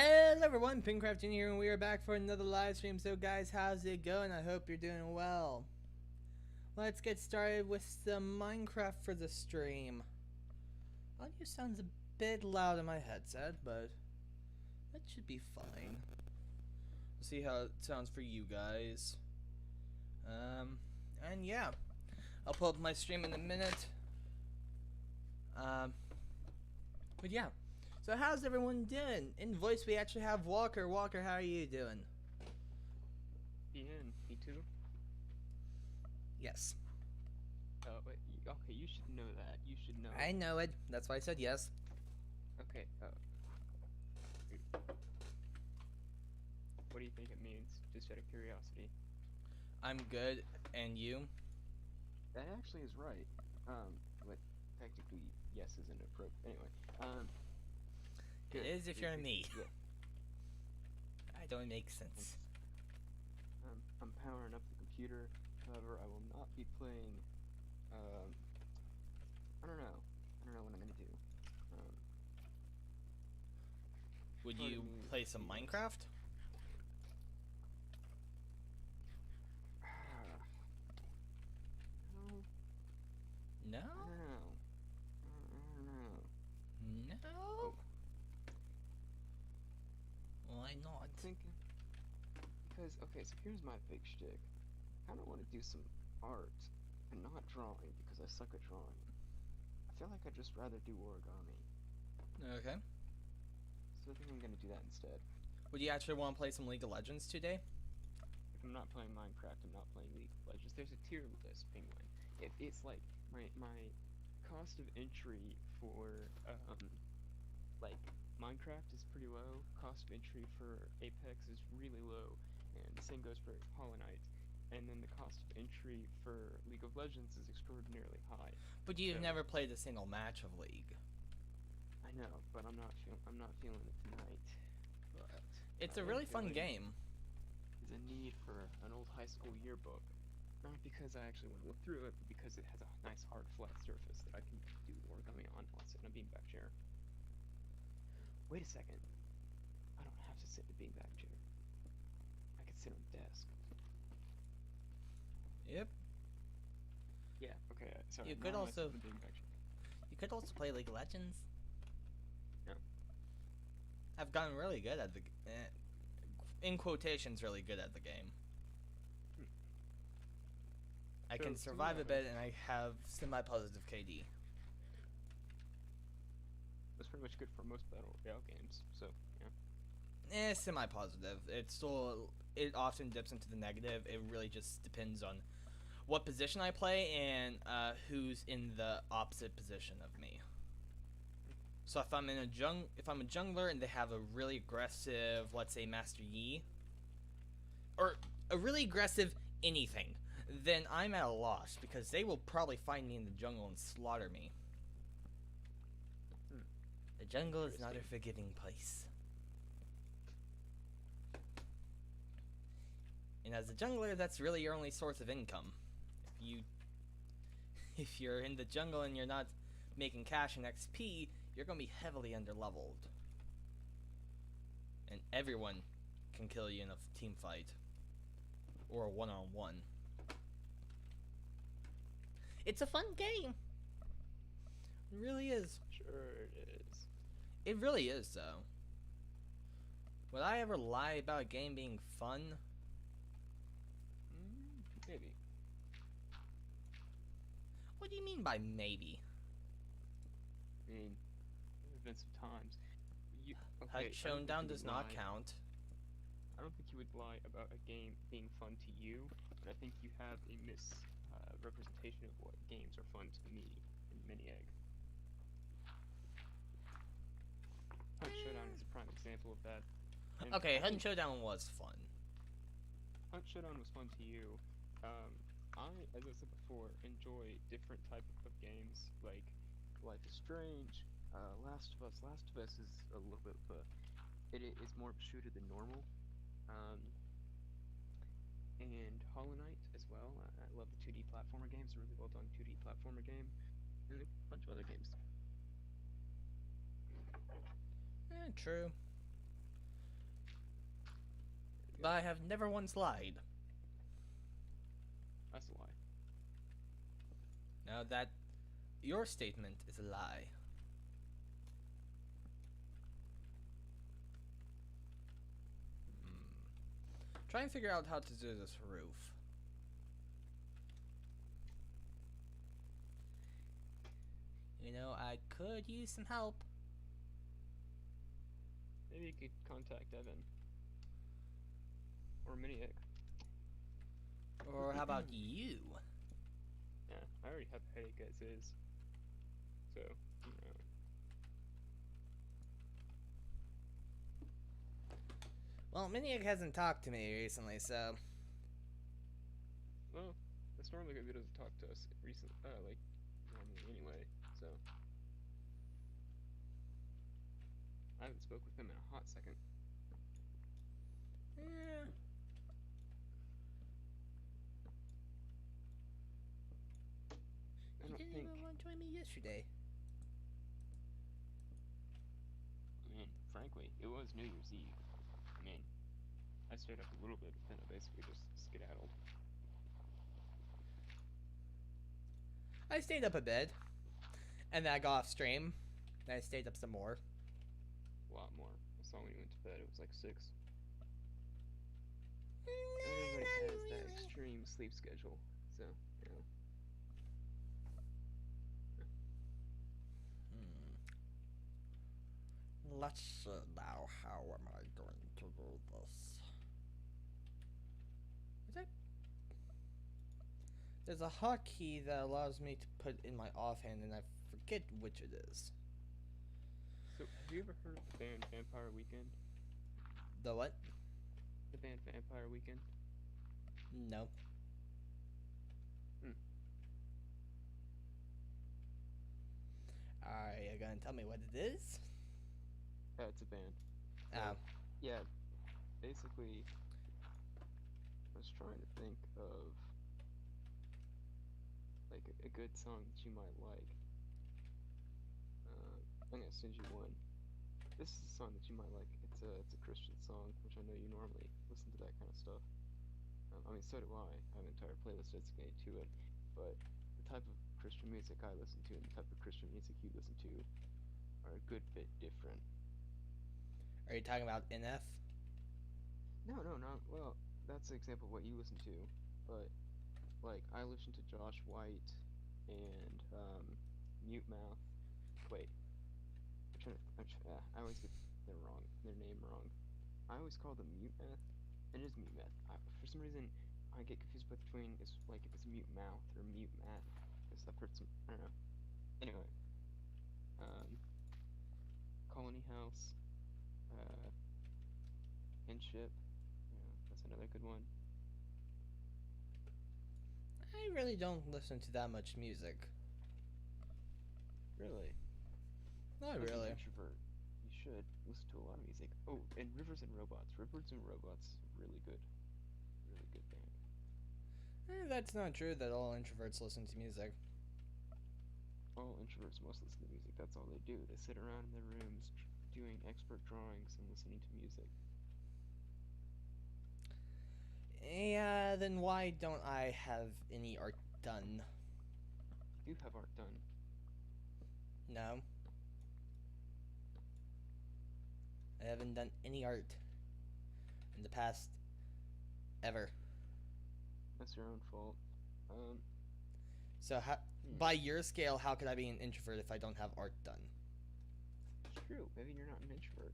Hello everyone, Pincrafting here, and we are back for another live stream. So guys, how's it going? I hope you're doing well. Let's get started with some Minecraft for the stream. Audio sounds a bit loud in my headset, but that should be fine. We'll see how it sounds for you guys. And yeah, I'll pull up my stream in a minute. But yeah. So how's everyone doing? In voice we actually have Walker. Walker, how are you doing? Ian, me too. Yes. Wait, okay, you should know that. You should know. I know it. That's why I said yes. Okay, what do you think it means? Just out of curiosity. I'm good, and you? That actually is right. But technically, yes isn't appropriate. Anyway, It is if you're me. Yeah. I don't make sense. I'm powering up the computer. However, I will not be playing. I don't know. I don't know what I'm gonna do. Would you play some Minecraft? No. No? I don't know. No? Why not? I'm thinking because okay, so here's my big shtick. I kind of want to do some art and not drawing because I suck at drawing. I feel like I'd just rather do origami, Okay. so I think I'm gonna do that instead. Would you actually want to play some League of Legends today? If I'm not playing Minecraft, I'm not playing League of Legends. There's a tier list, Penguin. If it's like my cost of entry for like Minecraft is pretty low. Cost of entry for Apex is really low, and the same goes for Hollow Knight. And then the cost of entry for League of Legends is extraordinarily high. But you've So, never played a single match of League. I know, but I'm not feeling it tonight. But It's I a am really fun feeling game. is a need for an old high school yearbook. Not because I actually want to look through it, but because it has a nice hard flat surface that I can do origami on while I sit in a beanbag chair. Wait a second. I don't have to sit in a beanbag chair. I can sit on a desk. Yep. Yeah, okay, sorry. You could now I also- sit in a beanbag chair. You could also play League of Legends. No. I've gotten really good at the in quotations, really good at the game. I So, can to survive me, a bit, and I have semi-positive KD. That's pretty much good for most battle royale games, so, yeah. Semi-positive. It often dips into the negative. It really just depends on what position I play and who's in the opposite position of me. So if I'm a jungler and they have a really aggressive, let's say Master Yi, or a really aggressive anything, then I'm at a loss because they will probably find me in the jungle and slaughter me. The jungle is not a forgiving place. And as a jungler, that's really your only source of income. If you're in the jungle and you're not making cash and XP, you're gonna be heavily underleveled. And everyone can kill you in a team fight. Or a one-on-one. It's a fun game. It really is. Sure it is. It really is, though. Would I ever lie about a game being fun? Maybe. What do you mean by maybe? I mean, there have been some times. Hut Showdown does not count. I don't think you would lie about a game being fun to you, but I think you have a representation of what games are fun to me in Mini Egg. Hunt Showdown is a prime example of that. And Okay, I Hut think Showdown was fun. Hunt Showdown was fun to you. I, as I said before, enjoy different type of games like Life is Strange, Last of Us. Last of Us is a little bit of it is more of a shooter than normal. And Hollow Knight as well. I love the 2D platformer games. A really well done 2D platformer game, and a bunch of other games. True. But I have never once lied. That's a lie. Now that your statement is a lie. Try and figure out how to do this roof. You know, I could use some help. Maybe you could contact Evan. Or Miniac. Or how about you? Yeah, I already have a headache as is. So, you know. Well, Miniac hasn't talked to me recently, so... Well, that's normally gonna be able to talk to us recently, like, normally anyway, so. I haven't spoke with him in a hot second. Yeah. He didn't even want to join me yesterday. I mean, frankly, it was New Year's Eve. I mean, I stayed up a little bit, but then I basically just skedaddled. I stayed up a bit, and then I got off stream, and I stayed up some more. A lot more. I saw when you went to bed, it was like 6. Everybody has that extreme sleep schedule, so, you know. Let's see now, how am I going to do this? Is that... There's a hotkey that allows me to put in my offhand, and I forget which it is. So, have you ever heard of the band Vampire Weekend? The what? The band Vampire Weekend? No. Are you gonna tell me what it is? It's a band. Oh. Yeah, basically, I was trying to think of, like, a good song that you might like. I'm gonna send you one. This is a song that you might like. It's a Christian song, which I know you normally listen to that kind of stuff. I mean, so do I. I have an entire playlist dedicated to it. But the type of Christian music I listen to and the type of Christian music you listen to are a good bit different. Are you talking about NF? No, not well. That's an example of what you listen to. But like, I listen to Josh White and Mute Mouth. Wait, I always get their name wrong. I always call them Mute Math. It is Mute Math. For some reason, I get confused between if it's Mute Mouth or Mute Math. Because I've heard some, I don't know. Anyway, Colony House, Kinship. Yeah, that's another good one. I really don't listen to that much music. Really? Not As really. an introvert, you should listen to a lot of music. Oh, and Rivers and Robots. Rivers and Robots, really good band. That's not true that all introverts listen to music. All introverts must listen to music. That's all they do. They sit around in their rooms doing expert drawings and listening to music. Yeah, then why don't I have any art done? You do have art done. No. I haven't done any art in the past ever. That's your own fault. So by your scale, how could I be an introvert if I don't have art done? It's true. Maybe you're not an introvert.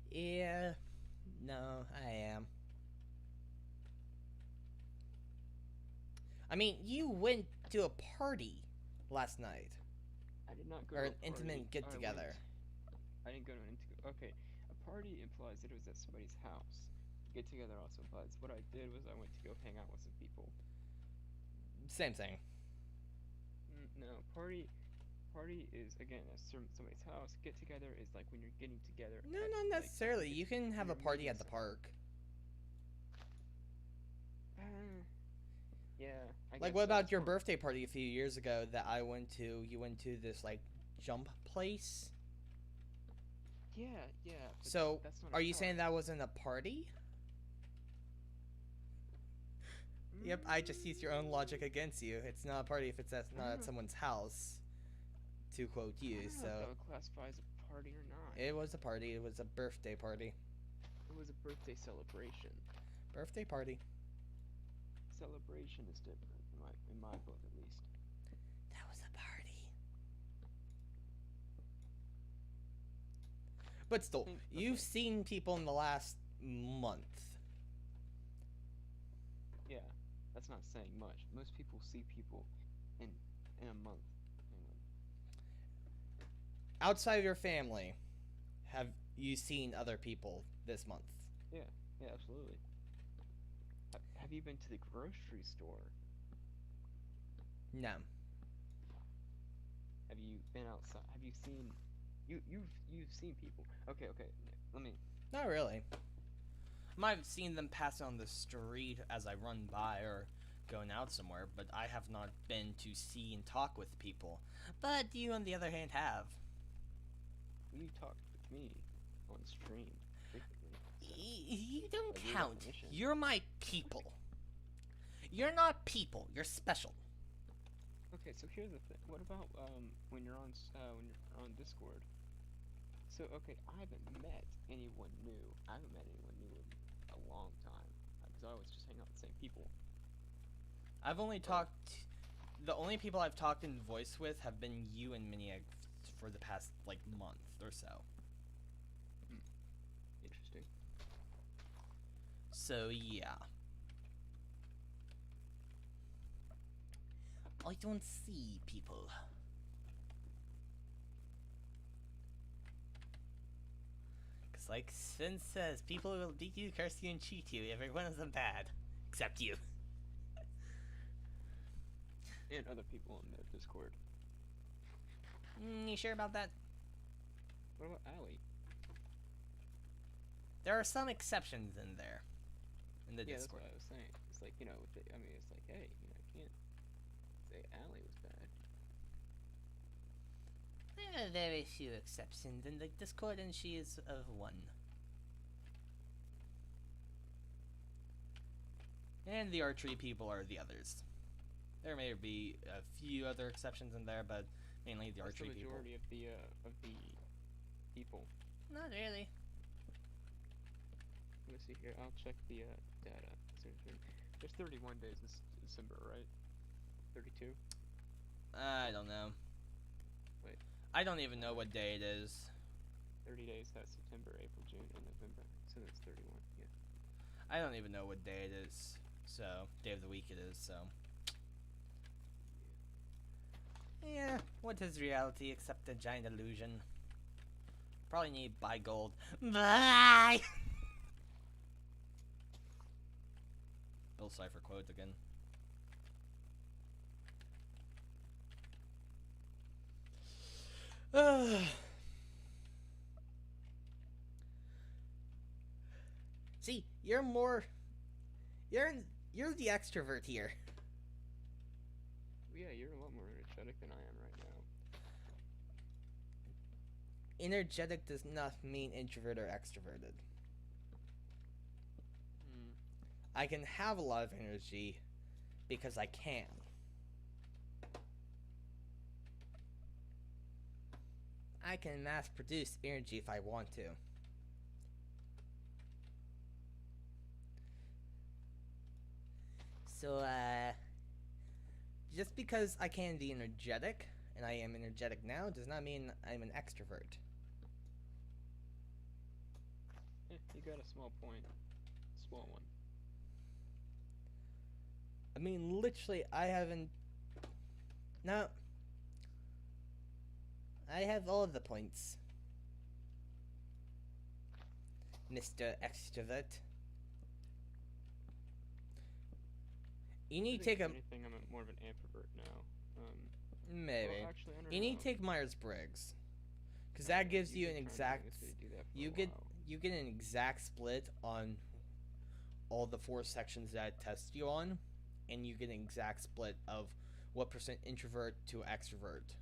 Yeah. No, I am. I mean, you went to a party last night. I did not go or to an a party. intimate get-together. I didn't go to an intimate... Okay, a party implies that it was at somebody's house. Get-together also implies... What I did was I went to go hang out with some people. Same thing. No, party is, again, at somebody's house. Get-together is like when you're getting together. No, not necessarily. You can have a party at the park. Yeah, I Like, guess what so. about It's your more. birthday party a few years ago that I went to? You went to this, like, jump place? Yeah, yeah, but So, that's not are you a saying party. that wasn't a party? Yep, I just used your own logic Mm, against you. It's not a party if it's I not don't at know. someone's house, to quote I you, don't know if so that would classify as a party or not. it was a party. It was a birthday party. It was a birthday celebration. Birthday party. Celebration is different in my book at least. That was a party. But still, Think you've okay, seen people in the last month. yeah, that's not saying much. Most people see people in in a month. Hang on. Outside of your family, have you seen other people this month? Yeah, yeah, absolutely. Have you been to the grocery store? No. Have you been outside? Have you seen you've seen people? Okay, okay. Let me. Not really. I might have seen them passing on the street as I run by or going out somewhere, but I have not been to see and talk with people. But you, on the other hand, have. You talked with me on stream frequently, so You don't by your count. definition. You're my people. You're not people. You're special. Okay, so here's the thing. What about when you're when you're on Discord? So okay, I haven't met anyone new. I haven't met anyone new in a long time because I always just hang out with the same people. I've only But talked. The only people I've talked in voice with have been you and Miniag for the past, like, month or so. hmm, interesting. So, yeah. I don't see people. Because, like Sven says, people will beat you, curse you, and cheat you. Every one of them bad. Except you. And other people on the Discord. You sure about that? What about Allie? There are some exceptions in there. In the Yeah, that's Discord. what I was saying. It's like I mean, it's like, hey, you can't say Allie was bad. There are very few exceptions in the Discord, and she is of one. And the archery people are the others. There may be a few other exceptions in there, but mainly the That's the archery people. majority of the people. Not really. Let me see here. I'll check the data. There's 31 days this December, right? 32? I don't know. Wait. I don't even know what day it is. 30 days. That's September, April, June, and November. So that's 31. Yeah. I don't even know what day it is. So, day of the week it is, so. Yeah, what is reality except a giant illusion? Probably need to buy gold. Bye! Bill Cipher quote again. See, you're more. You're you're the extrovert here. Well, yeah, you're a lot more energetic than I am right now. Energetic does not mean introvert or extroverted. Hmm. I can have a lot of energy because I can. I can mass produce energy if I want to. So, just because I can be energetic, and I am energetic now, does not mean I'm an extrovert. You got a small point. Small one. I mean, literally, I haven't. No. I have all of the points, Mr. Extrovert. You need to take a. If anything, I'm more of an ambivert now. Maybe. Well, actually, I don't You know. need to take Myers Briggs. Because No, that gives you've you been an trying to exact. convince me to do that for You a get while. you get an exact split on all the 4 sections that I test you on, and you get an exact split of what percent introvert to extrovert.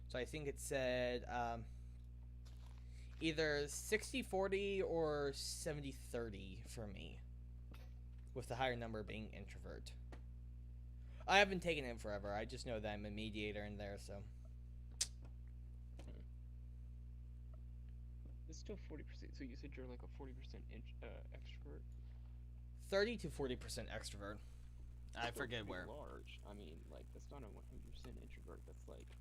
So I think it said either 60-40 or 70-30 for me, with the higher number being introvert. I haven't taken it forever. I just know that I'm a mediator in there, so. It's still 40%. So you said you're like a 40% extrovert? 30 to 40% extrovert. I Still forget pretty where. large. I mean, like, that's not a 100% introvert. That's like,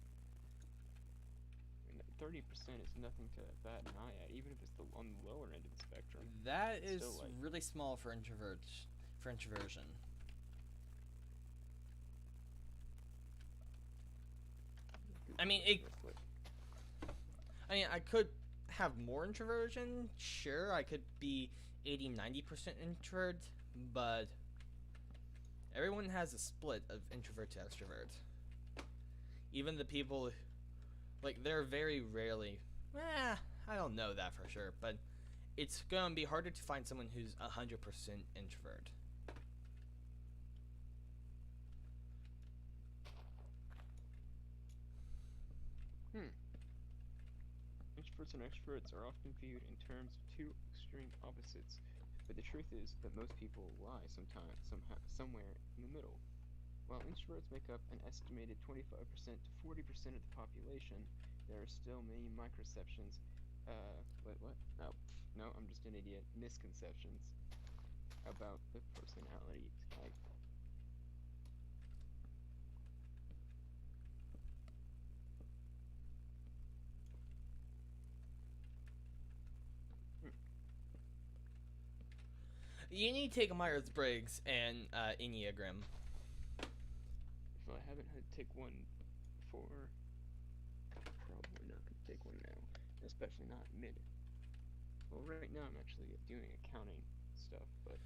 I mean, 30% is nothing to bat an eye at, even if it's on the lower end of the spectrum. That It's is still, like, really small for introversion. I mean, I could have more introversion. Sure, I could be 80-90% introvert, but everyone has a split of introvert to extrovert. Even the people, like, they're very rarely. I don't know that for sure, but it's gonna be harder to find someone who's 100% introvert. Introverts and extroverts are often viewed in terms of two extreme opposites, but the truth is that most people lie somewhere in the middle. While introverts make up an estimated 25% to 40% of the population, there are still many microceptions. Wait, what? Oh, no, I'm just an idiot. Misconceptions about the personality type. You need to take a Myers-Briggs and Enneagram. If I haven't had to take one before, probably not gonna take one now, especially not mid. Well, right now I'm actually doing accounting stuff, but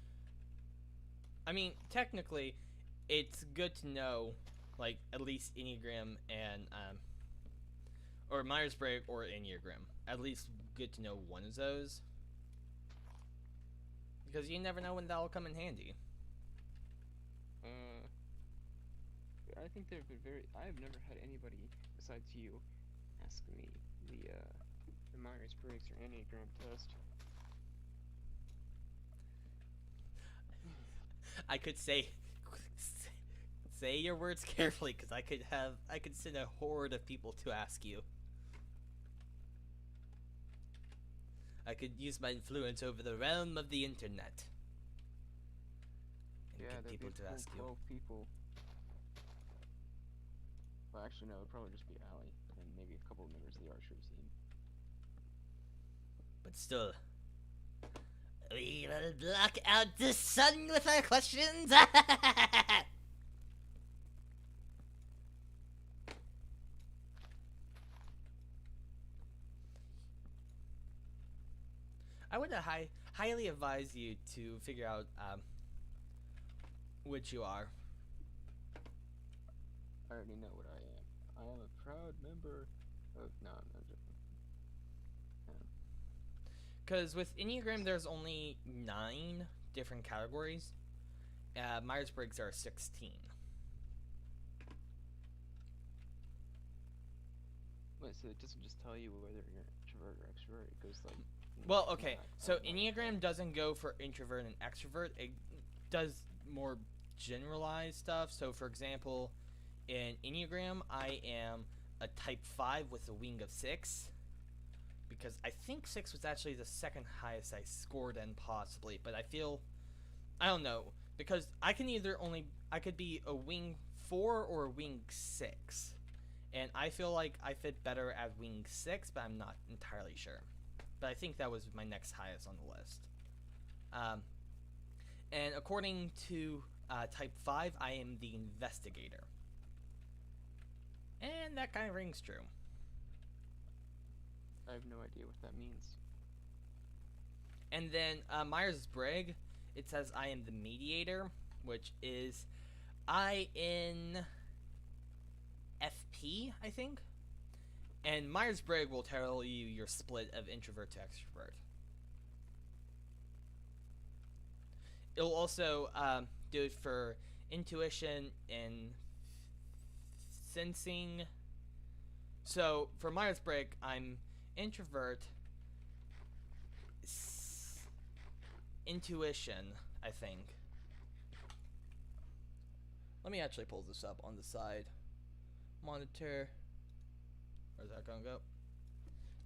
I mean, technically, it's good to know, like, at least Enneagram and or Myers-Briggs or Enneagram. At least good to know one of those, because you never know when that'll come in handy. I think they've been I have never had anybody besides you ask me the Myers-Briggs or Enneagram test. I could say your words carefully, because I could send a horde of people to ask you. I could use my influence over the realm of the internet and Yeah, get there'd people be to a ask full you. 12 people. Well, actually, no, it'd probably just be Allie and maybe a couple of members of the Archer team. But still, we will block out the sun with our questions. I would highly advise you to figure out which you are. I already know what I am. I am a proud member of. No, I'm not joking. Because with Enneagram, there's only 9 different categories. Myers-Briggs are 16. Wait, so it doesn't just tell you whether you're introvert or extrovert. It goes like. Well, okay. So Enneagram doesn't go for introvert and extrovert. It does more generalized stuff. So, for example, in Enneagram, I am a type 5 with a wing of 6. Because I think 6 was actually the second highest I scored in, possibly. But I don't know. Because I could be a wing 4 or a wing 6. And I feel like I fit better at wing 6, but I'm not entirely sure. But I think that was my next highest on the list. And according to type 5, I am the investigator. And that kind of rings true. I have no idea what that means. And then Myers-Briggs, it says I am the mediator, which is INFP, I think. And Myers-Briggs will tell you your split of introvert to extrovert. It'll also do it for intuition, and sensing. So for Myers-Briggs, I'm introvert, intuition, I think. Let me actually pull this up on the side monitor. Where's that gonna go?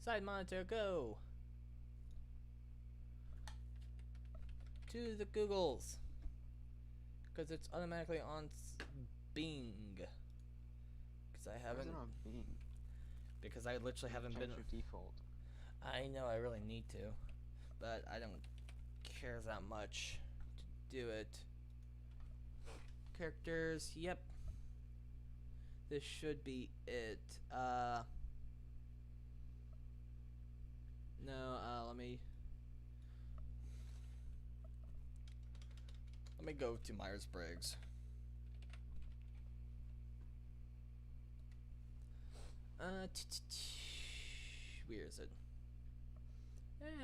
Side monitor, go to the Googles, because it's automatically on Bing. Because I haven't. Why is it on Bing? Because I literally haven't been. Change your default. I know I really need to, but I don't care that much to do it. Characters, yep. This should be it. No, let me go to Myers-Briggs. Where is it?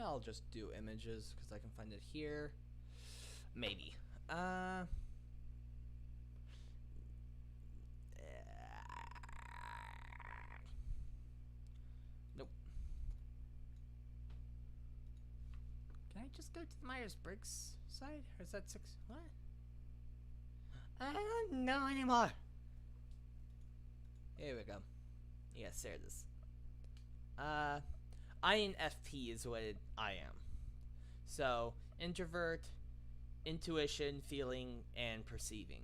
I'll just do images because I can find it here. Maybe. Nope. Can I just go to the Myers-Briggs side? Or is that 6? What? I don't know anymore. Here we go. Yes, there it is. INFP is what I am. So, introvert, intuition, feeling, and perceiving.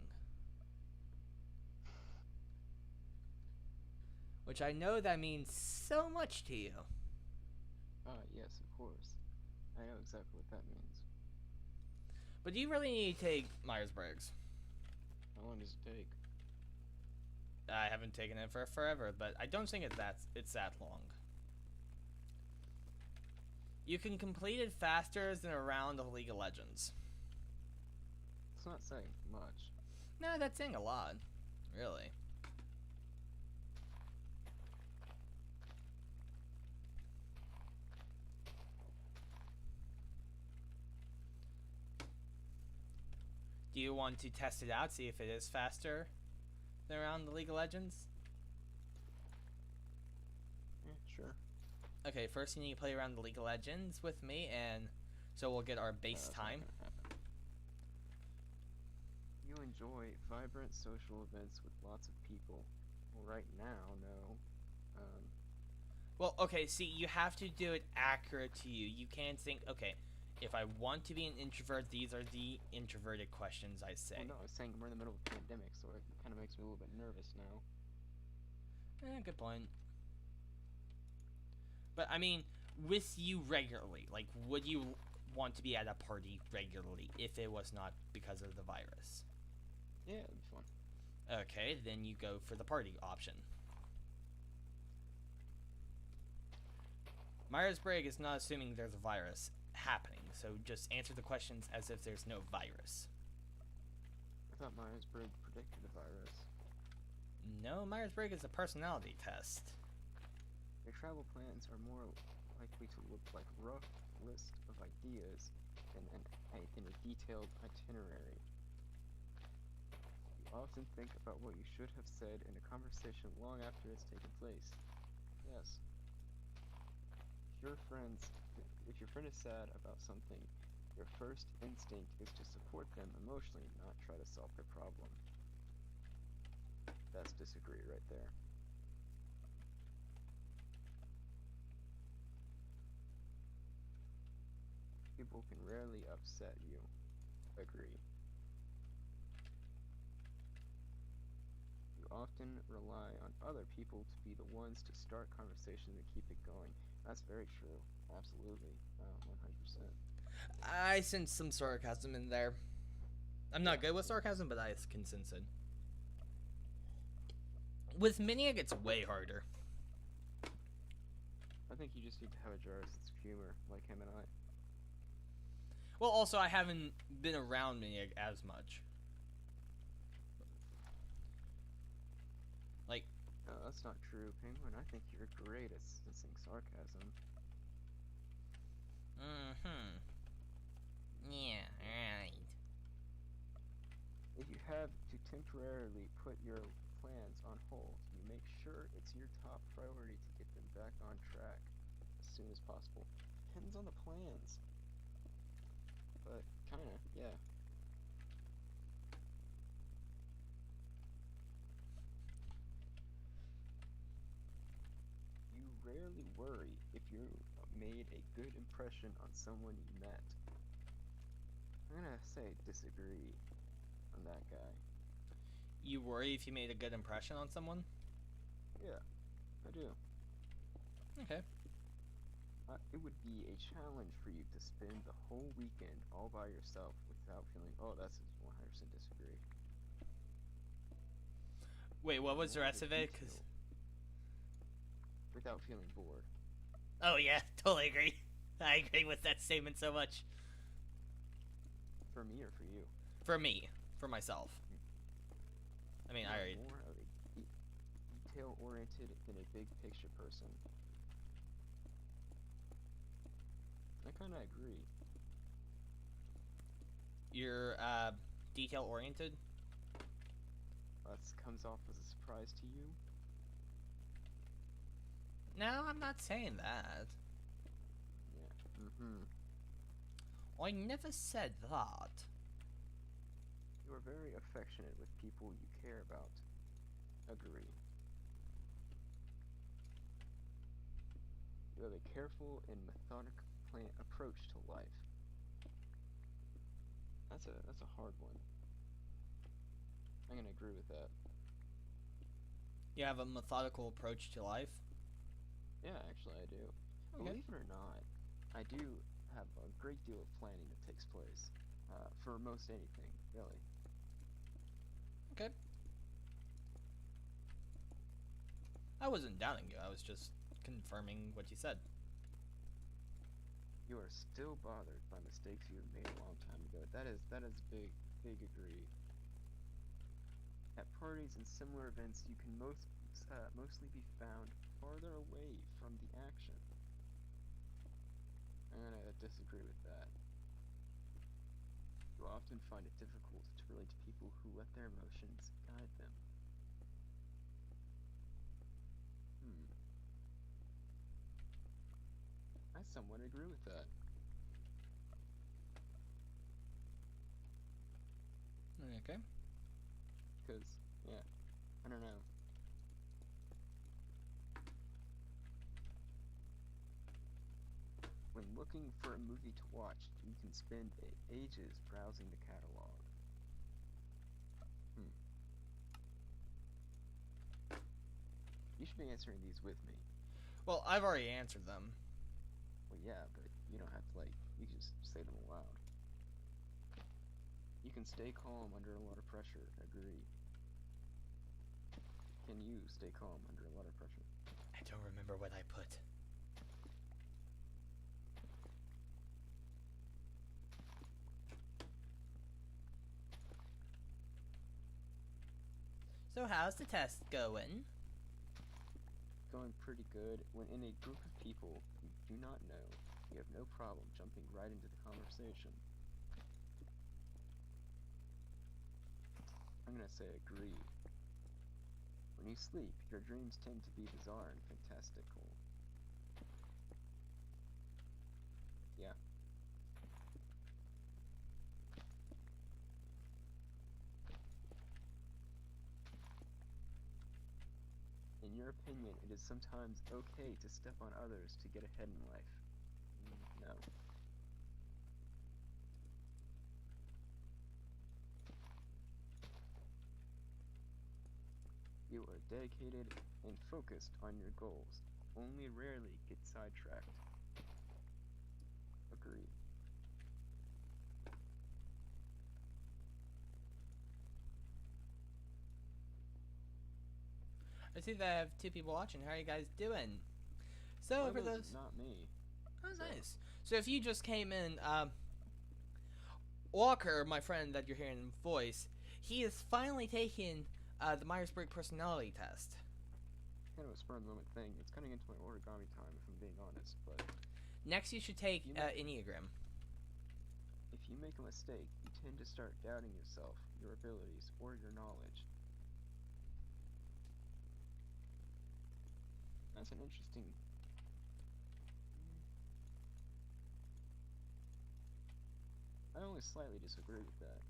Which I know that means so much to you. Yes, of course. I know exactly what that means. But do you really need to take Myers-Briggs? How long does it take? I haven't taken it for forever, but I don't think it's that long. You can complete it faster than a round of League of Legends. It's not saying much. No, that's saying a lot. Really. Do you want to test it out, see if it is faster than around the League of Legends? Yeah, sure. Okay, first you need to play around the League of Legends with me, and so we'll get our base time. You enjoy vibrant social events with lots of people. Well, right now, no. Well, okay, see, you have to do it accurate to you. You can't think, okay, if I want to be an introvert, these are the introverted questions I say. Well, no, I was saying we're in the middle of a pandemic, so it kind of makes me a little bit nervous now. Good point. But, I mean, with you regularly, like, would you want to be at a party regularly if it was not because of the virus? Yeah, it'd be fun. Okay, then you go for the party option. Myers-Briggs is not assuming there's a virus happening, so just answer the questions as if there's no virus. I thought Myers-Briggs predicted a virus. No, Myers-Briggs is a personality test. Your travel plans are more likely to look like a rough list of ideas than a detailed itinerary. You often think about what you should have said in a conversation long after it's taken place. Yes. If your friend is sad about something, your first instinct is to support them emotionally, not try to solve their problem. That's disagree right there. People can rarely upset you. Agree. You often rely on other people to be the ones to start conversations and keep it going. That's very true. Absolutely. 100%. I sense some sarcasm in there. I'm not good with sarcasm, but I can sense it. With many, it gets way harder. I think you just need to have a jar sense of humor, like him and I. Well, also, I haven't been around many as much. Like... No, that's not true, Penguin. I think you're great at sensing sarcasm. Yeah, right. If you have to temporarily put your plans on hold, you make sure it's your top priority to get them back on track as soon as possible. Depends on the plans. But kinda, yeah. You rarely worry if you made a good impression on someone you met. I'm gonna say disagree on that guy. You worry if you made a good impression on someone? Yeah, I do. Okay. It would be a challenge for you to spend the whole weekend all by yourself without feeling, oh, that's 100% disagree. Wait, what was the More rest of it? detail. Without feeling bored. Oh yeah, totally agree. I agree with that statement so much. For me or for you? For me. For myself. I mean, I already... more of a detail-oriented than a big-picture person. I kind of agree. You're, detail-oriented? That comes off as a surprise to you? No, I'm not saying that. Yeah. I never said that. You are very affectionate with people you care about. Agree. You have a careful and methodical approach to life. That's a hard one. I'm gonna agree with that. You have a methodical approach to life? Yeah, actually I do. Okay. Believe it or not, I do have a great deal of planning that takes place. For most anything, really. Okay. I wasn't doubting you, I was just confirming what you said. You are still bothered by mistakes you have made a long time ago. That is big agree. At parties and similar events, you can mostly be found farther away from the action. I'm gonna disagree with that. You often find it difficult to relate to people who let their emotions guide them. I somewhat agree with that. Okay. Because, yeah, I don't know. When looking for a movie to watch, you can spend ages browsing the catalog. You should be answering these with me. Well, I've already answered them. Well, yeah, but you don't have to, you can just say them aloud. You can stay calm under a lot of pressure. Agree. Can you stay calm under a lot of pressure? I don't remember what I put. So how's the test going? Going pretty good. When in a group of people you do not know, you have no problem jumping right into the conversation. I'm gonna say agree. When you sleep, your dreams tend to be bizarre and fantastical. Yeah. In your opinion, it is sometimes okay to step on others to get ahead in life. No. You are dedicated and focused on your goals. Only rarely get sidetracked. Agree. I see that I have 2 people watching. How are you guys doing? So One for of those those... is not me. Oh, nice. So if you just came in, Walker, my friend that you're hearing voice, he is finally taking the Myers-Briggs personality test. Kind of a spur of the moment thing. It's cutting into my origami time, if I'm being honest, but... Next you should take Enneagram. If you make a mistake, you tend to start doubting yourself, your abilities, or your knowledge. That's an interesting. I only slightly disagree with that.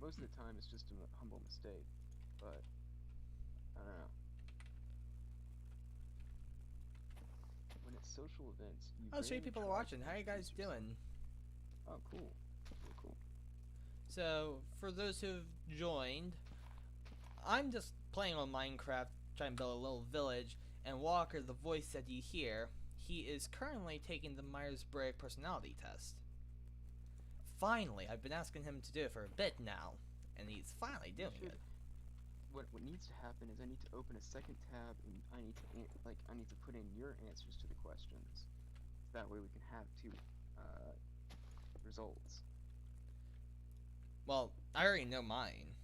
Most of the time, it's just a humble mistake, but I don't know. When it's social events, you Oh, so rarely people are try watching. to How you guys introduce yourself. doing? Oh, cool. Really cool. So, for those who've joined, I'm just playing on Minecraft, trying to build a little village, and Walker, the voice that you hear, he is currently taking the Myers-Briggs personality test. Finally, I've been asking him to do it for a bit now, and he's finally doing it. What needs to happen is I need to open a second tab and I need to put in your answers to the questions. That way we can have two results. Well, I already know mine.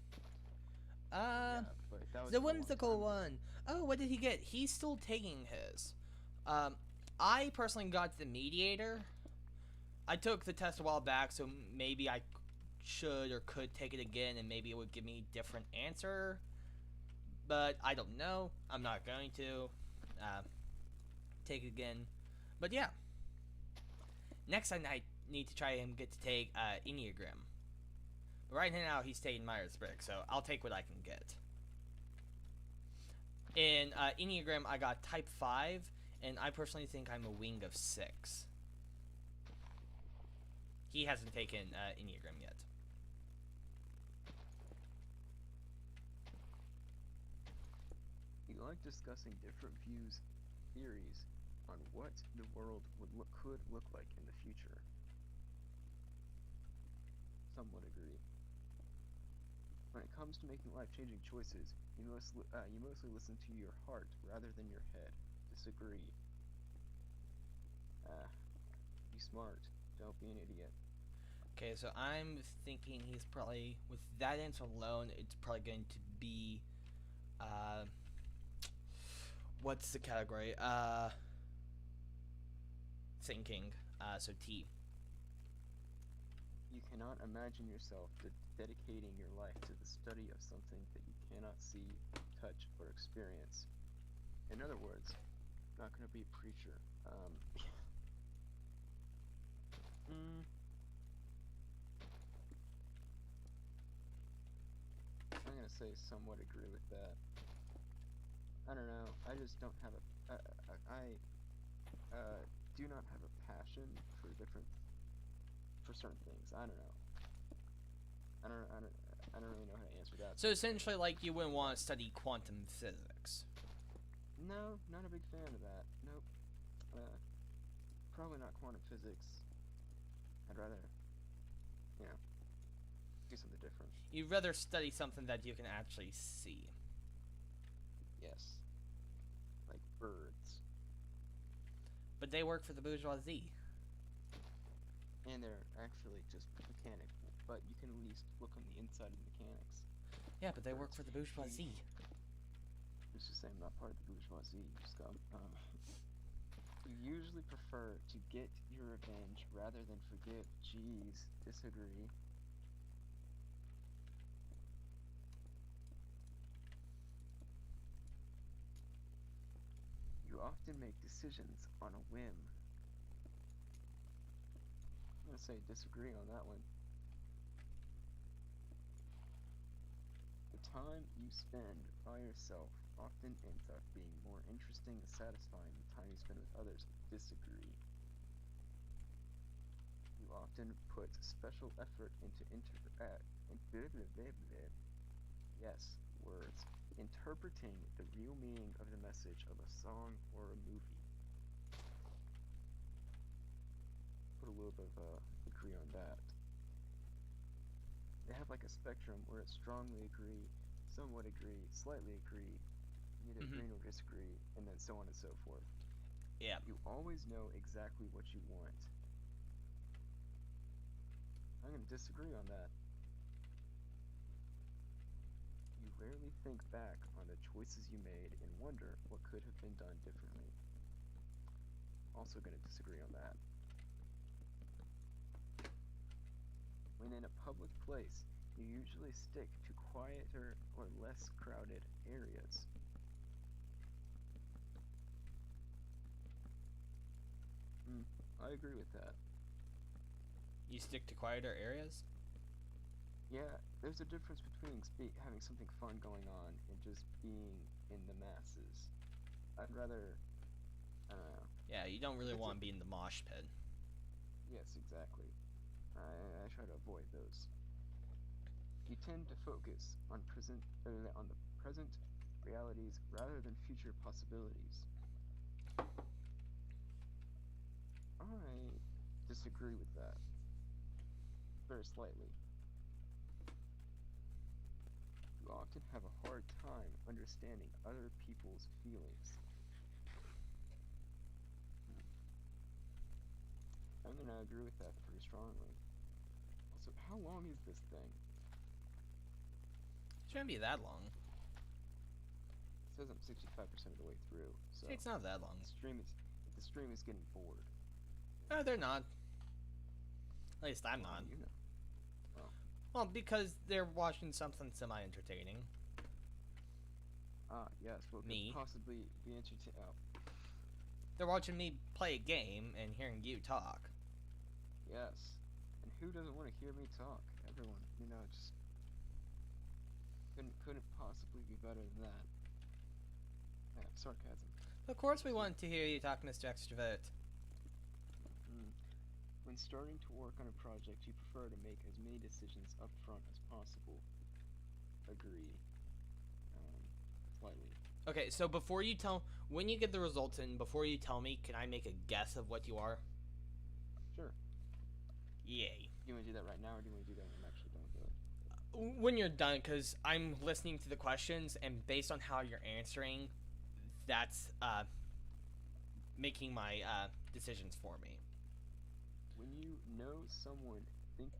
Yeah, but that was The from a long whimsical time ago. one. Oh, what did he get? He's still taking his. I personally got the mediator. I took the test a while back, so maybe I should or could take it again, and maybe it would give me a different answer. But I don't know. I'm not going to take it again. But yeah. Next time I need to try and get to take Enneagram. But right now he's taking Myers-Briggs, so I'll take what I can get. In Enneagram, I got Type 5, and I personally think I'm a wing of 6. He hasn't taken Enneagram yet. You like discussing different views, theories on what the world could look like in the future. Some would agree. When it comes to making life-changing choices, you mostly listen to your heart rather than your head. Disagree. Be smart. Don't be an idiot. Okay, so I'm thinking he's probably, with that answer alone, it's probably going to be, what's the category? Thinking, so T. You cannot imagine yourself dedicating your life to the study of something that you cannot see, touch, or experience. In other words, not going to be a preacher. I'm going to say somewhat agree with that. I don't know. I just don't have I do not have a passion for certain things. I don't know. I don't really know how to answer that. So essentially, like, you wouldn't want to study quantum physics. No, not a big fan of that. Nope. Probably not quantum physics. I'd rather, do something different. You'd rather study something that you can actually see. Yes. Like birds. But they work for the bourgeoisie. And they're actually just mechanical, but you can at least look on the inside of mechanics. Yeah, but they work for the bourgeoisie. It's just saying I'm not part of the bourgeoisie, you scum. You usually prefer to get your revenge rather than forgive. Jeez, disagree. You often make decisions on a whim. I'm gonna say disagree on that one. The time you spend by yourself often ends up being more interesting and satisfying than time you spend with others. Disagree. You often put special effort into yes, words. Interpreting the real meaning of the message of a song or a movie. Put a little bit of agree on that. They have like a spectrum where it's strongly agree, somewhat agree, slightly agree, neither agree nor disagree, and then so on and so forth. Yeah. You always know exactly what you want. I'm going to disagree on that. You rarely think back on the choices you made and wonder what could have been done differently. Also going to disagree on that. when in a public place, you usually stick to quieter or less crowded areas. I agree with that. You stick to quieter areas? Yeah, there's a difference between having something fun going on and just being in the masses. I'd rather, I don't know. Yeah, you don't really It's want to be in the mosh pit. Yes, exactly. I try to avoid those. You tend to focus on the present realities rather than future possibilities. I disagree with that very slightly. You often have a hard time understanding other people's feelings. I'm gonna agree with that pretty strongly. Also, how long is this thing? It shouldn't be that long. It says I'm 65% of the way through, so It's not that long. if the stream is getting bored. No, they're not. At least I'm Well, not. you know. Well, because they're watching something semi-entertaining. Ah, yes. What Me. could possibly be entertaining? Oh, They're watching me play a game and hearing you talk. yes. And who doesn't want to hear me talk? Everyone, just couldn't possibly be better than that. Yeah, sarcasm. Of course we want to hear you talk, Mr. Extrovert. When starting to work on a project, you prefer to make as many decisions up front as possible. Agree. Slightly. Okay, so when you get the results in, before you tell me, can I make a guess of what you are? Sure. Yay. Do you want to do that right now, or do you want to do that when I'm actually done with it? When you're done, because I'm listening to the questions, and based on how you're answering, that's making my decisions for me. When you know someone thinks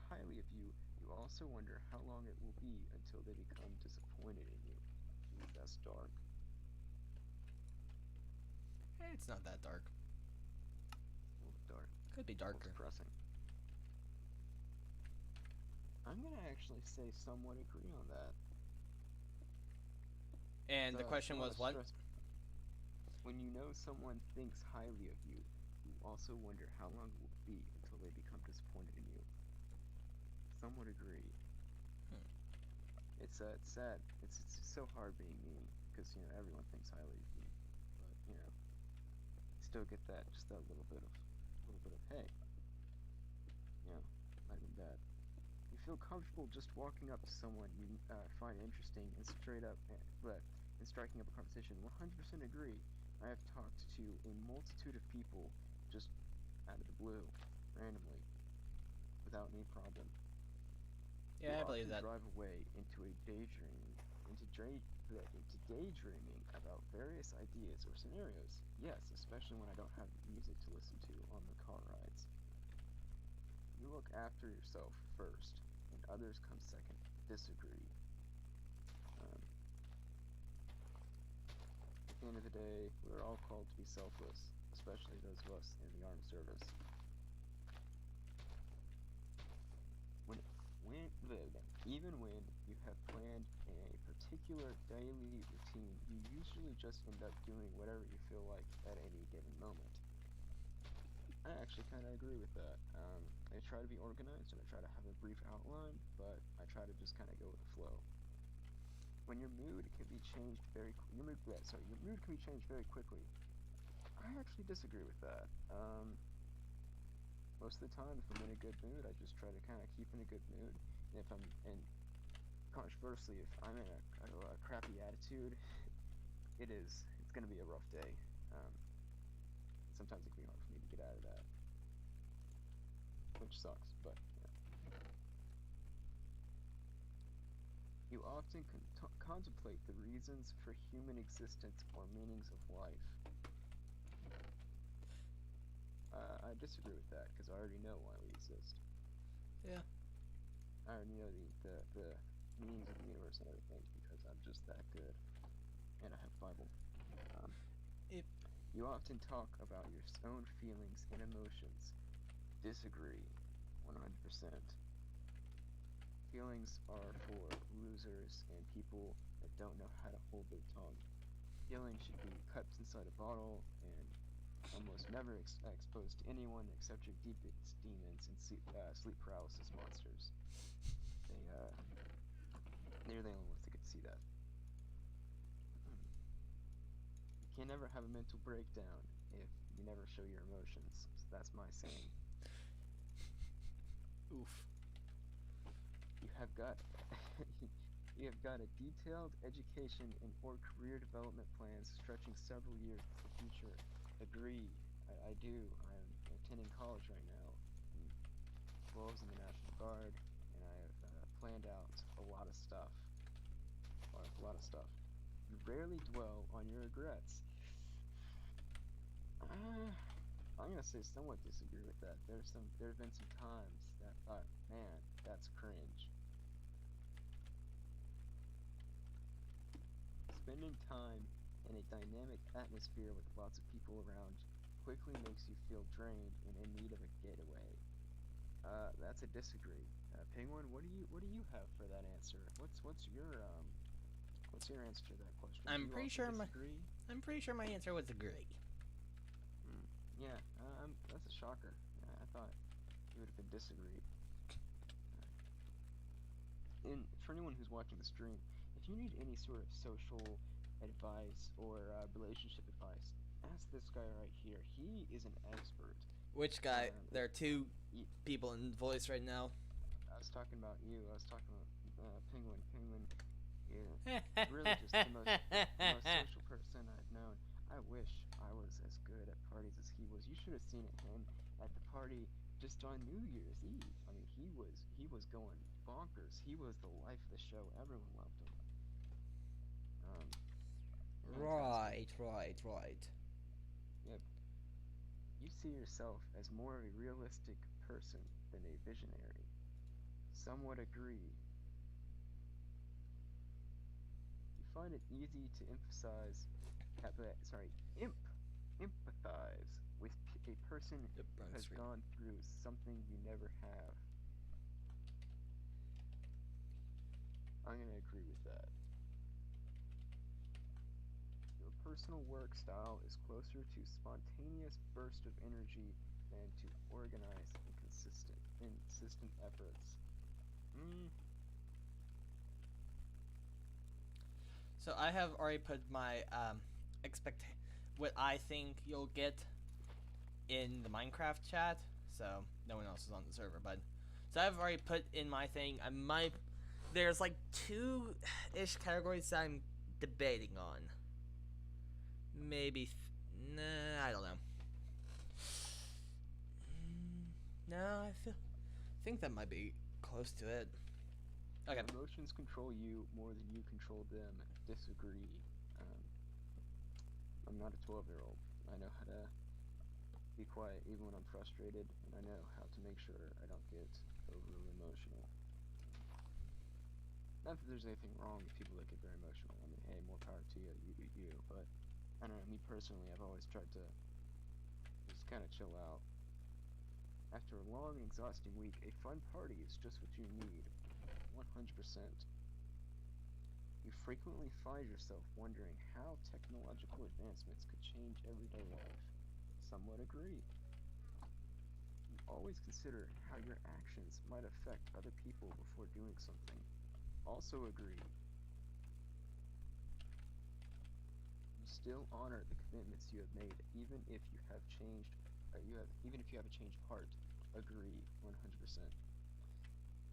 highly of you, you also wonder how long it will be until they become disappointed in you. Ooh, that's dark. It's not that dark. A little dark. Could be darker. Depressing. I'm gonna actually say somewhat agree on that. And the question was what? When you know someone thinks highly of you, you also wonder how long it will be until they become disappointed in you. Somewhat agree. It's sad. It's so hard being me because everyone thinks highly of you, but still get just that little bit of hey, not even bad. You feel comfortable just walking up to someone you find interesting and straight up and striking up a conversation. 100% agree. I have talked to a multitude of people just out of the blue, randomly, without any problem. Yeah, I believe that. Drive away into daydreaming about various ideas or scenarios. Yes, especially when I don't have music to listen to on the car rides. You look after yourself first, and others come second. Disagree. At the end of the day, we're all called to be selfless, especially those of us in the armed service. Even when you have planned a particular daily routine, you usually just end up doing whatever you feel like at any given moment. I actually kind of agree with that. I try to be organized and I try to have a brief outline, but I try to just kind of go with the flow. When your mood can be changed your mood can be changed very quickly. I actually disagree with that. Most of the time, if I'm in a good mood, I just try to kind of keep in a good mood. And controversially, if I'm in a crappy attitude, it's going to be a rough day. Sometimes it can be hard for me to get out of that, which sucks, but You often contemplate the reasons for human existence or meanings of life. I disagree with that, because I already know why we exist. Yeah. I already know the meanings of the universe and everything, because I'm just that good. And I have Bible. You often talk about your own feelings and emotions. Disagree. 100%. Feelings are for losers and people that don't know how to hold their tongue. Feelings should be kept inside a bottle and almost never exposed to anyone except your deepest demons and sleep paralysis monsters. They're the only ones that get to see that. You can never have a mental breakdown if you never show your emotions. So that's my saying. Oof. You have got a detailed education and or career development plans stretching several years into the future. Agree. I do. I'm attending college right now, as well as in the National Guard, and I have planned out a lot of stuff. You rarely dwell on your regrets. I'm gonna say somewhat disagree with that. There have been some times that I thought, man, that's cringe. Spending time in a dynamic atmosphere with lots of people around quickly makes you feel drained and in need of a getaway. That's a disagree. Penguin, what do you have for that answer? What's your answer to that question? I'm Do you pretty also sure disagree? I'm pretty sure my answer was agree. Yeah, that's a shocker. I thought you would have been disagree. And for anyone who's watching the stream, if you need any sort of social advice or relationship advice, ask this guy right here. He is an expert. Which guy? There are two people in voice right now. I was talking about you. I was talking about Penguin. Penguin is really just the most social person I've known. I wish I was as good at parties as he was. You should have seen him at the party just on New Year's Eve. I mean, he was going bonkers. He was the life of the show. Everyone loved him. Right. Yep. You see yourself as more of a realistic person than a visionary. Some would agree. You find it easy to empathize with a person who has gone through something you never have. I'm going to agree with that. Your personal work style is closer to spontaneous burst of energy than to organized and consistent efforts. So I have already put my what I think you'll get in the Minecraft chat. So no one else is on the server, but so I've already put in my thing. There's like 2-ish categories that I'm debating on. Maybe I don't know. No, I think that might be close to it. Okay. Emotions control you more than you control them. Disagree. I'm not a 12-year-old. I know how to be quiet even when I'm frustrated, and I know how to make sure I don't get overly emotional. Not that there's anything wrong with people that get very emotional. I mean, hey, more power to you, you. But I don't know, me personally, I've always tried to just kind of chill out. After a long and exhausting week, a fun party is just what you need. 100%. You frequently find yourself wondering how technological advancements could change everyday life. Some would agree. You always consider how your actions might affect other people before doing something. Also agree. You still honor the commitments you have made, even if you have changed. Even if you have a changed heart. Agree. 100%.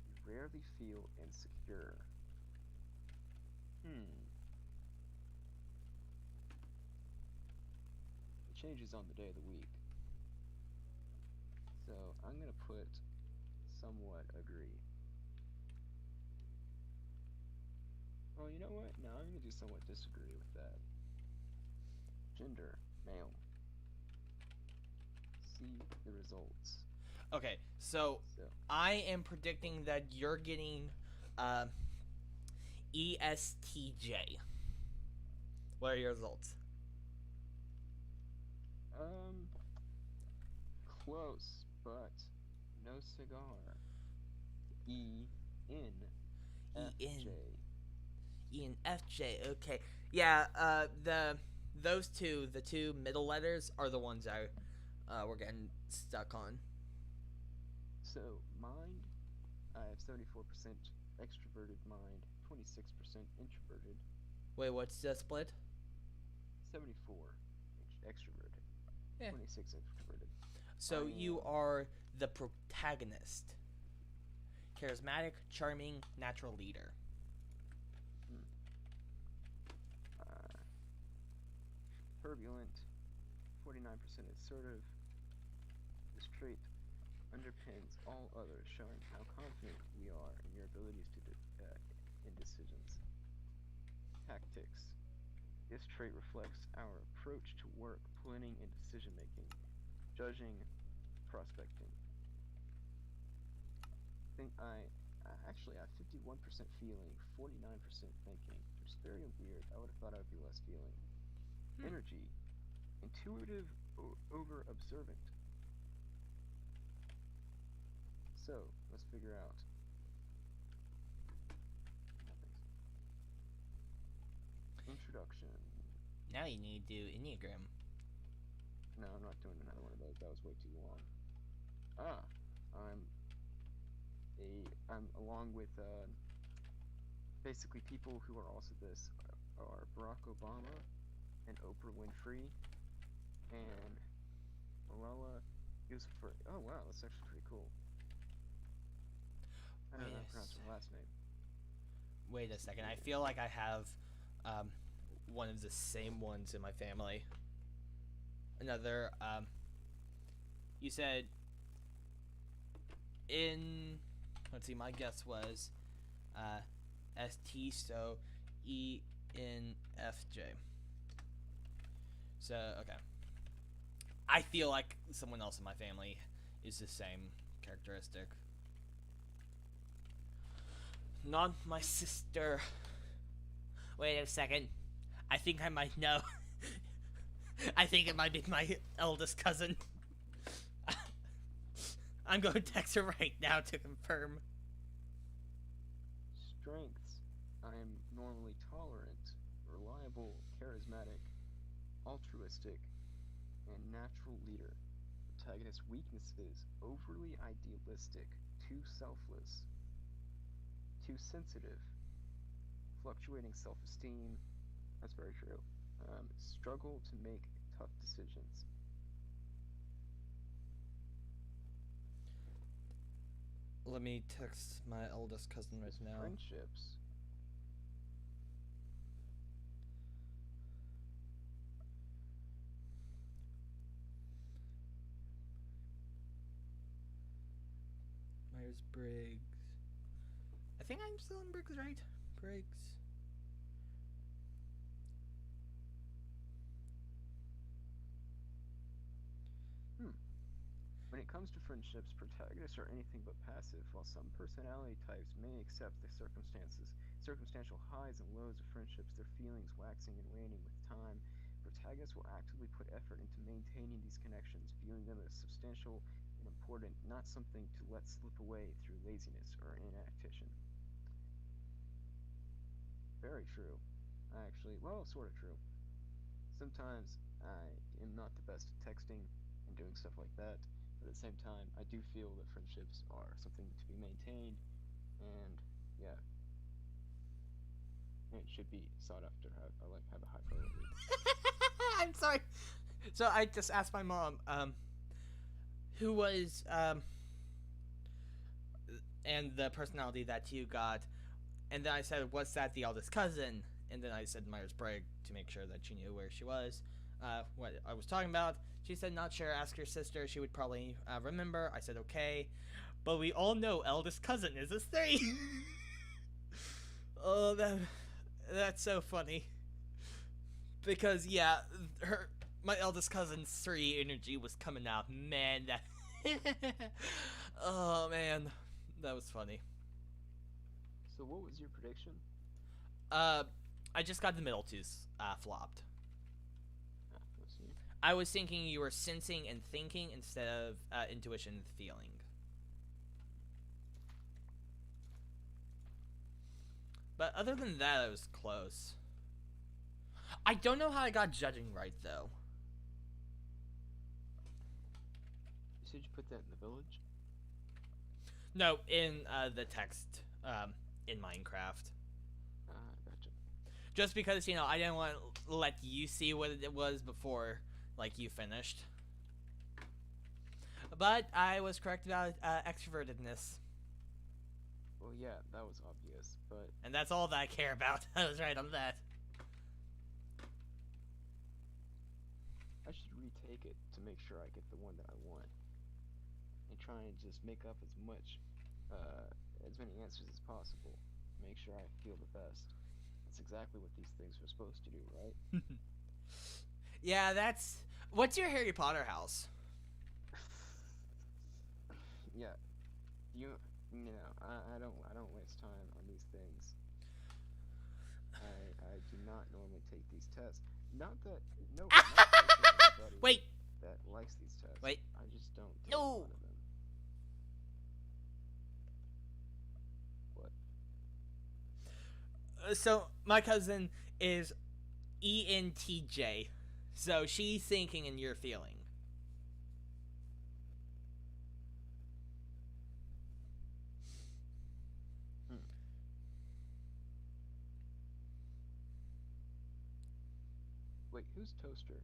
You rarely feel insecure. It changes on the day of the week. So I'm gonna put somewhat agree. Well, you know what? No, I'm gonna do somewhat disagree with that. Gender, male. See the results. Okay, so I am predicting that you're getting ESTJ. What are your results? Close, but no cigar. E N F E-N. J. ENFJ. Okay. Yeah. Those two, the two middle letters, are the ones we're getting stuck on. So mind, I have 74% extroverted mind, 26% introverted, Wait, what's the split? 74 extroverted, Yeah. 26 introverted. So I you am- are the protagonist. Charismatic, charming, natural leader. Turbulent, 49% assertive. This trait underpins all others, showing how confident we are in your abilities in decisions. Tactics. This trait reflects our approach to work, planning, and decision making, judging, prospecting. Actually I have 51% feeling, 49% thinking, which is very weird. I would have thought I would be less feeling. Energy, intuitive, over observant. So let's figure out. Introduction. Now you need to do Enneagram. No, I'm not doing another one of those. That was way too long. I'm along with basically people who are also this are Barack Obama and Oprah Winfrey and Malala Yousafzai. Oh wow, that's actually pretty cool. I don't know how to pronounce her last name. Wait a second. I feel like I have one of the same ones in my family. Another. You said in. Let's see. My guess was ST. So ENFJ. So okay. I feel like someone else in my family is the same characteristic. Not my sister. Wait a second. I think I might know. I think it might be my eldest cousin. I'm going to text her right now to confirm. Strengths. I am normally tolerant, reliable, charismatic, altruistic, and natural leader. Protagonist weaknesses: overly idealistic, too selfless, too sensitive, fluctuating self-esteem. That's very true. Struggle to make tough decisions. Let me text my eldest cousin right now. Friendships. Myers-Briggs. I think I'm still in Briggs, right? Briggs. When it comes to friendships, protagonists are anything but passive. While some personality types may accept the circumstantial highs and lows of friendships, their feelings waxing and waning with time, protagonists will actively put effort into maintaining these connections, viewing them as substantial and important, not something to let slip away through laziness or inactivity. Very true. Actually, well, sort of true. Sometimes I am not the best at texting and doing stuff like that. But at the same time, I do feel that friendships are something to be maintained, and yeah, and it should be sought after. Have a high priority. I'm sorry. So I just asked my mom, who was, and the personality that you got, and then I said, "What's that? The eldest cousin?" And then I said Myers-Briggs to make sure that she knew where she was, what I was talking about. She said, "Not sure. Ask your sister. She would probably remember." I said, "Okay," but we all know eldest cousin is a 3. Oh, that's so funny. Because yeah, my eldest cousin's 3 energy was coming out. Man, that. Oh man, that was funny. So what was your prediction? I just got the middle 2s flopped. Let's see. I was thinking you were sensing and thinking instead of intuition and feeling. But other than that, it was close. I don't know how I got judging right, though. You said you put that in the village? No, in the text in Minecraft. Gotcha. Just because, you know, I didn't want to let you see what it was before, like, you finished. But I was correct about extrovertedness. Well, yeah, that was obvious, but... And that's all that I care about. I was right on that. I should retake it to make sure I get the one that I want. And try and just make up as many answers as possible. Make sure I feel the best. That's exactly what these things are supposed to do, right? Yeah, that's... What's your Harry Potter house? Yeah, I don't waste time on these things. I do not normally take these tests. Not that not that there's anybody Wait. that likes these tests. Wait. I just don't take No. one of them. What? So, my cousin is ENTJ. So, she's thinking and you're feeling. Wait, who's Toaster?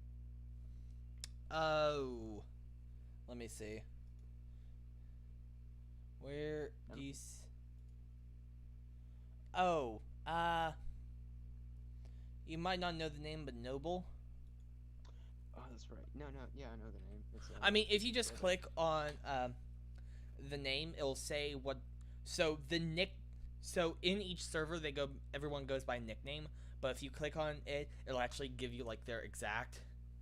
Oh. Let me see. Where do you... Oh. You might not know the name, but Noble. Oh, that's right. No, yeah, I know the name. It's, I mean, if you just click on the name, it'll say what... So, So, in each server, everyone goes by nickname. But if you click on it, it'll actually give you, like, their exact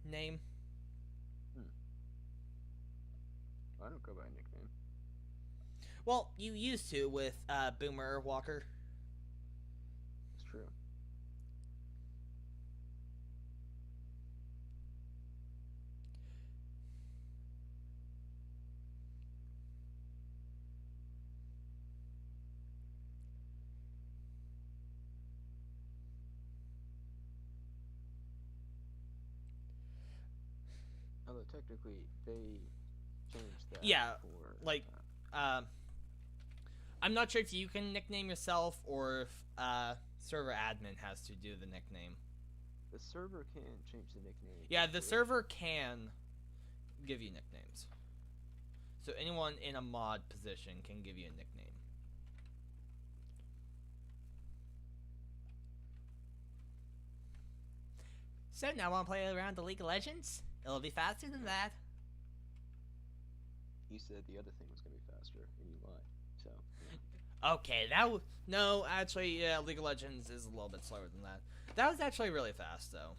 name. I don't go by a nickname. Well, you used to with Boomer Walker. It's true. Although technically they changed that. Yeah, for, like, I'm not sure if you can nickname yourself or if server admin has to do the nickname. the server can change the nickname. Yeah, the server can give you nicknames. So anyone in a mod position can give you a nickname. So now want to play around the League of Legends? It'll be faster than that. You said the other thing was gonna be faster, and you lied. So. Yeah. Okay, no, actually, yeah, League of Legends is a little bit slower than that. That was actually really fast, though.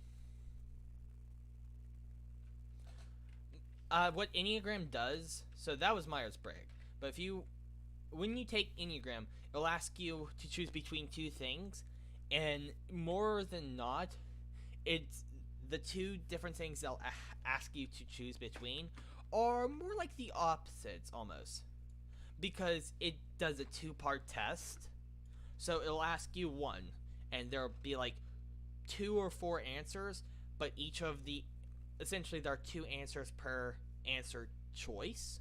What Enneagram does, so that was Myers-Briggs. But when you take Enneagram, it'll ask you to choose between two things, and more than not, it's the two different things they'll ask you to choose between are more like the opposites, almost. Because it does a two-part test, so it'll ask you one, and there'll be like 2 or 4 answers, but essentially there are 2 answers per answer choice.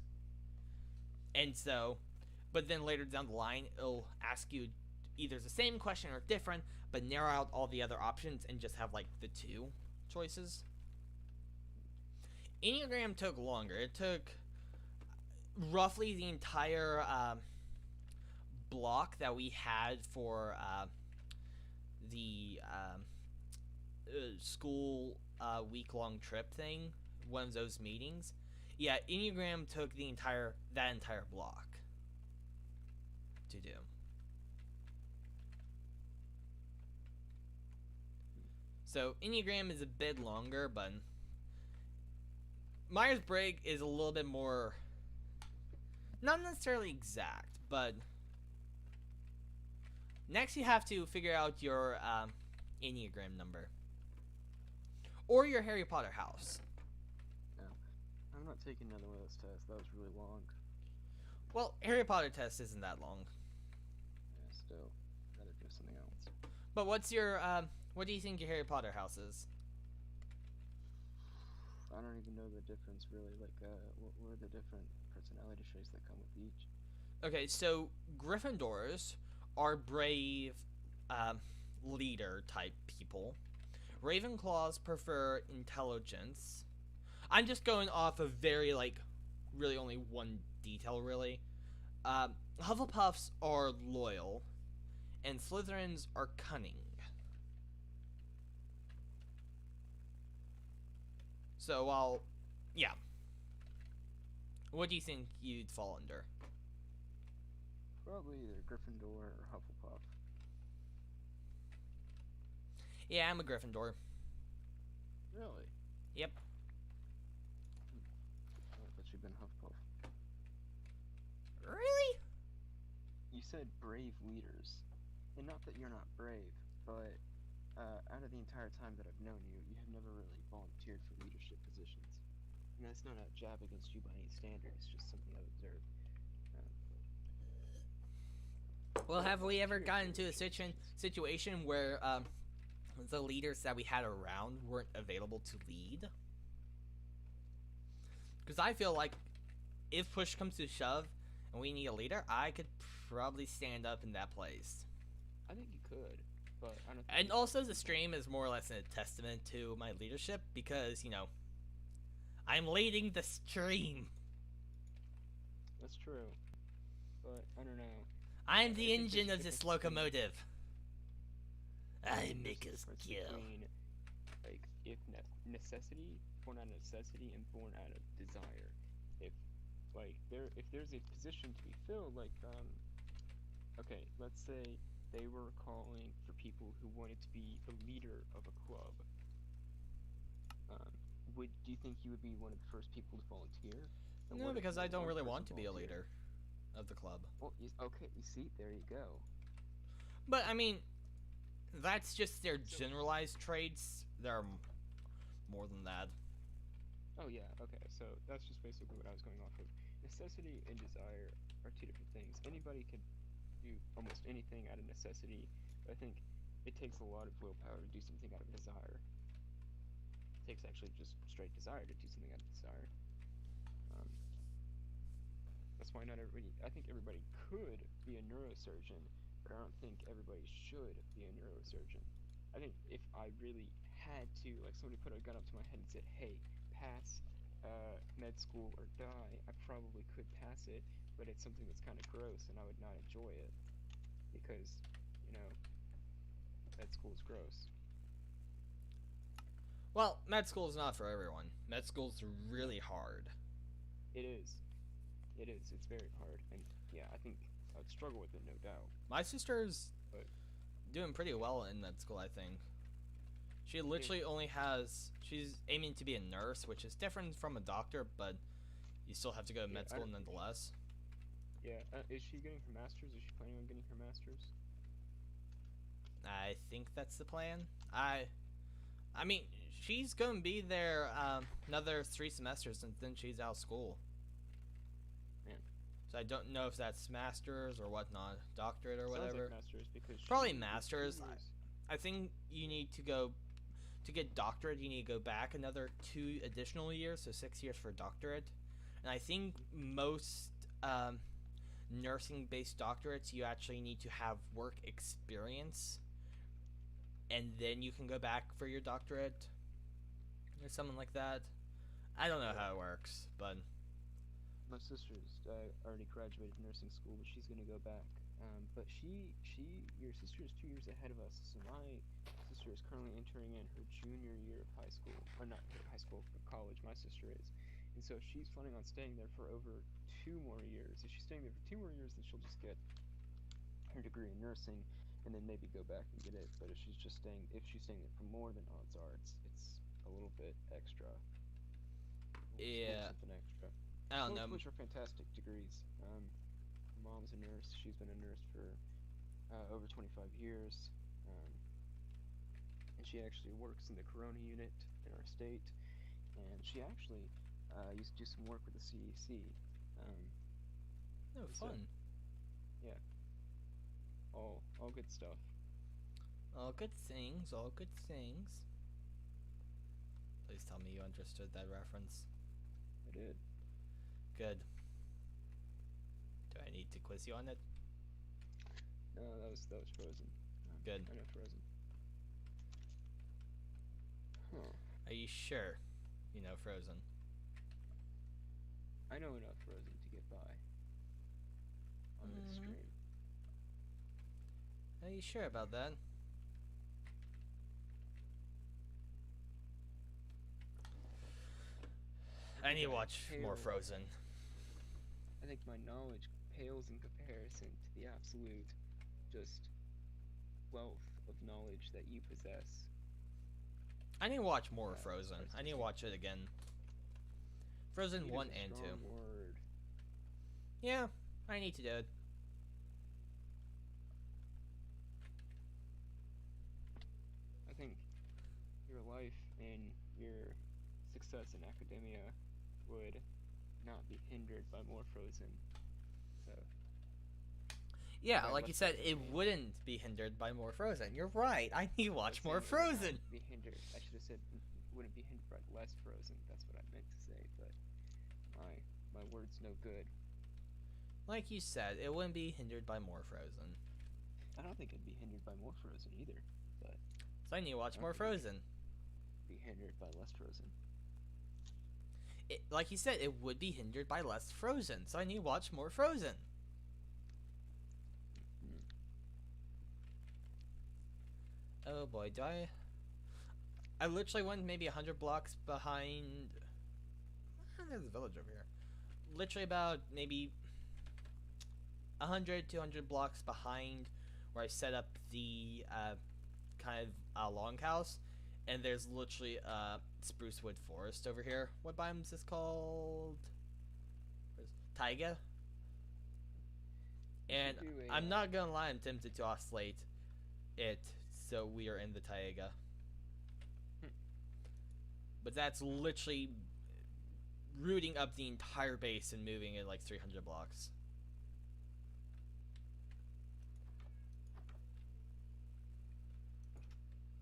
And so, but then later down the line, it'll ask you either the same question or different, but narrow out all the other options and just have like the 2 choices. Enneagram took longer. It took roughly the entire block that we had for the school week-long trip thing, one of those meetings. Yeah, Enneagram took that entire block to do. So Enneagram is a bit longer, but Myers-Briggs is a little bit more, not necessarily exact, but next you have to figure out your Enneagram number. Or your Harry Potter house. No. I'm not taking another one of those tests. That was really long. Well, Harry Potter test isn't that long. Yeah, still. Gotta do something else. But what do you think your Harry Potter house is? I don't even know the difference really. Like, what are the different personality traits that come with each? Okay, so Gryffindors are brave, um, leader type people. Ravenclaws prefer intelligence. I'm just going off of very like, really only one detail really. Hufflepuffs are loyal, and Slytherins are cunning. So while, yeah, what do you think you'd fall under? Probably either Gryffindor or Hufflepuff. Yeah, I'm a Gryffindor. Really? Yep. I thought you'd been Hufflepuff. Really? You said brave leaders, and not that you're not brave, but out of the entire time that I've known you, you have never really volunteered for leadership positions. And that's not a jab against you by any standard. It's just something I've observed. Well, have we ever Volunteered gotten for into a leadership positions. situation where the leaders that we had around weren't available to lead? Because I feel like if push comes to shove and we need a leader, I could probably stand up in that place. I think you could, but I don't think And you'd also, have the the stream is more or less a testament to my leadership because, I'm leading the stream. That's true, but I don't know. I'm I the think engine there's of a this difference between- locomotive. I there's make a us difference kill. between, like, if necessity, born out of necessity, and born out of desire. If like if there's a position to be filled, like okay, let's say they were calling for people who wanted to be the leader of a club. Do you think you would be one of the first people to volunteer? And No, what if because I more than don't one really person want to be a volunteered? leader of the club. Well, okay, you see, there you go. But, I mean, that's just their generalized traits. There are more than that. Oh yeah, okay. So that's just basically what I was going off of. Necessity and desire are two different things. Anybody can do almost anything out of necessity, but I think it takes a lot of willpower to do something out of desire. It takes actually just straight desire to do something out of desire. Um, that's why not everybody. I think everybody could be a neurosurgeon, but I don't think everybody should be a neurosurgeon. I think if I really had to, like, somebody put a gun up to my head and said, "Hey, pass med school or die," I probably could pass it, but it's something that's kind of gross, and I would not enjoy it because, you know, med school is gross. Well, med school is not for everyone. Med school's really hard. It is. It is. It's very hard, and yeah, I think I'd struggle with it, no doubt. My sister's But doing pretty well in med school, I think. She literally only has. She's aiming to be a nurse, which is different from a doctor, but you still have to go to med school nonetheless. Yeah, is she getting her master's? Is she planning on getting her master's? I think that's the plan. I mean, she's gonna be there another 3 semesters, and then she's out of school. Man. So I don't know if that's master's or whatnot, doctorate or Sounds whatever. like master's because Probably she did 2 master's. years. I think you need to go to get doctorate. You need to go back another 2 additional years, so 6 years for doctorate. And I think most nursing-based doctorates, you actually need to have work experience, and then you can go back for your doctorate or something like that. I don't know how it works, but My sister's already graduated nursing school, but she's gonna go back. But your sister is 2 years ahead of us. So my sister is currently entering in her junior year of high school, or not high school, but college. My sister is, and so she's planning on staying there for over 2 more years. If she's staying there for 2 more years, then she'll just get her degree in nursing, and then maybe go back and get it. But if she's staying there for more, then odds are it's a little bit extra. Yeah. Something extra. I don't know. Both which are fantastic degrees. My mom's a nurse. She's been a nurse for over 25 years. And she actually works in the corona unit in our state. And she actually used to do some work with the CDC. No so- fun. Yeah. All good stuff. All good things, all good things. Please tell me you understood that reference. I did. Good. Do I need to quiz you on it? No, that was Frozen. Good. I know Frozen. Huh. Are you sure you know Frozen? I know enough Frozen to get by on this stream. Are you sure about that? I need to watch more Frozen. I think my knowledge pales in comparison to the absolute just wealth of knowledge that you possess. I need to watch more Frozen. I need to watch it again. Frozen 1 and 2. Word. Yeah, I need to do it. I think your life and your success in academia would not be hindered by more Frozen. So. Yeah, like you said, it wouldn't be hindered by more Frozen. You're right. I need to watch more Frozen. Be hindered. I should have said wouldn't be hindered by less Frozen. That's what I meant to say, but my word's no good. Like you said, it wouldn't be hindered by more Frozen. I don't think it'd be hindered by more Frozen either, but. So I need to watch more Frozen. Be hindered by less Frozen. Like you said, it would be hindered by less Frozen. So I need to watch more Frozen. Oh boy, do I literally went maybe 100 blocks behind. There's a village over here. Literally about maybe 100, 200 blocks behind where I set up the kind of longhouse, and there's literally spruce wood forest over here. What biome is this called? Taiga. And I'm not gonna lie, I'm tempted to oscillate it so we are in the taiga. But that's literally rooting up the entire base and moving it like 300 blocks.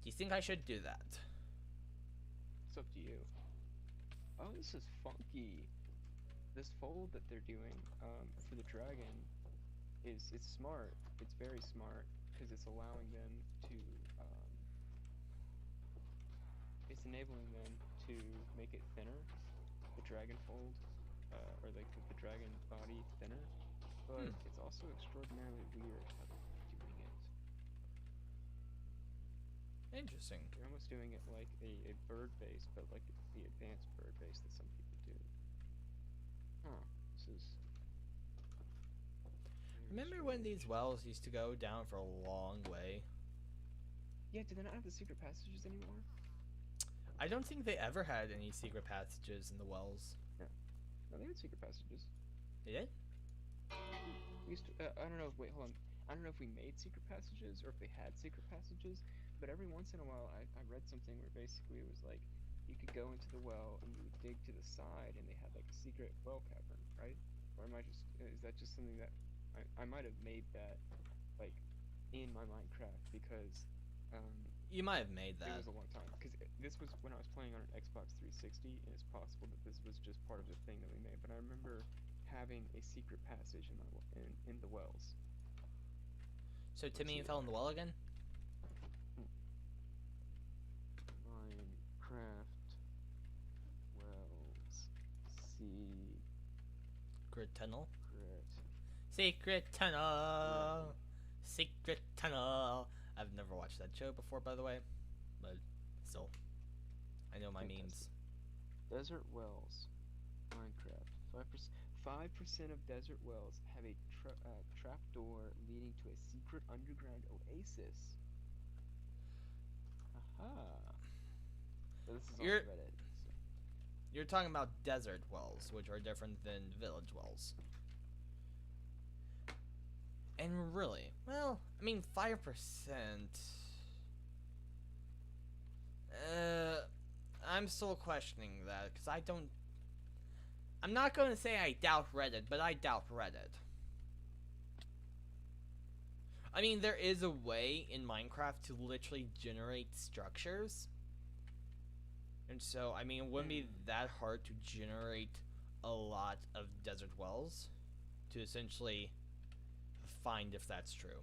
Do you think I should do that? It's up to you. Oh, this is funky. This fold that they're doing for the dragon it's smart. It's very smart because it's allowing them to it's enabling them to make it thinner, the dragon fold, or like the dragon body thinner. But it's also extraordinarily weird how they're doing it. Interesting. They're almost doing it like a bird base, but like the advanced bird base that some people do. Huh. This is. Remember when these wells used to go down for a long way? Yeah, do they not have the secret passages anymore? I don't think they ever had any secret passages in the wells. Yeah. No, they had secret passages. They did? We used to, I don't know, wait, hold on. I don't know if we made secret passages or if they had secret passages, but every once in a while I read something where basically it was like you could go into the well and you would dig to the side and they had like a secret well cavern, right? Or am I just, is that just something that I might have made that like in my Minecraft because you might have made that. It was a long time because this was when I was playing on an Xbox 360 and it's possible that this was just part of the thing that we made, but I remember having a secret passage in the wells. So Timmy fell in the well again? Minecraft wells. Secret tunnel? Secret tunnel! Secret tunnel! I've never watched that show before, by the way, but still, I know my memes. Desert wells. Minecraft. 5% of desert wells have a trapdoor leading to a secret underground oasis. Aha. So this is on Reddit. So. You're talking about desert wells, which are different than village wells. And really, well, I mean, 5%. I'm still questioning that because I don't. I'm not going to say I doubt Reddit, but I doubt Reddit. I mean, there is a way in Minecraft to literally generate structures. And so, I mean, it wouldn't be that hard to generate a lot of desert wells to essentially find if that's true.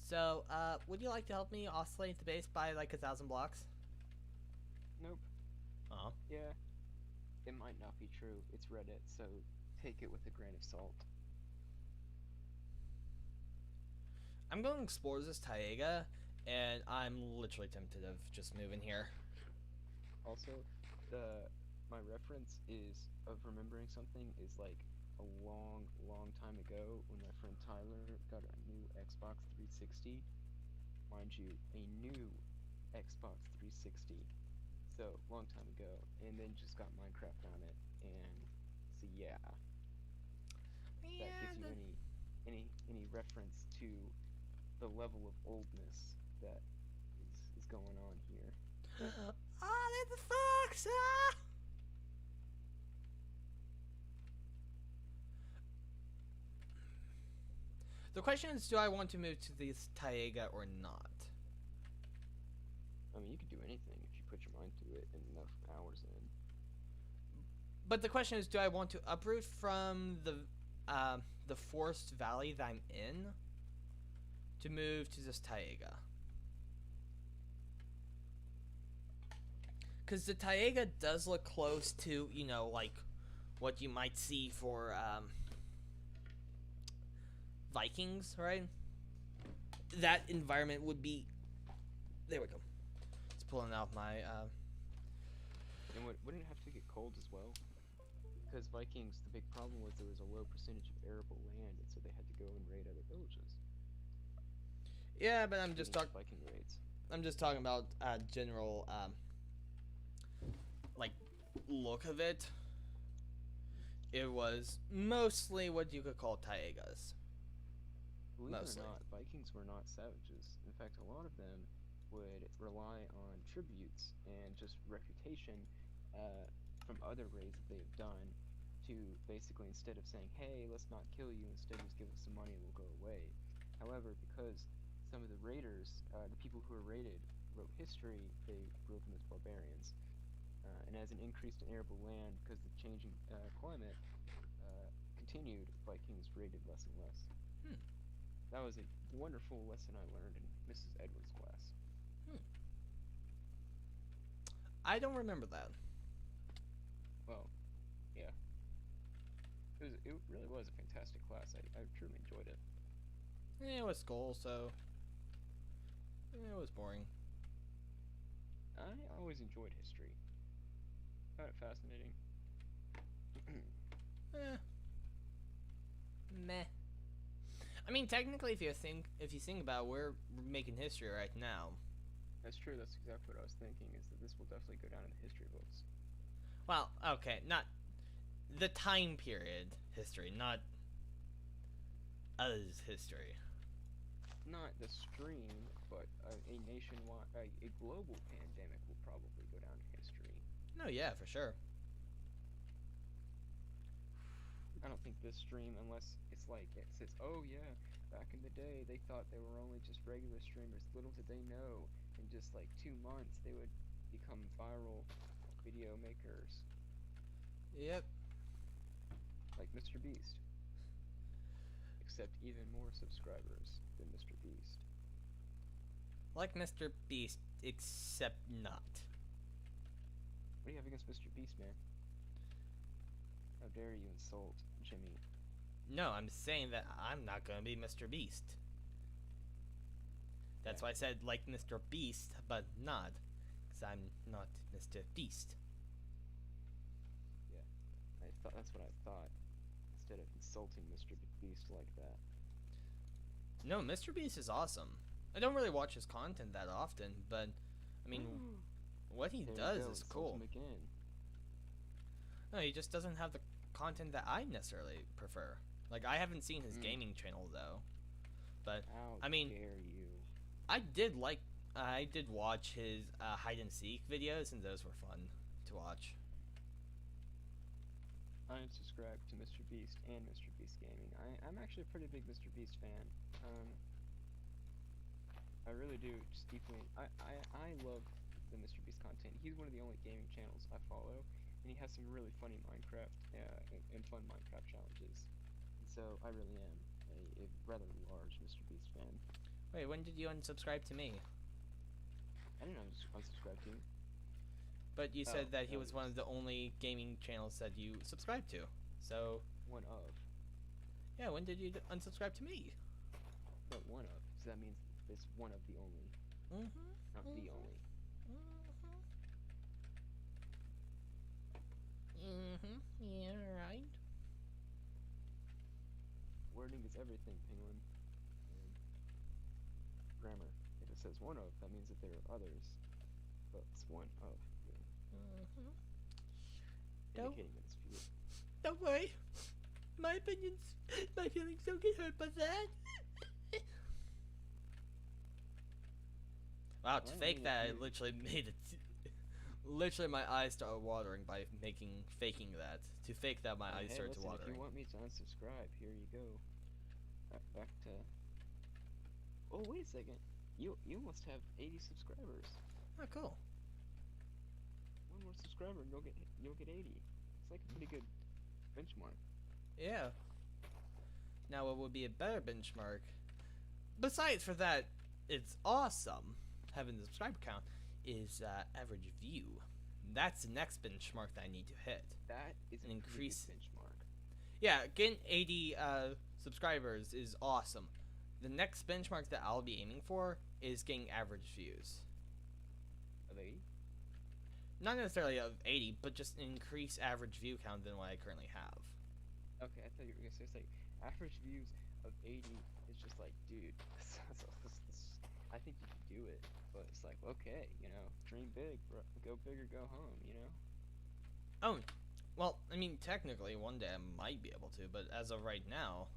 So, would you like to help me oscillate the base by like 1,000 blocks? Nope. Uh-huh. Yeah. It might not be true. It's Reddit, so take it with a grain of salt. I'm going to explore this taiga, and I'm literally tempted of just moving here. Also, my reference is of remembering something is like a long time ago when my friend Tyler got a new Xbox 360. Mind you, a new Xbox 360. So, long time ago, and then just got Minecraft on it, and so yeah. Yeah, That gives you any reference to the level of oldness that is going on here. Ah, there's the fox! Ah! The question is, do I want to move to this taiga or not? I mean, you could do anything if you put your mind to it and enough hours in. But the question is, do I want to uproot from the forest valley that I'm in to move to this taiga? Because the taiga does look close to, you know, like what you might see for Vikings, right? That environment would be. There we go. It's pulling out my. And wouldn't it have to get cold as well? Because Vikings, the big problem was there was a low percentage of arable land, and so they had to go and raid other villages. Yeah, but I'm just talking. Viking raids. I'm just talking about general, like, look of it. It was mostly what you could call taigas. Believe Mostly. it or not, Vikings were not savages. In fact, a lot of them would rely on tributes and just reputation from other raids that they have done to basically, instead of saying, hey, let's not kill you, instead just give us some money and we'll go away. However, because some of the raiders, the people who were raided, wrote history, they wrote them as barbarians. And as an increase in arable land, because the changing climate continued, Vikings raided less and less. That was a wonderful lesson I learned in Mrs. Edwards' class. I don't remember that. Well, yeah. It really was a fantastic class. I truly enjoyed it. It was school, so it was boring. I always enjoyed history. Found it fascinating. Meh. I mean, technically, if you think about it, we're making history right now. That's true. That's exactly what I was thinking. Is that this will definitely go down in the history books. Well, okay, not the time period history, not us history. Not the stream, but a nationwide, a global pandemic will probably go down in history. No, yeah, for sure. I don't think this stream, unless it's like it says, oh yeah, back in the day they thought they were only just regular streamers. Little did they know, in just like 2 months they would become viral video makers. Yep. Like Mr. Beast. Except even more subscribers than Mr. Beast. Like Mr. Beast, except not. What do you have against Mr. Beast, man? How dare you insult Jimmy? No, I'm saying that I'm not gonna be Mr. Beast. That's why I said like Mr. Beast, but not. Because I'm not Mr. Beast. Yeah, that's what I thought. Instead of insulting Mr. Beast like that. No, Mr. Beast is awesome. I don't really watch his content that often, but I mean, what he does is cool. Him again. No, he just doesn't have the content that I necessarily prefer. Like, I haven't seen his gaming channel though, but How I mean, dare you? I did watch his hide and seek videos, and those were fun to watch. unsubscribed to Mr. Beast and Mr. Beast Gaming. I'm actually a pretty big Mr. Beast fan. I really do, just deeply. I love the Mr. Beast content. He's one of the only gaming channels I follow, and he has some really funny Minecraft and fun Minecraft challenges. And so I really am a rather large Mr. Beast fan. Wait, when did you unsubscribe to me? I didn't unsubscribe to him. But you said that he no, was one of the only gaming channels that you subscribed to. So, one of. yeah, when did you unsubscribe to me? No, one of. So that means it's one of the only. Not the only. Yeah, right. Wording is everything, Penguin. Grammar. If it says one of, that means that there are others. But it's one of. Indicating that it's few. Don't worry. My feelings don't get hurt by that. Wow, to Well, I fake mean, that, I if you- literally made it. Literally, my eyes started watering by faking that. To fake that, my eyes Hey, started listen, watering. if you want me to unsubscribe, here you go. Back to. Oh, wait a second. You must have 80 subscribers. Oh, cool. One more subscriber and you'll get 80. It's like a pretty good benchmark. Yeah. Now, what would be a better benchmark? Besides for that, it's awesome having the subscriber count. Is average view. That's the next benchmark that I need to hit. That is An a increase- pretty good benchmark. Yeah, getting 80 subscribers is awesome. The next benchmark that I'll be aiming for is getting average views. Of 80? Not necessarily of 80, but just an increased average view count than what I currently have. Okay, I thought you were gonna say it's like average views of 80 is just like, dude, I think you could do it. But it's like, okay, dream big, bro. Go big or go home, Oh, well, I mean, technically, one day I might be able to, but as of right now,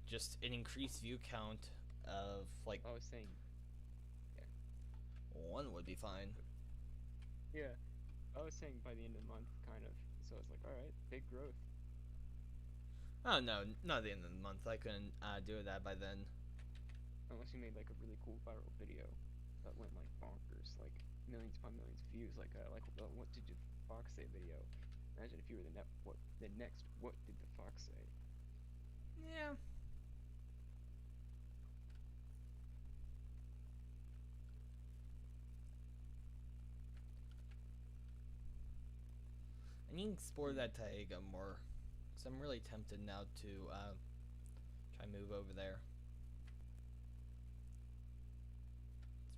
just an increased view count of, like, I was saying, one would be fine. yeah, I was saying by the end of the month, kind of. So it's like, alright, big growth. Oh, no, not the end of the month. I couldn't do that by then. Unless you made like a really cool viral video that went like bonkers, like millions upon millions of views, like what did the fox say video. Imagine if you were the next what did the fox say? Yeah. I need to explore that Taiga more, because I'm really tempted now to try and move over there.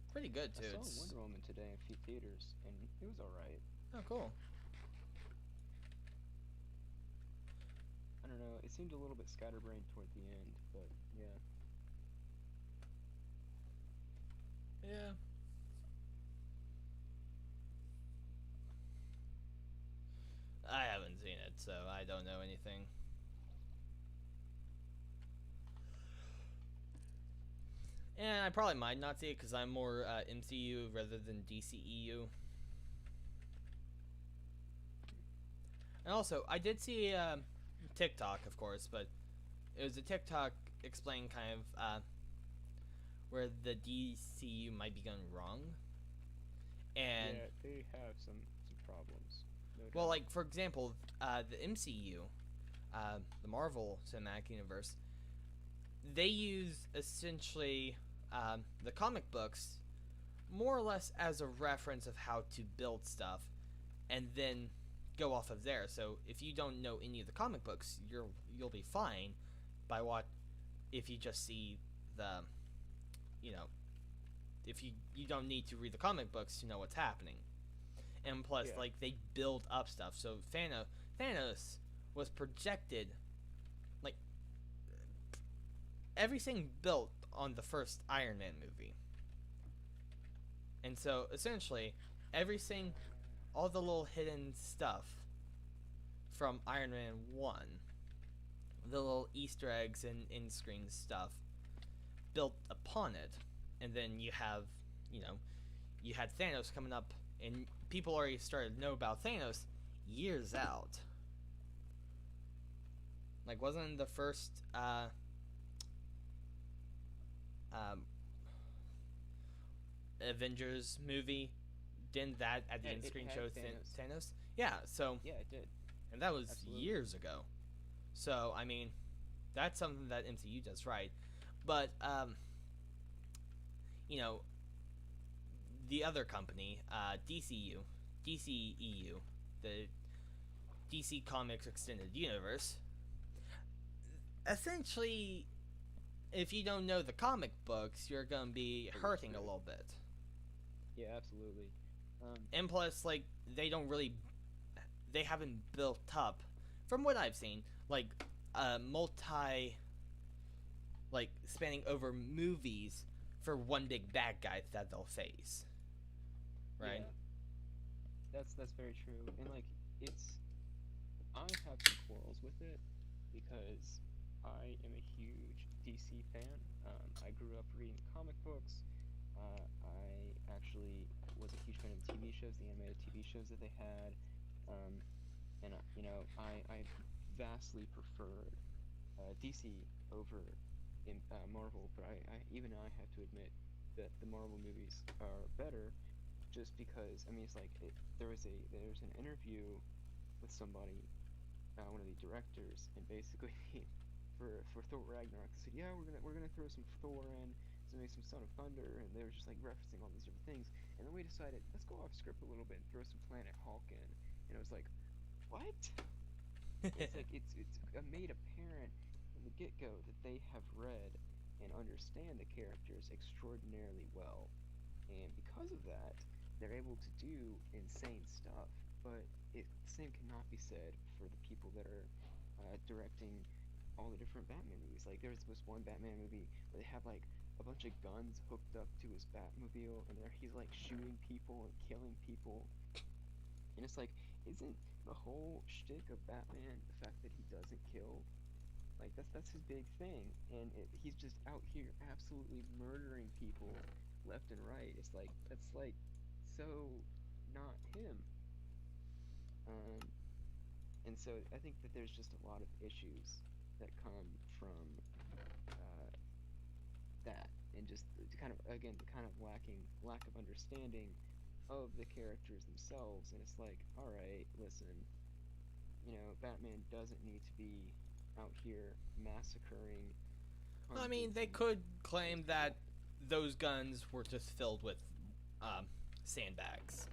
It's pretty good too. I saw Wonder Woman today in a few theaters, and it was alright. Oh, cool. I don't know, it seemed a little bit scatterbrained toward the end, but yeah. Yeah. I haven't seen it, so I don't know anything. And I probably might not see it because I'm more MCU rather than DCEU. And also, I did see TikTok, of course, but it was a TikTok explaining kind of where the DCU might be going wrong. And yeah, they have some problems. No well, doubt. like for example, the MCU, the Marvel Cinematic Universe, they use essentially the comic books more or less as a reference of how to build stuff, and then go off of there. So if you don't know any of the comic books, you'll be fine by what if you just see the, if you don't need to read the comic books to know what's happening. And plus, Yeah. like, they build up stuff. So Thanos was projected, like, everything built on the first Iron Man movie. And so, essentially, everything, all the little hidden stuff from Iron Man 1, the little Easter eggs and in-screen stuff, built upon it. And then you have, you had Thanos coming up, and people already started to know about Thanos years out. Like, wasn't the first um, Avengers movie, didn't that at the Yeah, end it screen had show Thanos. Thanos? Yeah, so, Yeah, it did. and that was Absolutely. years ago. So, I mean, that's something that MCU does right. But, you know, the other company, DCEU, the DC Comics Extended Universe, essentially, if you don't know the comic books, you're gonna be Pretty hurting a screwed. little bit. Yeah, absolutely. And plus, like, they haven't built up, from what I've seen, like, multi, like, spanning over movies for one big bad guy that they'll face. Right? Yeah, that's very true. And like, it's I have some quarrels with it because I am a huge DC fan. I grew up reading comic books. I actually was a huge fan of the TV shows, the animated TV shows that they had. Um, and I vastly preferred DC over Marvel, but even I have to admit that the Marvel movies are better, just because I mean it's like there was an interview with somebody, one of the directors, and basically for Thor Ragnarok, they said, yeah, we're gonna throw some Thor in, to make some Son of Thunder, and they were just like referencing all these different things, and then we decided let's go off script a little bit and throw some Planet Hulk in, and it was like, what? It's like it's made apparent from the get go that they have read and understand the characters extraordinarily well, and because of that, they're able to do insane stuff. But the same cannot be said for the people that are directing all the different Batman movies. Like there's this one Batman movie where they have like a bunch of guns hooked up to his Batmobile, and he's like shooting people and killing people, and it's like, isn't the whole shtick of Batman the fact that he doesn't kill? Like that's his big thing, and he's just out here absolutely murdering people left and right. It's like that's like so not him. Um, and so I think that there's just a lot of issues that come from uh, that, and just the kind of again the kind of lack of understanding of the characters themselves. And it's like, all right, listen, Batman doesn't need to be out here massacring I mean, hundreds they and could those claim that people. those guns were just filled with um, sandbags.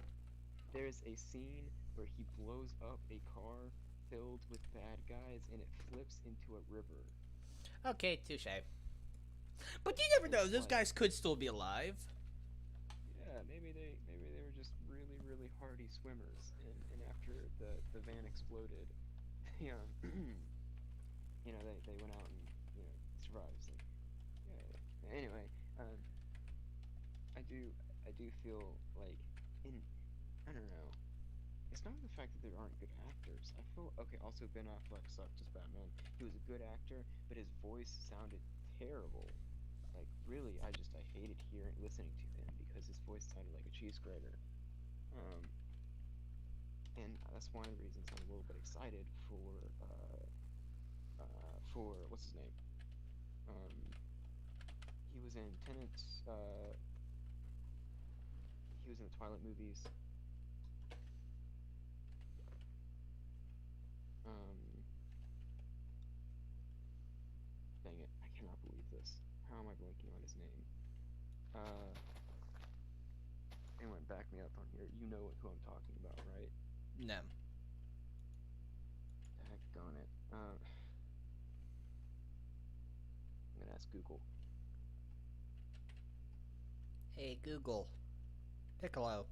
There's a scene where he blows up a car filled with bad guys and it flips into a river. Okay, touche. But you never And know; it's those like, guys could still be alive. yeah, maybe they were just really really hardy swimmers, and after the van exploded, they they went out and survived. It's like, yeah. Anyway, um, I do I do feel like, in I don't know. It's not the fact that there aren't good actors. I feel okay. Also, Ben Affleck sucked as Batman. He was a good actor, but his voice sounded terrible. Like really, I hated listening to him because his voice sounded like a cheese grater. Um, and that's one of the reasons I'm a little bit excited for what's his name? Um, he was in Tenet. He was in the Twilight movies. Um, Dang it, I cannot believe this. How am I blanking on his name? Uh, Anyone back me up on here. You know who I'm talking about, right? No. Daggone it. I'm gonna ask Google. Hey Google, Piccolo.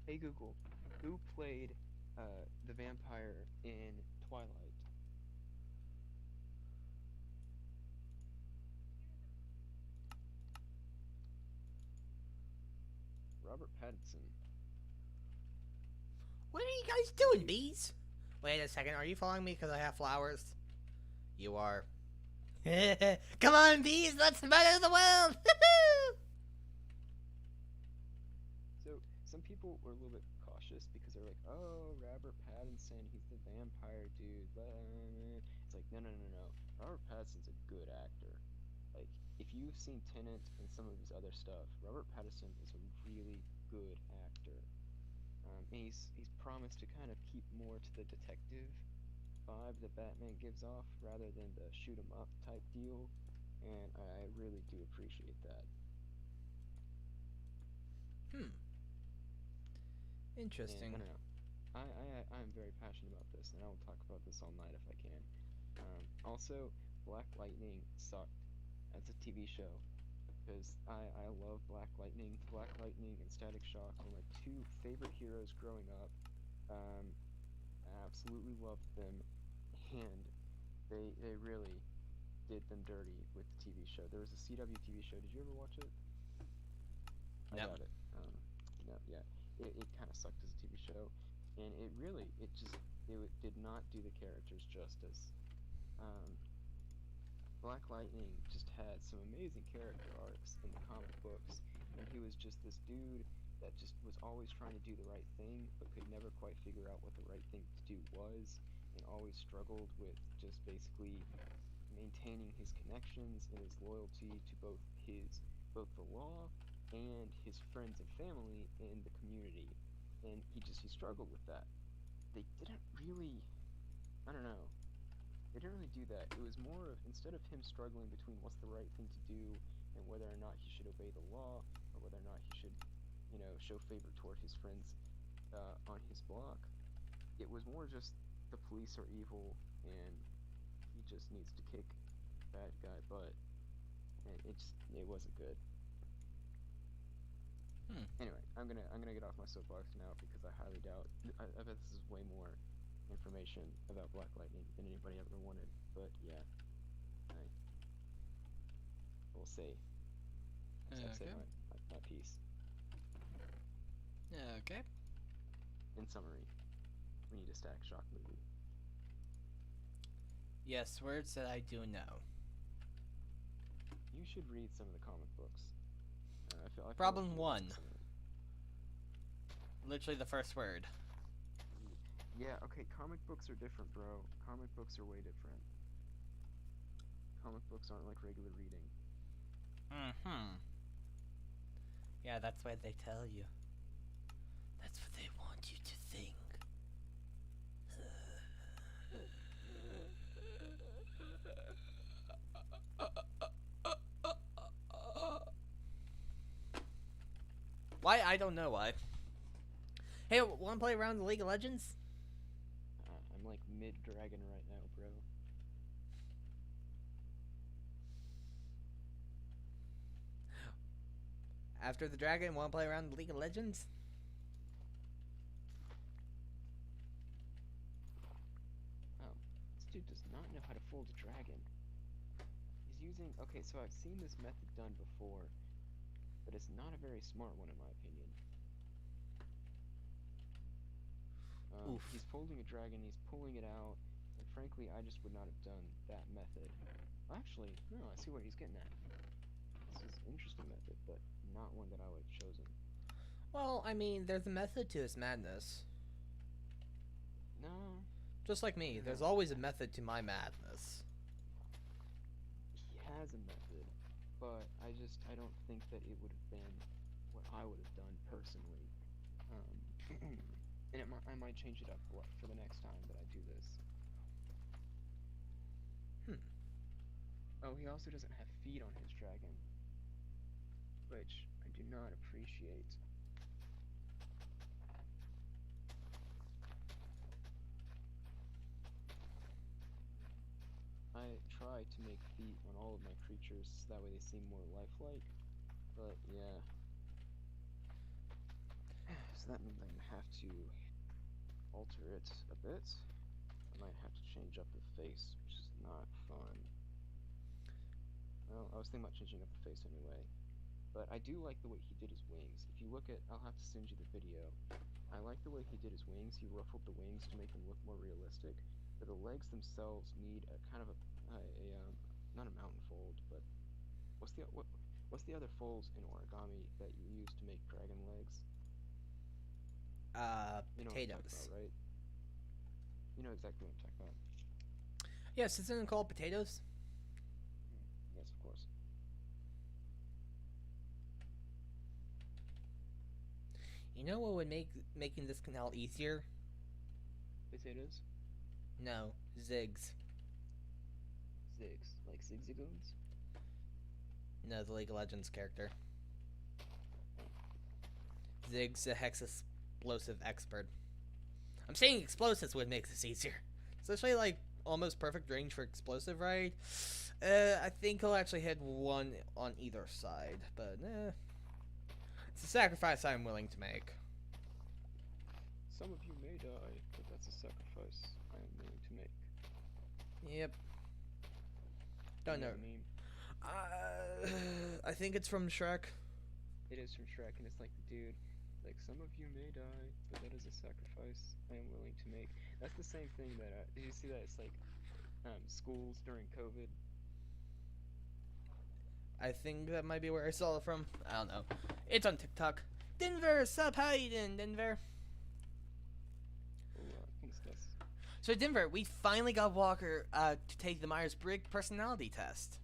Hey Google, who played the vampire in Twilight? Robert Pattinson. What are you guys doing, bees? Wait a second. Are you following me because I have flowers? You are. Come on, bees. Let's better the world. So some people were a little bit cautious because they're like, "Oh, Robert Pattinson, he's the vampire dude." Blah. It's like, no, no, no, no. Robert Pattinson's a good actor. Like, if you've seen Tenet and some of his other stuff, Robert Pattinson is a really good actor. And he's promised to kind of keep more to the detective vibe that Batman gives off rather than the shoot 'em up type deal, and I really do appreciate that. Hmm. And Interesting. I don't know, I'm very passionate about this, and I will talk about this all night if I can. Also, Black Lightning sucked as a TV show because I love Black Lightning. Black Lightning and Static Shock were my two favorite heroes growing up. Um, I absolutely loved them, and they really did them dirty with the TV show. There was a CW TV show. Did you ever watch it? I No. doubt it. No, yeah. It kind of sucked as a TV show, and it did not do the characters justice. Um, Black Lightning just had some amazing character arcs in the comic books, and he was just this dude that just was always trying to do the right thing, but could never quite figure out what the right thing to do was, and always struggled with just basically maintaining his connections and his loyalty to both the law and his friends and family in the community. And he struggled with that. They didn't really, I don't know, they didn't really do that. It was more of, instead of him struggling between what's the right thing to do and whether or not he should obey the law or whether or not he should, show favor toward his friends on his block, it was more just the police are evil and he just needs to kick bad guy butt. And it wasn't good. Hmm. Anyway, I'm gonna get off my soapbox now because I highly doubt I bet this is way more information about Black Lightning than anybody ever wanted. But yeah, I will say I've said Okay. my piece. Okay. In summary, we need a Static Shock movie. Yes, words that I do know. You should read some of the comic books. I feel like Problem you would one. like some of them. Literally the first word. Yeah, okay, comic books are different, bro. Comic books are way different. Comic books aren't like regular reading. Mm-hmm. Yeah, that's what they tell you. That's what they want you to think. Why? I don't know why. Hey, wanna play around the League of Legends? I'm like mid-dragon right now, bro. After the dragon, wanna play around the League of Legends? Oh, this dude does not know how to fold a dragon. He's using... Okay, so I've seen this method done before, but it's not a very smart one in my opinion. Oof. He's folding a dragon, he's pulling it out, and frankly, I just would not have done that method. Actually, no, I see where he's getting at. This is an interesting method, but not one that I would have chosen. Well, I mean, there's a method to his madness. No, Just like me, there's No. always a method to my madness. he has a method, but I don't think that it would have been what I would have done personally. And I might change it up for the next time that I do this. Oh, he also doesn't have feet on his dragon, which I do not appreciate. I try to make feet on all of my creatures so that way they seem more lifelike, but yeah. So that means I'm gonna have to alter it a bit. I might have to change up the face, which is not fun. Well, I was thinking about changing up the face anyway. But I do like the way he did his wings. If you look at, I'll have to send you the video. I like the way he did his wings. He ruffled the wings to make them look more realistic. But the legs themselves need a kind of not a mountain fold, but what's the other folds in origami that you use to make dragon legs? You know what I'm talking Potatoes. about, right? You know exactly what I'm talking about. Yes, isn't it called potatoes? Yes, of course. You know what would make making this canal easier? Potatoes? No, Ziggs. Ziggs. Like Zigzagoons? No, the League of Legends character. Ziggs, the Hex explosive expert. I'm saying explosives would make this easier. Especially like almost perfect range for explosive, right? I think he'll actually hit one on either side, but it's a sacrifice I'm willing to make. Some of you may die, but that's a sacrifice I am willing to make. Yep. Don't know. The meme? I think it's from Shrek. It is from Shrek, and it's like, dude, like, some of you may die, but that is a sacrifice I am willing to make. That's the same thing that, did you see that? It's like, schools during COVID. I think that might be where I saw it from. I don't know. It's on TikTok. Denver, sup, how you doing, Denver? Instance. So Denver, we finally got Walker to take the Myers-Briggs personality test.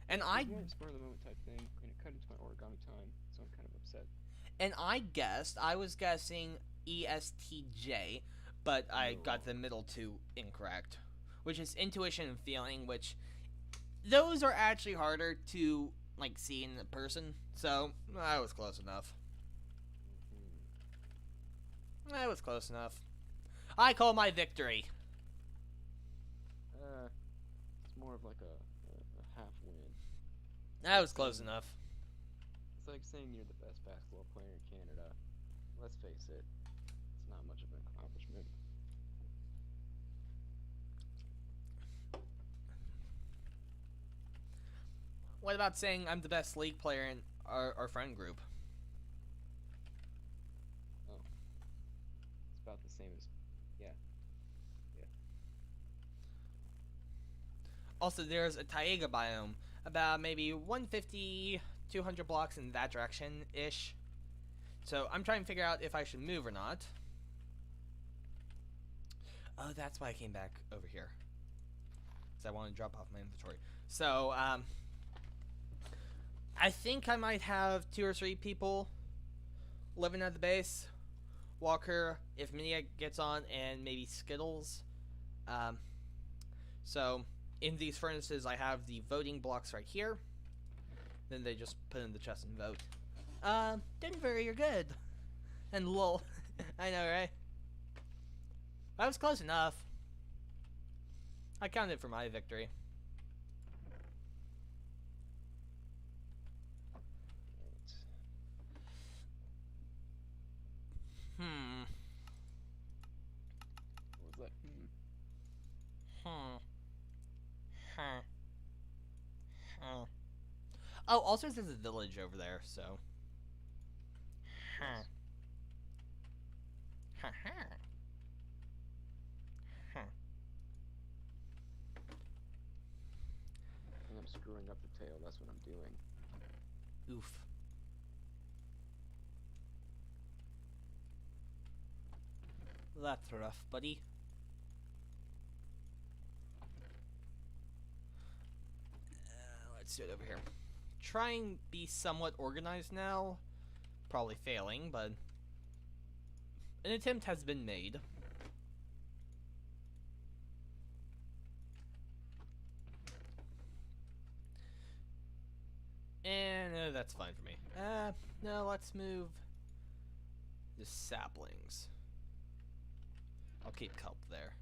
And It was more of a spur of the moment type thing, and it cut into my origami time, so I'm kind of upset. And I was guessing ESTJ, but I got the middle two incorrect, which is intuition and feeling, which those are actually harder to like see in person. So I was close enough. I was close enough. I call my victory. It's more of like a half win. I was close enough. It's like saying you're the best basketball player in Canada. Let's face it, it's not much of an accomplishment. What about saying I'm the best league player in our friend group? Oh. It's about the same as, yeah. Also, there's a taiga biome about maybe 150, 200 blocks in that direction-ish. So I'm trying to figure out if I should move or not. Oh, that's why I came back over here. Because I want to drop off my inventory. So, I think I might have 2 or 3 people living at the base. Walker, if Minia gets on, and maybe Skittles. So, in these furnaces, I have the voting blocks right here. Then they just put in the chest and vote. Denver, you're good. And lol. I know, right? I was close enough. I counted for my victory. What was that? Oh, also there's a village over there, so. I think I'm screwing up the tail, that's what I'm doing. Oof. That's rough, buddy. Let's do it over here. Try and be somewhat organized now. Probably failing, but an attempt has been made. And that's fine for me. No, let's move the saplings. I'll keep kelp there.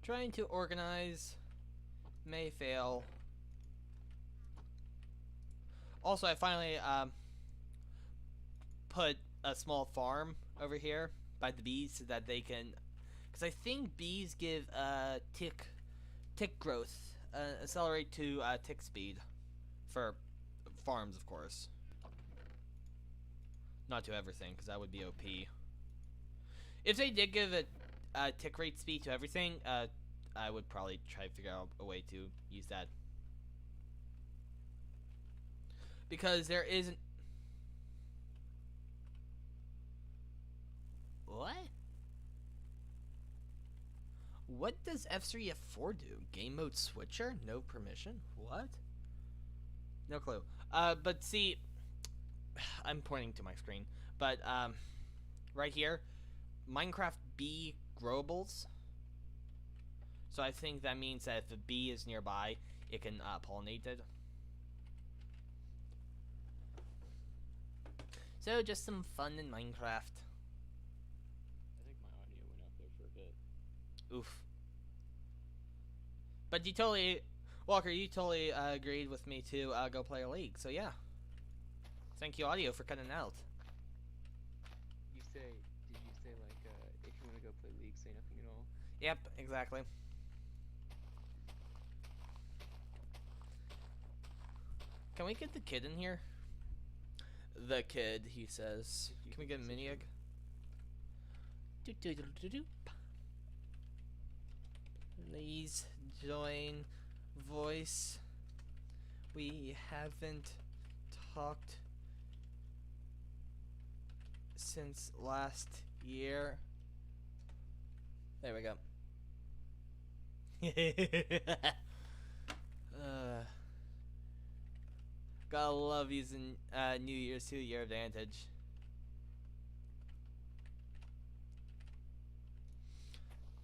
Trying to organize may fail. Also, I finally put a small farm over here by the bees so that they can, because I think bees give tick growth, accelerate to tick speed for farms, of course. Not to everything, because that would be OP. If they did give a tick rate speed to everything, I would probably try to figure out a way to use that. Because there isn't... What? What does F3 F4 do? Game mode switcher? No permission? What? No clue. But see, I'm pointing to my screen. But right here, Minecraft bee growables. So I think that means that if a bee is nearby, it can pollinate it. So just some fun in Minecraft. I think my audio went out there for a bit. Oof. But you totally, Walker, you totally agreed with me to go play a league. So yeah. Thank you, audio, for cutting out. Did you say like, if you want to go play League, say nothing at all? Yep, exactly. Can we get the kid in here? The kid, he says. Can we get a mini egg? Please join voice. We haven't talked since last year. There we go. Gotta love using New Year's to your advantage.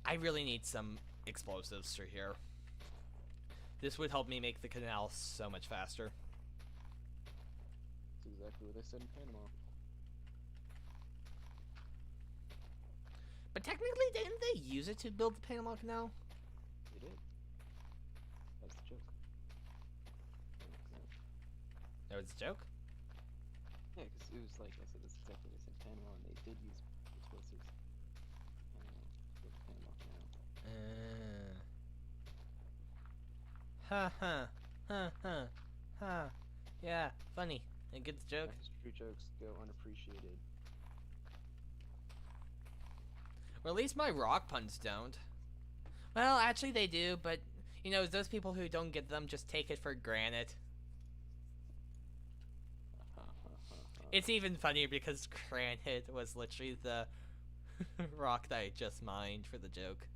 I really need some explosives through here. This would help me make the canal so much faster. That's exactly what I said in Panama. But technically, didn't they use it to build the Panama Canal? They did. That's the joke. That was a joke? Yeah, because it was like I said, this is exactly what I said in Panama, and they did use explosives. For the Panama Canal. Ha ha. Ha ha. Ha. Yeah, funny. And get the joke? True jokes go unappreciated. Well, at least my rock puns don't. Well, actually they do, but, you know, those people who don't get them just take it for granted. It's even funnier because granted was literally the rock that I just mined for the joke.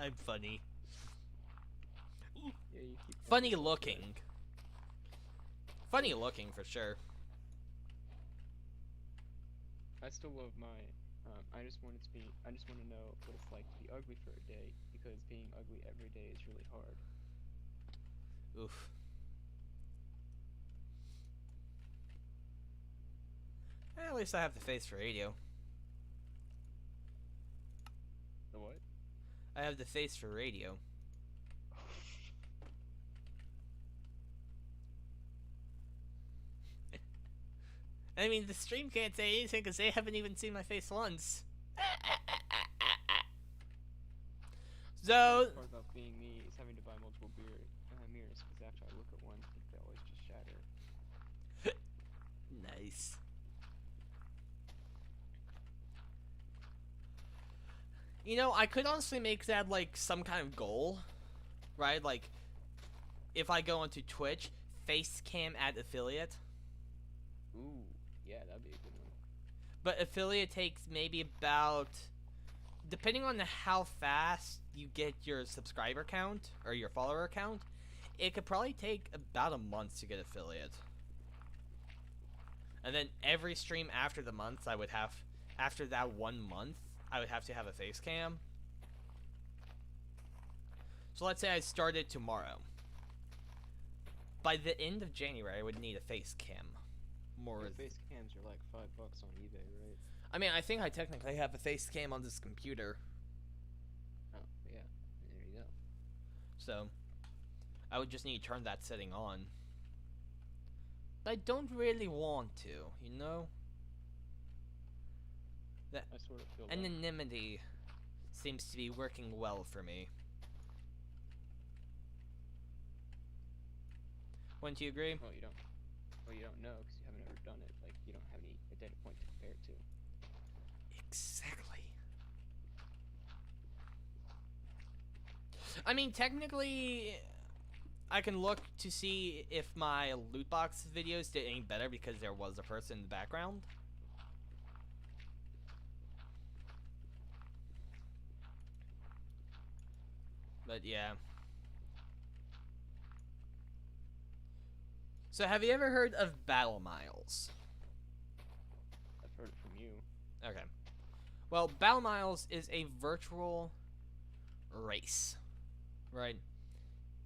I'm funny. Yeah, you keep Funny looking. Funny looking for sure. I still love my. I just want to know what it's like to be ugly for a day, because being ugly every day is really hard. Oof. At least I have the face for radio. The what? I have the face for radio. I mean, the stream can't say anything because they haven't even seen my face once. So. The part about being me is having to buy multiple mirrors, because after I look at one, I think they always just shatter. Nice. You know, I could honestly make that like some kind of goal, right? Like, if I go onto Twitch, Facecam at affiliate. Ooh, yeah, that'd be a good one. But affiliate takes maybe about, depending on how fast you get your subscriber count or your follower count, it could probably take about a month to get affiliate. And then every stream after the month, I would have, after that 1 month, I would have to have a face cam. So let's say I started tomorrow. By the end of January, I would need a face cam. More. Face cams are like $5 on eBay, right? I mean, I think I technically have a face cam on this computer. Oh, yeah. There you go. So, I would just need to turn that setting on. But I don't really want to, you know? That I sort of feel anonymity seems to be working well for me. Wouldn't you agree? Well, you don't know because you haven't ever done it. Like, you don't have any data point to compare it to. Exactly. I mean, technically, I can look to see if my loot box videos did any better because there was a person in the background. But yeah. So have you ever heard of Battle Miles? I've heard it from you. Okay. Well, Battle Miles is a virtual race, right?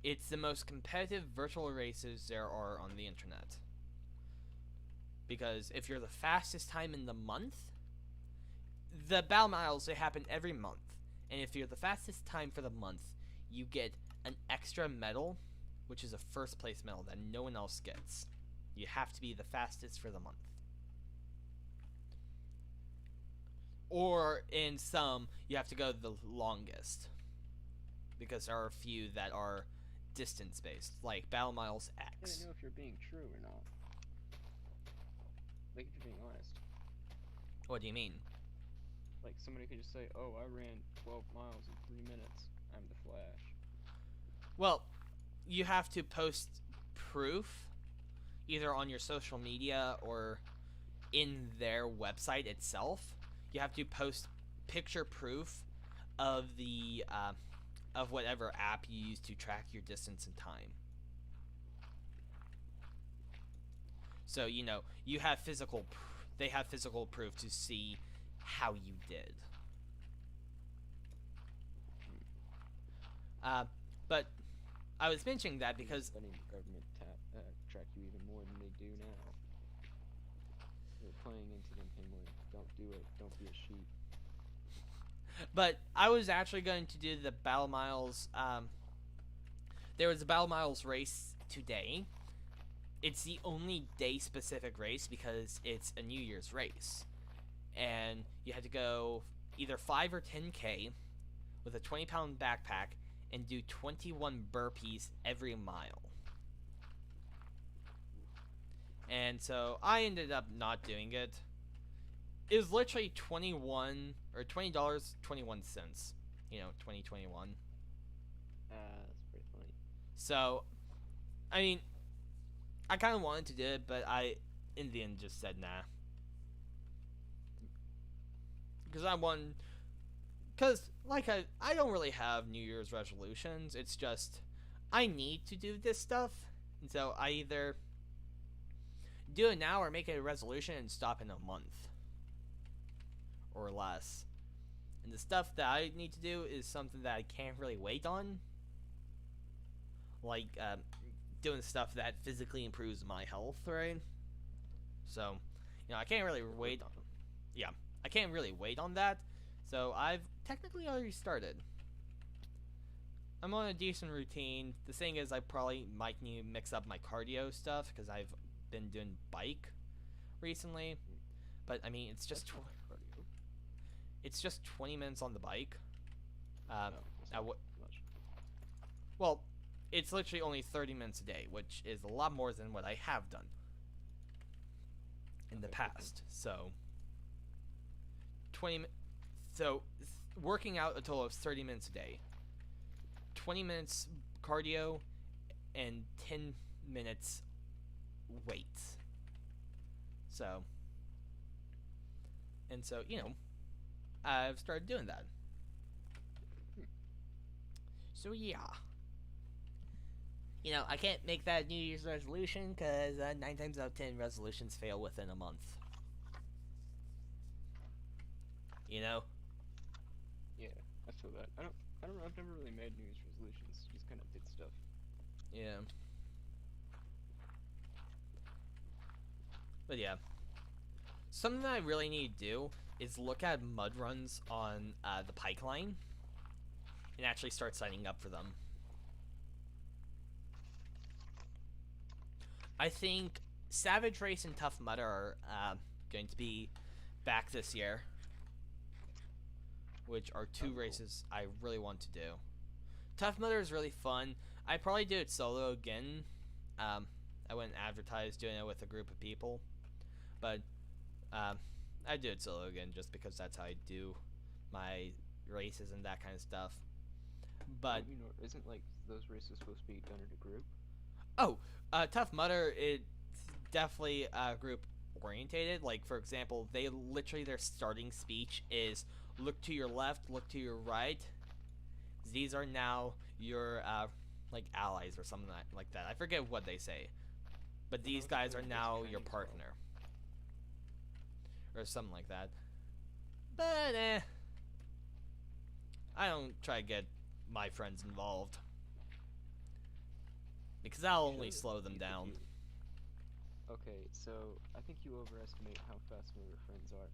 It's the most competitive virtual races there are on the internet. Because if you're the fastest time in the month, the Battle Miles, they happen every month. And if you're the fastest time for the month, you get an extra medal, which is a first place medal that no one else gets. You have to be the fastest for the month. Or in some, you have to go the longest. Because there are a few that are distance based, like Battle Miles I X. don't know if you're being true or not. Like, if you're being honest. What do you mean? Like, somebody could just say, oh, I ran 12 miles in 3 minutes. I'm the Flash. Well, you have to post proof either on your social media or in their website itself. You have to post picture proof of the of whatever app you use to track your distance and time. So, you know, you have they have physical proof to see how you did. But I was mentioning that because letting the government track you even more than they do now. They're playing into them, Penguin. Don't do it. Don't be a sheep. But I was actually going to do the Battle Miles. There was a Battle Miles race today. It's the only day-specific race because it's a New Year's race. And you had to go either 5 or 10K with a 20-pound backpack and do 21 burpees every mile. And so I ended up not doing it. It was literally $21 or $20.21. You know, 2021. That's pretty funny. So, I mean, I kind of wanted to do it, but I, in the end, just said nah. Because like I don't really have New Year's resolutions. It's just, I need to do this stuff. And so I either do it now or make it a resolution and stop in a month. Or less. And the stuff that I need to do is something that I can't really wait on. Like, doing stuff that physically improves my health, right? So, you know, I can't really wait on... Yeah, I can't really wait on that. So, I've technically already started. I'm on a decent routine. The thing is, I probably might need to mix up my cardio stuff, because I've been doing bike recently. But, I mean, it's just... It's just 20 minutes on the bike. Well, it's literally only 30 minutes a day, which is a lot more than what I have done in the past. So, working out a total of 30 minutes a day, 20 minutes cardio, and 10 minutes weights. So, you know, I've started doing that. So yeah. You know, I can't make that New Year's resolution because 9 times out of 10 resolutions fail within a month. You know? Yeah, I feel that. I don't know. I've never really made New Year's resolutions. Just kind of did stuff. Yeah. But yeah. Something that I really need to do is look at mud runs on the Pike Line and actually start signing up for them. I think Savage Race and Tough Mudder are going to be back this year, which are two races I really want to do. Tough Mudder is really fun. I'd probably do it solo again. I wouldn't advertise doing it with a group of people, but I'd do it solo again just because that's how I do my races and that kind of stuff. But you know, isn't like those races supposed to be done in a group? Oh, Tough Mudder, it's definitely group orientated. Like, for example, they literally, their starting speech is look to your left, look to your right. These are now your like allies or something like that. I forget what they say, but these guys are now your partner or something like that. But I don't try to get my friends involved because I'll only slow them down. Okay, so I think you overestimate how fast some of your friends are.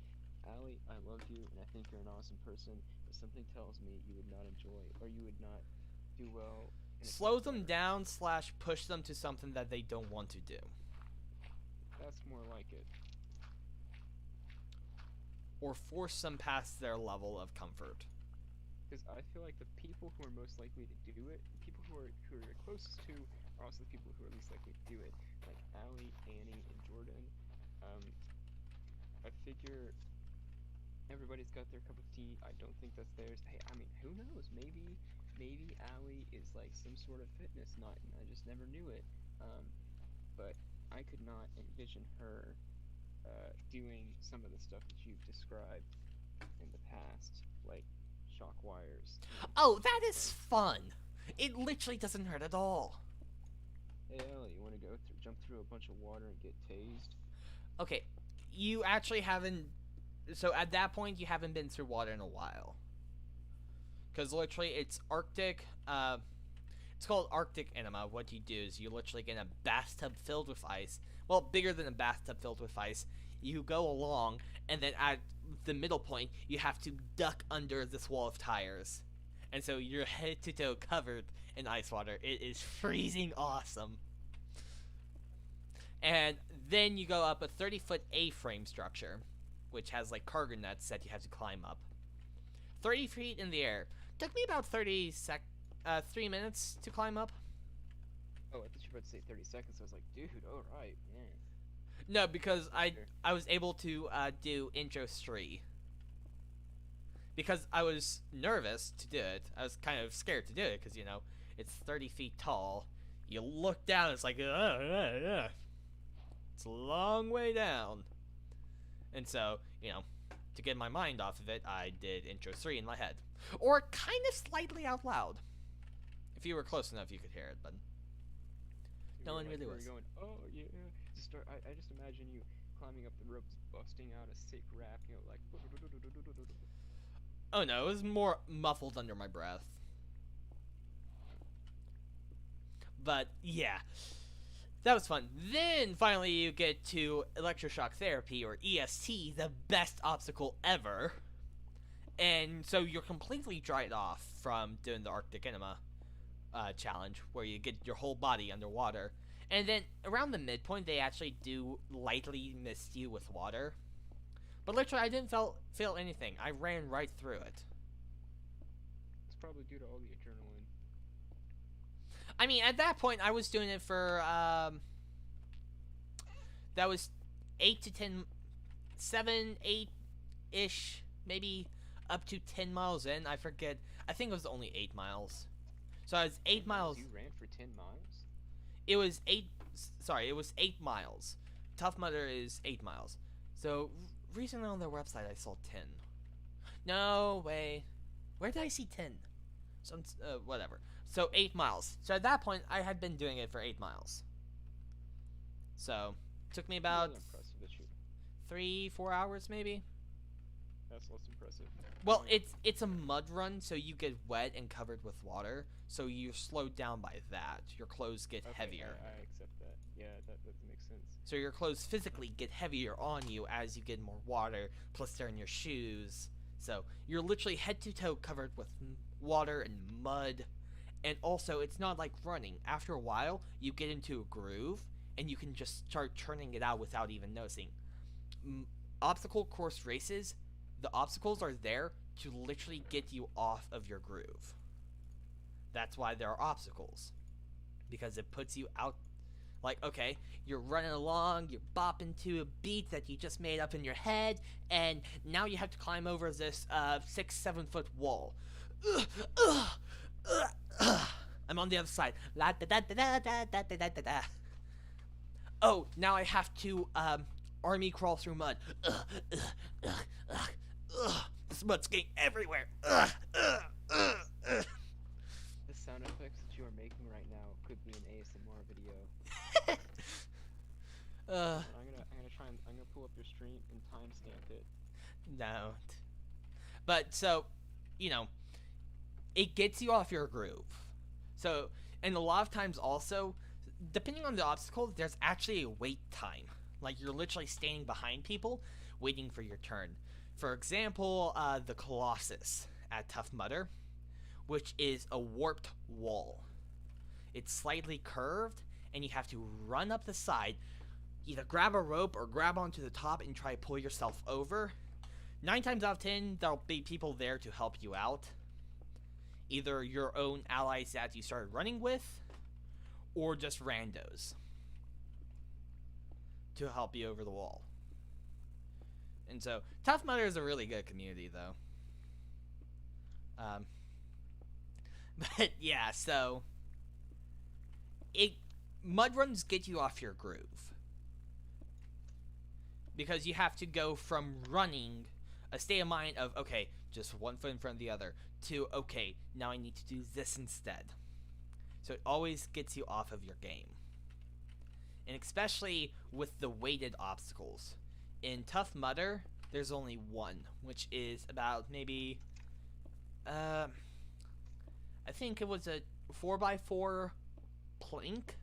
Allie, I love you, and I think you're an awesome person, but something tells me you would not enjoy, or you would not do well. Slow them down / push them to something that they don't want to do. That's more like it. Or force them past their level of comfort. Because I feel like the people who are most likely to do it, the people who are closest to, are also the people who are least likely to do it. Like Allie, Annie, and Jordan. I figure everybody's got their cup of tea. I don't think that's theirs. Hey, I mean, who knows? Maybe Allie is like some sort of fitness nut, and I just never knew it. But I could not envision her doing some of the stuff that you've described in the past, like shock wires. Oh, that is fun. It literally doesn't hurt at all. Hey Ellie, you want to jump through a bunch of water and get tased? Okay, you actually haven't. So at that point, you haven't been through water in a while. Because literally, it's Arctic. It's called Arctic enema. What you do is you literally get a bathtub filled with ice. Well, bigger than a bathtub filled with ice. You go along, and then at the middle point, you have to duck under this wall of tires. And so you're head to toe covered in ice water. It is freezing awesome. And then you go up a 30-foot A-frame structure, which has like cargo nets that you have to climb up. 30 feet in the air. Took me about 3 minutes to climb up. Oh, I thought you were about to say 30 seconds. I was like, dude, alright, man. No, because I was able to do intro 3. Because I was nervous to do it. I was kind of scared to do it because, you know, it's 30 feet tall. You look down, it's like, it's a long way down. And so, you know, to get my mind off of it, I did intro 3 in my head. Or kind of slightly out loud. If you were close enough, you could hear it, but no one really was. Going, oh, yeah. I just imagine you climbing up the ropes, busting out a sick rap, you know, like... Oh no, it was more muffled under my breath. But yeah, that was fun. Then finally you get to electroshock therapy, or EST, the best obstacle ever. And so you're completely dried off from doing the Arctic Enema challenge, where you get your whole body underwater. And then around the midpoint, they actually do lightly mist you with water. But literally, I didn't feel anything. I ran right through it. It's probably due to all the adrenaline. I mean, at that point, I was doing it for, that was 8 to 10, 7, 8-ish, maybe up to 10 miles in. I forget. I think it was only 8 miles. So I was 8 miles. You ran for 10 miles? It was 8 miles. Tough Mudder is 8 miles. So recently on their website, I saw 10. No way. Where did I see 10? Whatever. So 8 miles. So at that point, I had been doing it for 8 miles. So took me about 3-4 hours, maybe. That's less impressive. Well, it's a mud run, so you get wet and covered with water. So you're slowed down by that. Your clothes get heavier. I accept that. Yeah, that makes sense. So your clothes physically get heavier on you as you get more water, plus they're in your shoes. So you're literally head to toe covered with water and mud. And also, it's not like running. After a while, you get into a groove, and you can just start churning it out without even noticing. Obstacle course races, the obstacles are there to literally get you off of your groove. That's why there are obstacles. Because it puts you out. Like, okay, you're running along, you're bopping to a beat that you just made up in your head, and now you have to climb over this 6-7 foot wall. I'm on the other side. Oh, now I have to army crawl through mud. This mud's getting everywhere. The sound effect right now could be an ASMR video. uh, I'm gonna pull up your stream and timestamp it. no. But so, you know, it gets you off your groove. So, and a lot of times also, depending on the obstacle, there's actually a wait time. Like you're literally standing behind people, waiting for your turn. For example, the Colossus at Tough Mudder, which is a warped wall. It's slightly curved, and you have to run up the side, either grab a rope or grab onto the top and try to pull yourself over. 9 times out of 10, there'll be people there to help you out. Either your own allies that you started running with, or just randos to help you over the wall. And so, Tough Mudder is a really good community, though. But yeah, so mud runs get you off your groove because you have to go from running a state of mind of okay, just one foot in front of the other to okay, now I need to do this instead. So it always gets you off of your game. And especially with the weighted obstacles. In Tough Mudder, there's only one, which is about maybe I think it was a 4x4 plank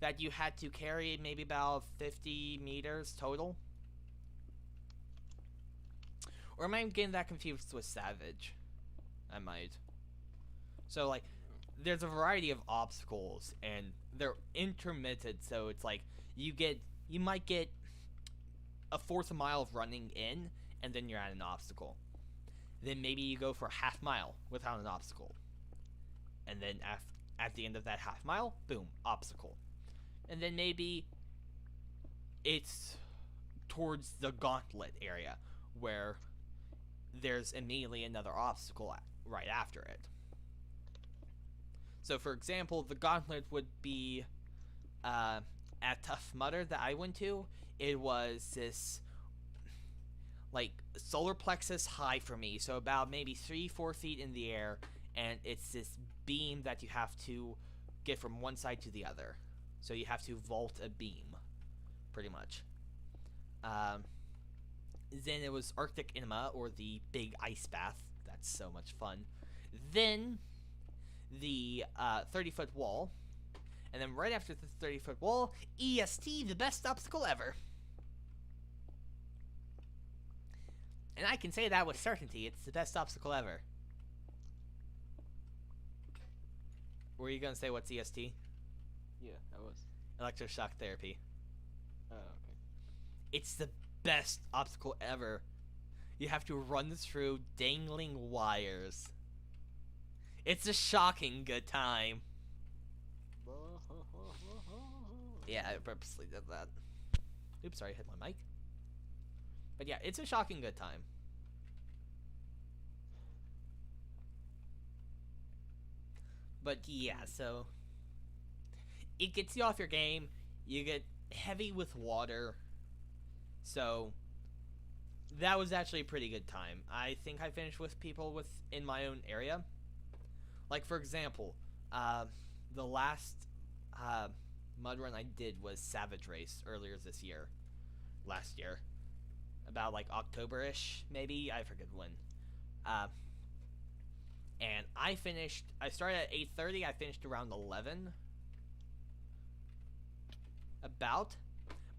that you had to carry maybe about 50 meters total. Or am I getting that confused with Savage? I might. So, like, there's a variety of obstacles, and they're intermittent, so it's like, you might get a fourth a mile of running in, and then you're at an obstacle. Then maybe you go for a half mile without an obstacle. And then at the end of that half mile, boom, obstacle. And then maybe it's towards the gauntlet area, where there's immediately another obstacle right after it. So for example, the gauntlet would be at Tough Mudder that I went to. It was this like solar plexus high for me, so about maybe 3-4 feet in the air, and it's this beam that you have to get from one side to the other. So you have to vault a beam, pretty much. Then it was Arctic Enema, or the Big Ice Bath. That's so much fun. Then the 30-foot wall. And then right after the 30-foot wall, EST, the best obstacle ever. And I can say that with certainty. It's the best obstacle ever. Were you going to say what's EST? Yeah, I was. Electroshock therapy. Oh, okay. It's the best obstacle ever. You have to run through dangling wires. It's a shocking good time. Yeah, I purposely did that. Oops, sorry, I hit my mic. But yeah, it's a shocking good time. But yeah, so it gets you off your game. You get heavy with water. So that was actually a pretty good time. I think I finished with people in my own area. Like for example, the last mud run I did was Savage Race earlier this year. Last year. About like October-ish, maybe? I forget when. And I started at 8:30, I finished around 11. About.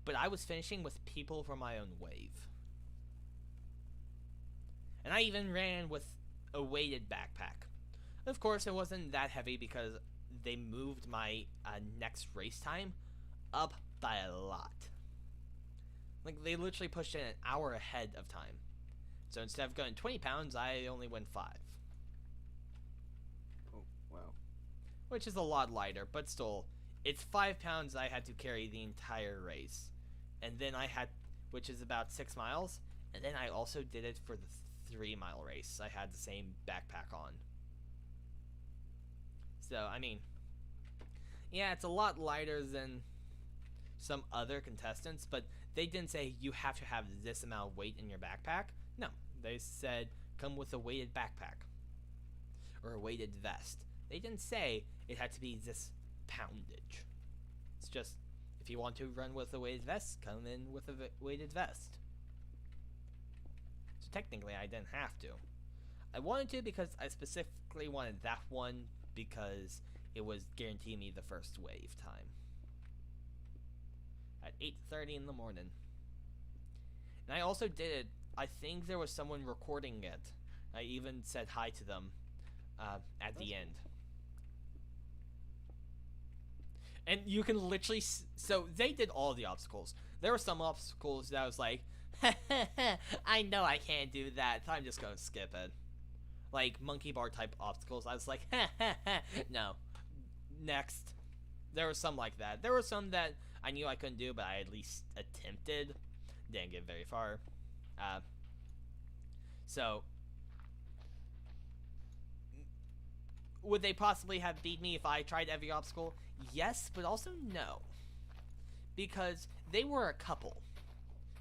But I was finishing with people from my own wave. And I even ran with a weighted backpack. Of course, it wasn't that heavy because they moved my next race time up by a lot. Like, they literally pushed it an hour ahead of time. So instead of going 20 pounds, I only went 5. Oh, wow. Which is a lot lighter, but still, it's 5 pounds I had to carry the entire race. And then which is about 6 miles, and then I also did it for the 3-mile race. I had the same backpack on. So, I mean, yeah, it's a lot lighter than some other contestants, but they didn't say you have to have this amount of weight in your backpack. No, they said come with a weighted backpack or a weighted vest. They didn't say it had to be this poundage. It's just, if you want to run with a weighted vest, come in with a weighted vest. So technically, I didn't have to. I wanted to because I specifically wanted that one because it was guaranteeing me the first wave time. At 8:30 in the morning. And I also did it, I think there was someone recording it. I even said hi to them at the end. And you can literally, so they did all the obstacles. There were some obstacles that I was like, I know I can't do that, so I'm just gonna skip it. Like monkey bar type obstacles, I was like, no. Next. There were some like that. There were some that I knew I couldn't do, but I at least attempted. Didn't get very far. So, would they possibly have beat me if I tried every obstacle? Yes, but also no. Because they were a couple.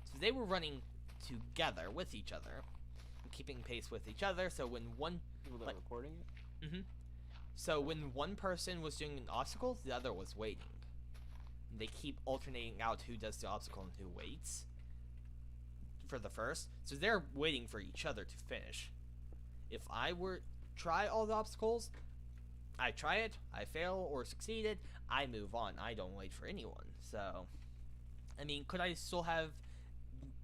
So they were running together with each other. And keeping pace with each other, so when one... People that are recording it? Mm-hmm. So when one person was doing an obstacle, the other was waiting. They keep alternating out who does the obstacle and who waits for the first. So they're waiting for each other to finish. If I were try all the obstacles, I try it, I fail or succeeded, I move on. I don't wait for anyone. So, I mean, could I still have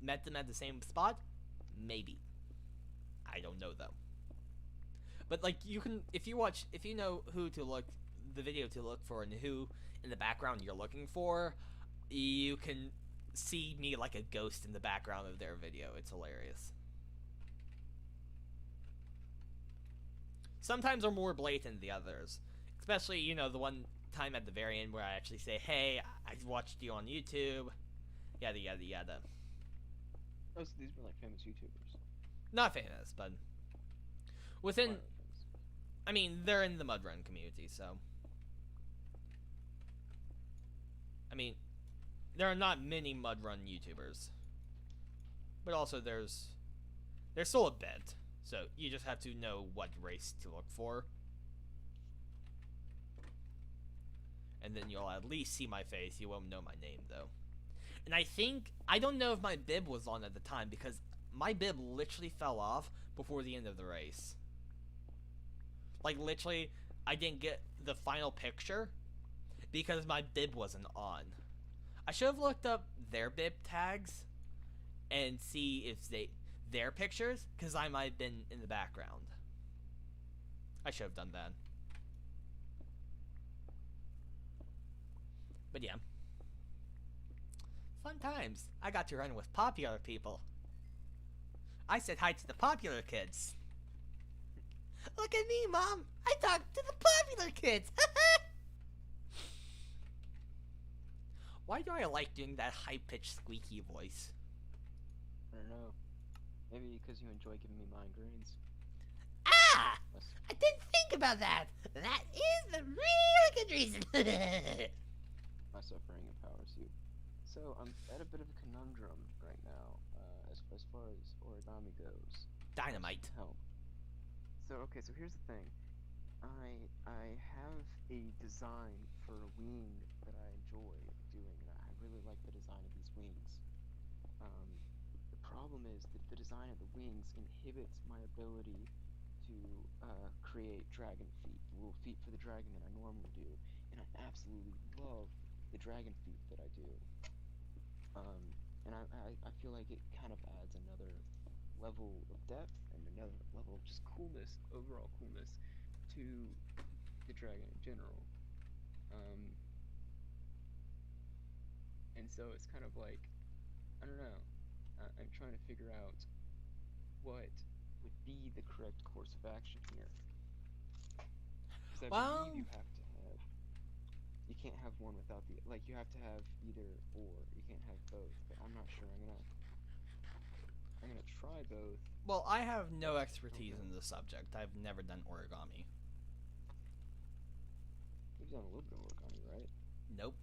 met them at the same spot? Maybe. I don't know though. But like you can, if you know who to look, the video to look for and who in the background you're looking for, you can see me like a ghost in the background of their video. It's hilarious. Sometimes are more blatant than the others. Especially, you know, the one time at the very end where I actually say, hey, I watched you on YouTube. Yada, yada, yada. Oh, so these were like famous YouTubers. Not famous, but within... Famous. I mean, they're in the Mudrun community, so... I mean, there are not many Mudrun YouTubers. But also there's still a bit. So you just have to know what race to look for. And then you'll at least see my face. You won't know my name, though. And I don't know if my bib was on at the time, because my bib literally fell off before the end of the race. Like, literally, I didn't get the final picture because my bib wasn't on. I should have looked up their bib tags and see if their pictures, because I might have been in the background. I should have done that. But yeah. Fun times. I got to run with popular people. I said hi to the popular kids. Look at me, Mom! I talked to the popular kids! Why do I like doing that high-pitched squeaky voice? I don't know. Maybe because you enjoy giving me migraines. Ah! I didn't think about that! That is the real good reason! My suffering empowers you. So, I'm at a bit of a conundrum right now, as far as origami goes. Dynamite. Help. So, okay, so here's the thing. I have a design for a wing that I enjoy doing, and I really like the design of these wings. The problem is that the design of the wings inhibits my ability to create dragon feet, the little feet for the dragon that I normally do, and I absolutely love the dragon feet that I do. And I feel like it kind of adds another level of depth and another level of just coolness, overall coolness, to the dragon in general. And so it's kind of like, I don't know, I'm trying to figure out what would be the correct course of action here. Because I believe you have to have, you can't have one without the, like you have to have either or, you can't have both, but I'm not sure. I'm gonna try both. Well, I have no expertise in this subject. I've never done origami. You've done a little bit of origami, right? Nope.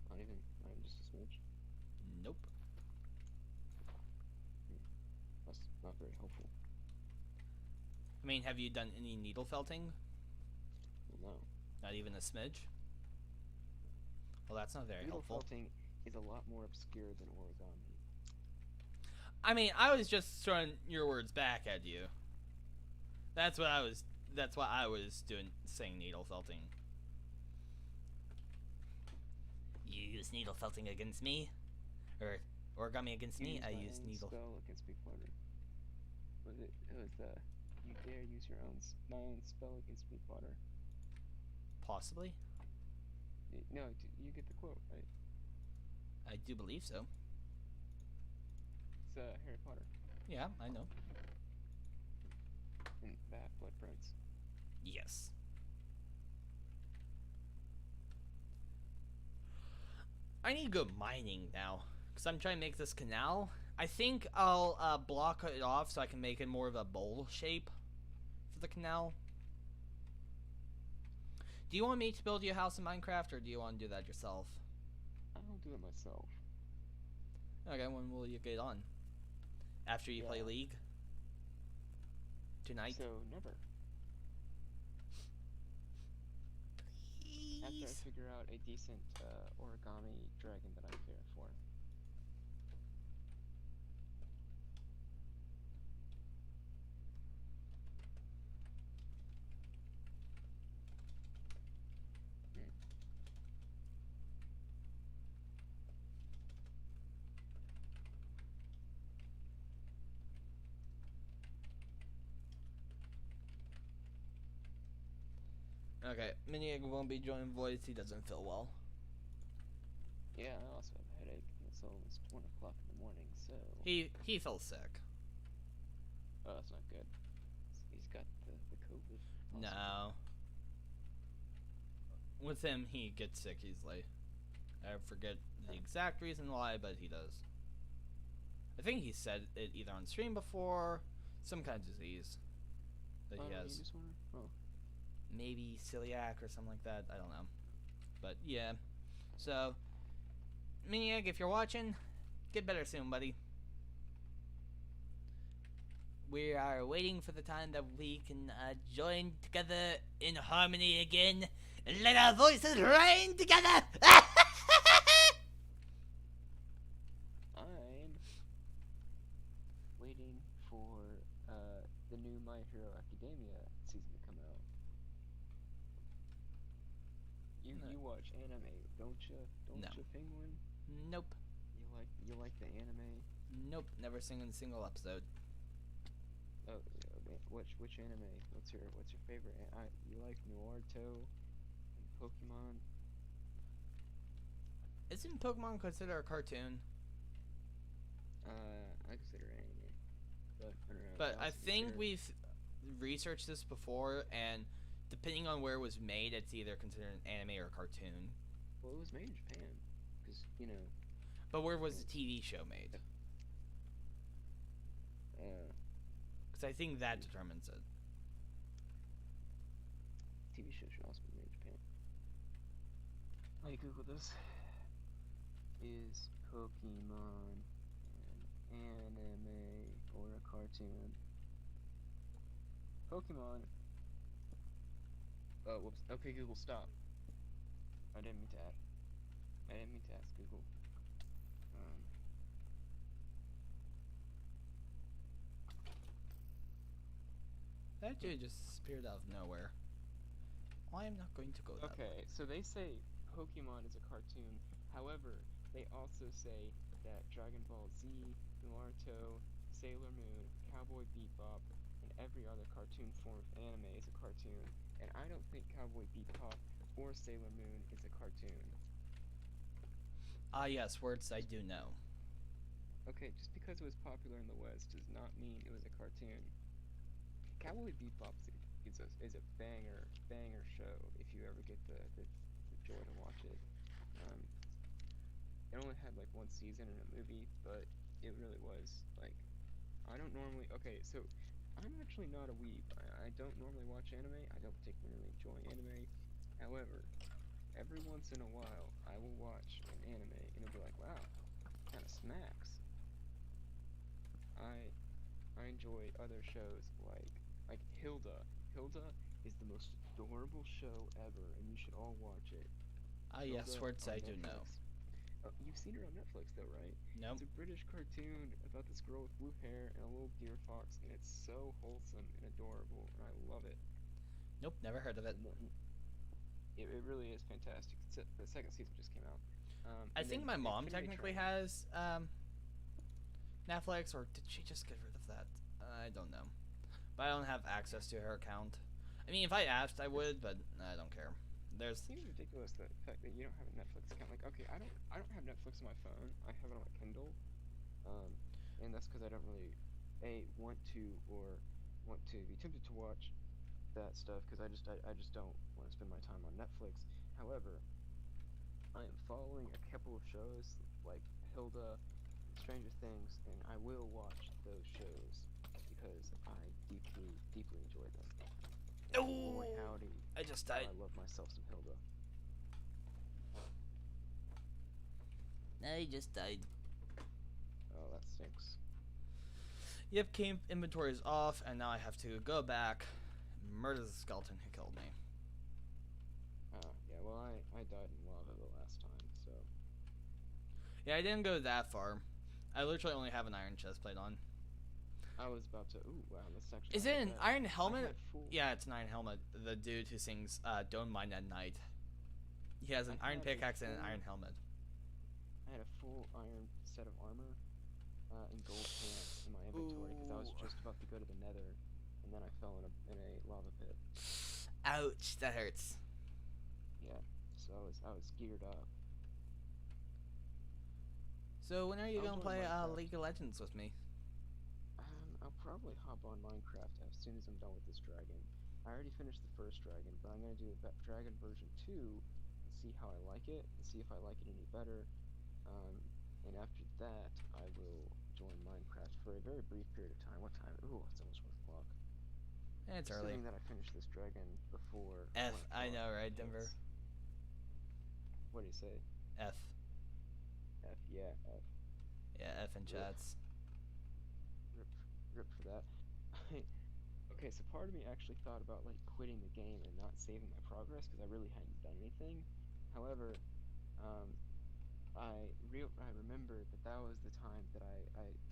Not even just a smidge? Nope. That's not very helpful. I mean, have you done any needle felting? Well, no. Not even a smidge? Well, that's not very Needle helpful. felting is a lot more obscure than origami. I mean, I was just throwing your words back at you. That's what I was doing, saying needle felting. You use needle felting against me? Or origami against me? I use needle. Spell against me flutter. It was you dare use your own my own spell against me flutter. Possibly. No, you get the quote, right? I do believe so. It's Harry Potter. Yeah, I know. And that Blood Prince. Yes. I need to go mining now, because I'm trying to make this canal. I think I'll block it off so I can make it more of a bowl shape for the canal. Do you want me to build you a house in Minecraft, or do you want to do that yourself? I'll do it myself. Okay, when will you get on? After you play League? Tonight? So, never. Please? After I figure out a decent origami dragon that I care for. Okay, Miniag won't be joining Voice, he doesn't feel well. Yeah, I also have a headache, and it's almost 1 o'clock in the morning, so... He felt sick. Oh, that's not good. He's got the COVID. Possibly. No. With him, he gets sick easily. I forget the exact reason why, but he does. I think he said it either on stream before, some kind of disease that he has. Oh. Maybe celiac or something like that. I don't know. But yeah. So, Miniag, if you're watching, get better soon, buddy. We are waiting for the time that we can join together in harmony again and let our voices reign together. I'm waiting for the new My Hero Academia season to come out. You watch anime, don't you? Don't you, Penguin? Nope. You like the anime? Nope. Never seen a single episode. Oh, which anime? What's your favorite? You like Naruto and Pokemon? Isn't Pokemon considered a cartoon? I consider it anime, but I don't know. But I think we've researched this before, and depending on where it was made, it's either considered an anime or a cartoon. Well, it was made in Japan, because you know. But where was the TV show made? Because I think that determines it. TV show should also be made in Japan. I Google this. Is Pokemon an anime or a cartoon? Pokemon. Oh, whoops. Okay, Google, stop. I didn't mean to ask Google. That dude just disappeared out of nowhere. I am not going to go that way. Okay, so they say Pokemon is a cartoon. However, they also say that Dragon Ball Z, Naruto, Sailor Moon, Cowboy Bebop, and every other cartoon form of anime is a cartoon. And I don't think Cowboy Bebop or Sailor Moon is a cartoon. Ah, yes, words I do know. Okay, just because it was popular in the West does not mean it was a cartoon. Cowboy Bebop is a banger show if you ever get the joy to watch it. It only had like 1 season and a movie, but it really was like, I don't normally, okay, so I'm actually not a weeb. I don't normally watch anime. I don't particularly enjoy anime. However, every once in a while, I will watch an anime and it'll be like, wow, kind of smacks. I enjoy other shows like Hilda. Hilda is the most adorable show ever, and you should all watch it. Yes, Hilda Schwartz, on I do know. Netflix. You've seen her on Netflix though, right? Nope. It's a British cartoon about this girl with blue hair and a little deer fox, and it's so wholesome and adorable, and I love it. Nope, never heard of it. And then, it really is fantastic. The second season just came out. I And think then my mom Infinity technically Train. has Netflix, or did she just get rid of that? I don't know. But I don't have access to her account. I mean, if I asked, I would, but I don't care. It seems ridiculous the fact that you don't have a Netflix account. Like, okay, I don't have Netflix on my phone. I have it on my Kindle, and that's because I don't really want to or want to be tempted to watch that stuff because I just don't want to spend my time on Netflix. However, I am following a couple of shows like Hilda, Stranger Things, and I will watch those shows because I deeply enjoy them. And boy Oh, howdy, I just do died. I love myself some Hilda. I just died. Oh, that stinks. Yep, camp inventory is off, and now I have to go back and murder the skeleton who killed me. Yeah, well, I died in lava the last time, so. Yeah, I didn't go that far. I literally only have an iron chest plate on. I was about to. Ooh, wow, that's actually. Is not it that an bad. iron I helmet? had full. Yeah, it's an iron helmet. The dude who sings Don't Mind at Night. He has an I iron had a pickaxe and an full- iron helmet. I had a full iron set of armor, and gold pants in my inventory because I was Ooh. just about to go to the Nether, and then I fell in a lava pit. Ouch, that hurts. Yeah, so I was geared up. So when are you I was gonna on play Minecraft. League of Legends with me? I'll probably hop on Minecraft as soon as I'm done with this dragon. I already finished the first dragon, but I'm gonna do dragon version 2 and see how I like it, and see if I like it any better. And after that, I will join Minecraft for a very brief period of time. What time? Ooh, it's almost 1 o'clock. It's early. Assuming that I finish this dragon before F, 1 I know, o'clock right, Denver? hits. What do you say? F. F, yeah, F. Yeah, F in chats. Rip for that. Okay, so part of me actually thought about like quitting the game and not saving my progress because I really hadn't done anything. However, um, I remembered that that was the time that I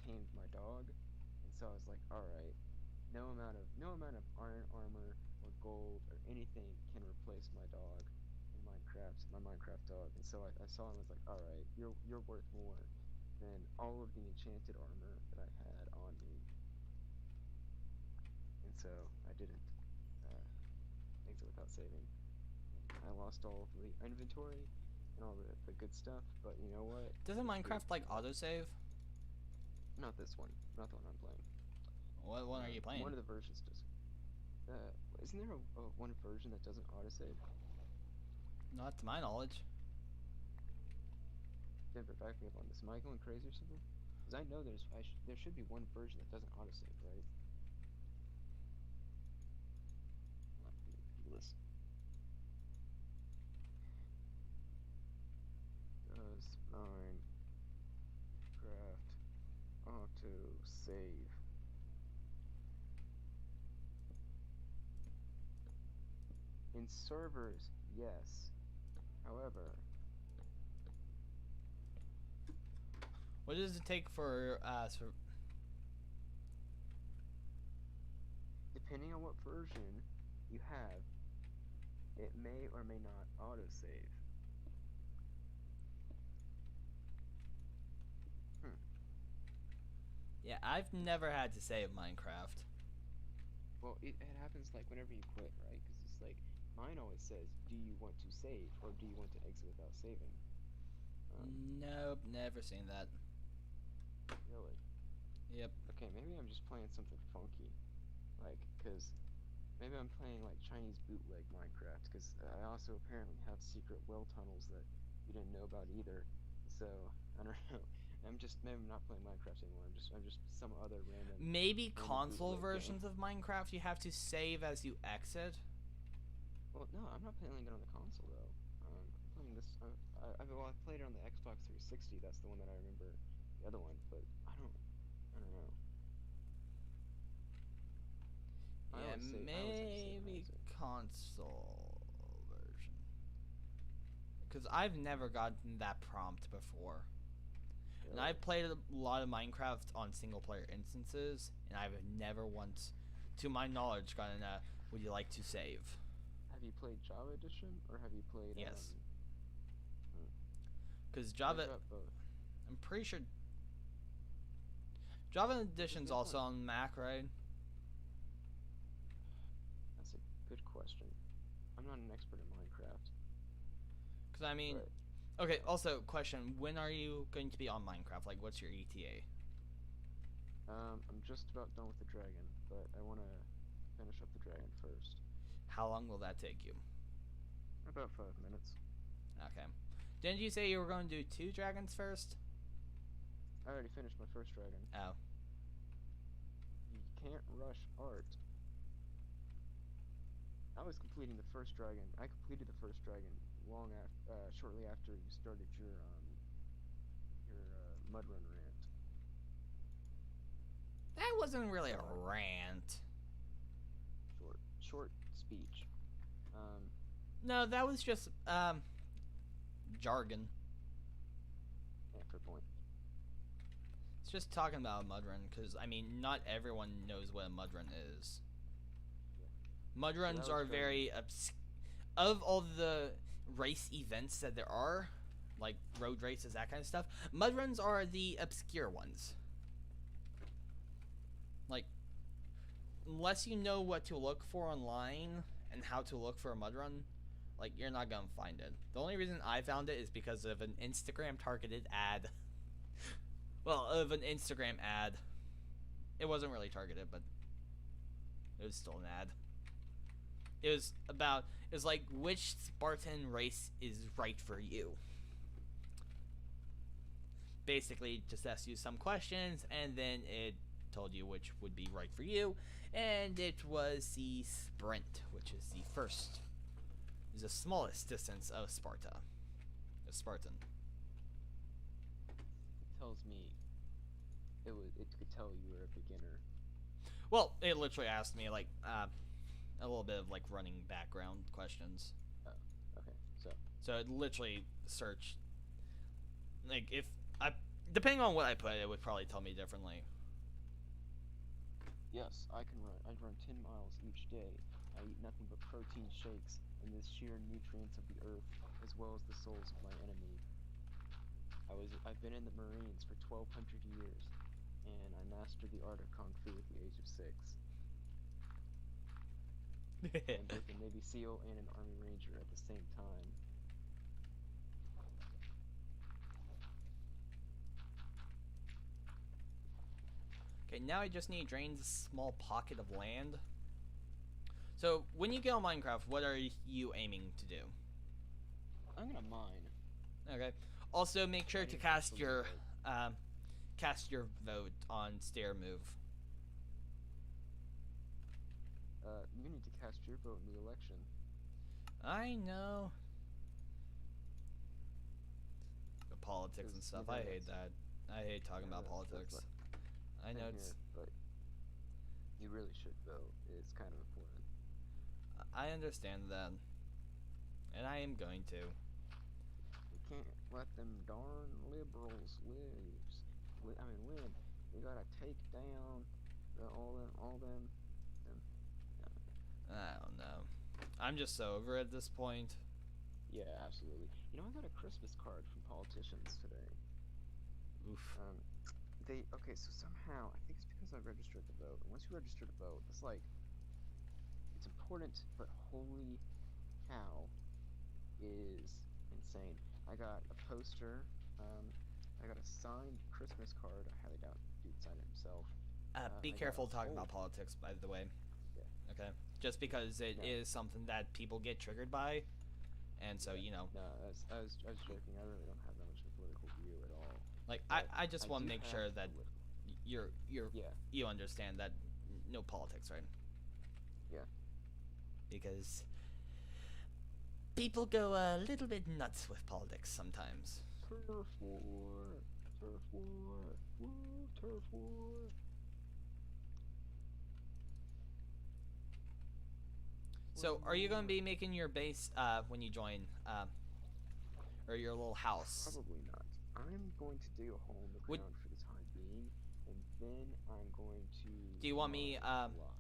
tamed my dog, and so I was like, all right, no amount of iron armor or gold or anything can replace my dog in Minecraft, my Minecraft dog. And so I saw him and was like, all right, you're worth more than all of the enchanted armor that I had on me. And so I didn't exit without saving. I lost all of the inventory and all the good stuff, but you know what? Doesn't Minecraft like autosave? Not this one. Not the one I'm playing. What one are you playing? One of the versions does. Isn't there one version that doesn't autosave? Not to my knowledge. Denver, back me up on this. Am I going crazy or something? Because I know there should be one version that doesn't autosave, right? Listen. Does Minecraft auto save? In servers, yes. However, What does it take for depending on what version you have, it may or may not autosave. Yeah, I've never had to save Minecraft. Well, it happens like whenever you quit, right? Because it's like mine always says, "Do you want to save or do you want to exit without saving?" Nope, never seen that. Really? Yep. Okay, maybe I'm just playing something funky, like, cause maybe I'm playing like Chinese bootleg Minecraft. Cause I also apparently have secret well tunnels that you didn't know about either. So I don't know. Maybe I'm not playing Minecraft anymore. I'm just some other random. Maybe random console bootleg versions game. of Minecraft you have to save as you exit. Well, no, I'm not playing it on the console though. I'm playing this. Well, I played it on the Xbox 360. That's the one that I remember. The other one, but I don't know. Yeah, I always save maybe when I exit. console version. Because I've never gotten that prompt before. And I've played a lot of Minecraft on single player instances, and I've never once, to my knowledge, gotten a would you like to save? Have you played Java Edition or have you played? Yes. Because I've Java, got both. I'm pretty sure Java Edition's that also one? on Mac, right? That's a good question. I'm not an expert in Minecraft. Because I mean, but okay. Also, question: when are you going to be on Minecraft? Like, what's your ETA? I'm just about done with the dragon, but I want to finish up the dragon first. How long will that take you? About 5 minutes. Okay. Didn't you say you were going to do 2 dragons first? I already finished my first dragon. Oh. You can't rush art. I was completing the first dragon. I completed the first dragon shortly after you started your Mudrun rant. That wasn't really a rant. Short speech. No, that was just jargon. Yeah, fair point. It's just talking about a mudrun, because I mean, not everyone knows what a mudrun is. Mudruns are very of all the race events that there are, like road races, that kind of stuff. Mudruns are the obscure ones. Like, unless you know what to look for online and how to look for a mudrun, like, you're not gonna find it. The only reason I found it is because of an Instagram targeted ad. Well, of an Instagram ad. It wasn't really targeted, but it was still an ad. It was like, which Spartan race is right for you? Basically, just asked you some questions, and then it told you which would be right for you, and it was the sprint, which is the first, is the smallest distance of Sparta. A Spartan. It tells me it could tell you were a beginner. Well, it literally asked me like a little bit of like running background questions. Oh, okay. So it literally searched, like, if I, depending on what I put, it would probably tell me differently. Yes, I can run. I run 10 miles each day. I eat nothing but protein shakes and the sheer nutrients of the earth, as well as the souls of my enemy. I've been in the Marines for 1,200 years, and I mastered the art of Kung Fu at the age of 6. I'm both a Navy SEAL and an Army Ranger at the same time. Okay, now I just need to drain this small pocket of land. So, when you get on Minecraft, what are you aiming to do? I'm gonna mine. Okay. Also, make sure to cast your vote on stair move. You need to cast your vote in the election. I know. The politics and stuff. I hate that. I hate talking about politics. I know it's. But you really should vote. It's kind of important. I understand that, and I am going to. You can't let them darn liberals win. You gotta take down all them. I don't know. I'm just so over it at this point. Yeah, absolutely. You know, I got a Christmas card from politicians today. Oof. So somehow, I think it's because I registered to vote. And once you register to vote, it's like, it's important, but holy cow, is insane. I got a poster, I got a signed Christmas card. I highly doubt dude signed it himself. Be careful talking about politics, by the way. Yeah. Okay? Just because it is something that people get triggered by, and so, you know. No, I was joking. I really don't have that much of a political view at all. Like, I just want to make sure that you understand that no politics, right? Yeah. Because people go a little bit nuts with politics sometimes. Turf war, woo, turf war. So, are you gonna be making your base when you join, or your little house? Probably not. I'm going to dig a hole in the Would- ground for the time being, and then I'm going to. Do you want me, mine a lot.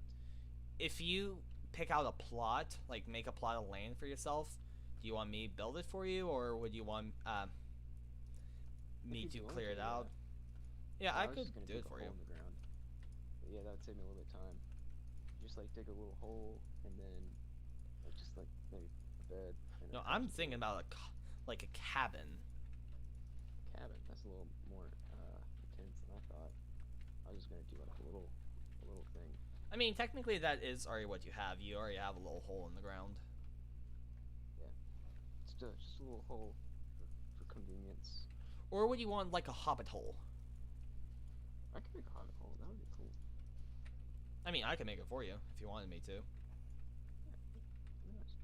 If you pick out a plot, like make a plot of land for yourself, do you want me to build it for you, or would you want me If to you're clear willing it to, out? Yeah, I was could just gonna do dig it a for hole you. in the ground. But yeah, that would save me a little bit of time. Just like dig a little hole, and then just like maybe a bed. And No, a I'm bunch of thinking wood. about like a cabin. Cabin. That's a little more intense than I thought. I was just gonna do like a little thing. I mean, technically that is already what you have. You already have a little hole in the ground. Just a little hole for convenience. Or would you want like a hobbit hole? I could make a hobbit hole. That would be cool. I mean, I could make it for you if you wanted me to. Yeah. Nice.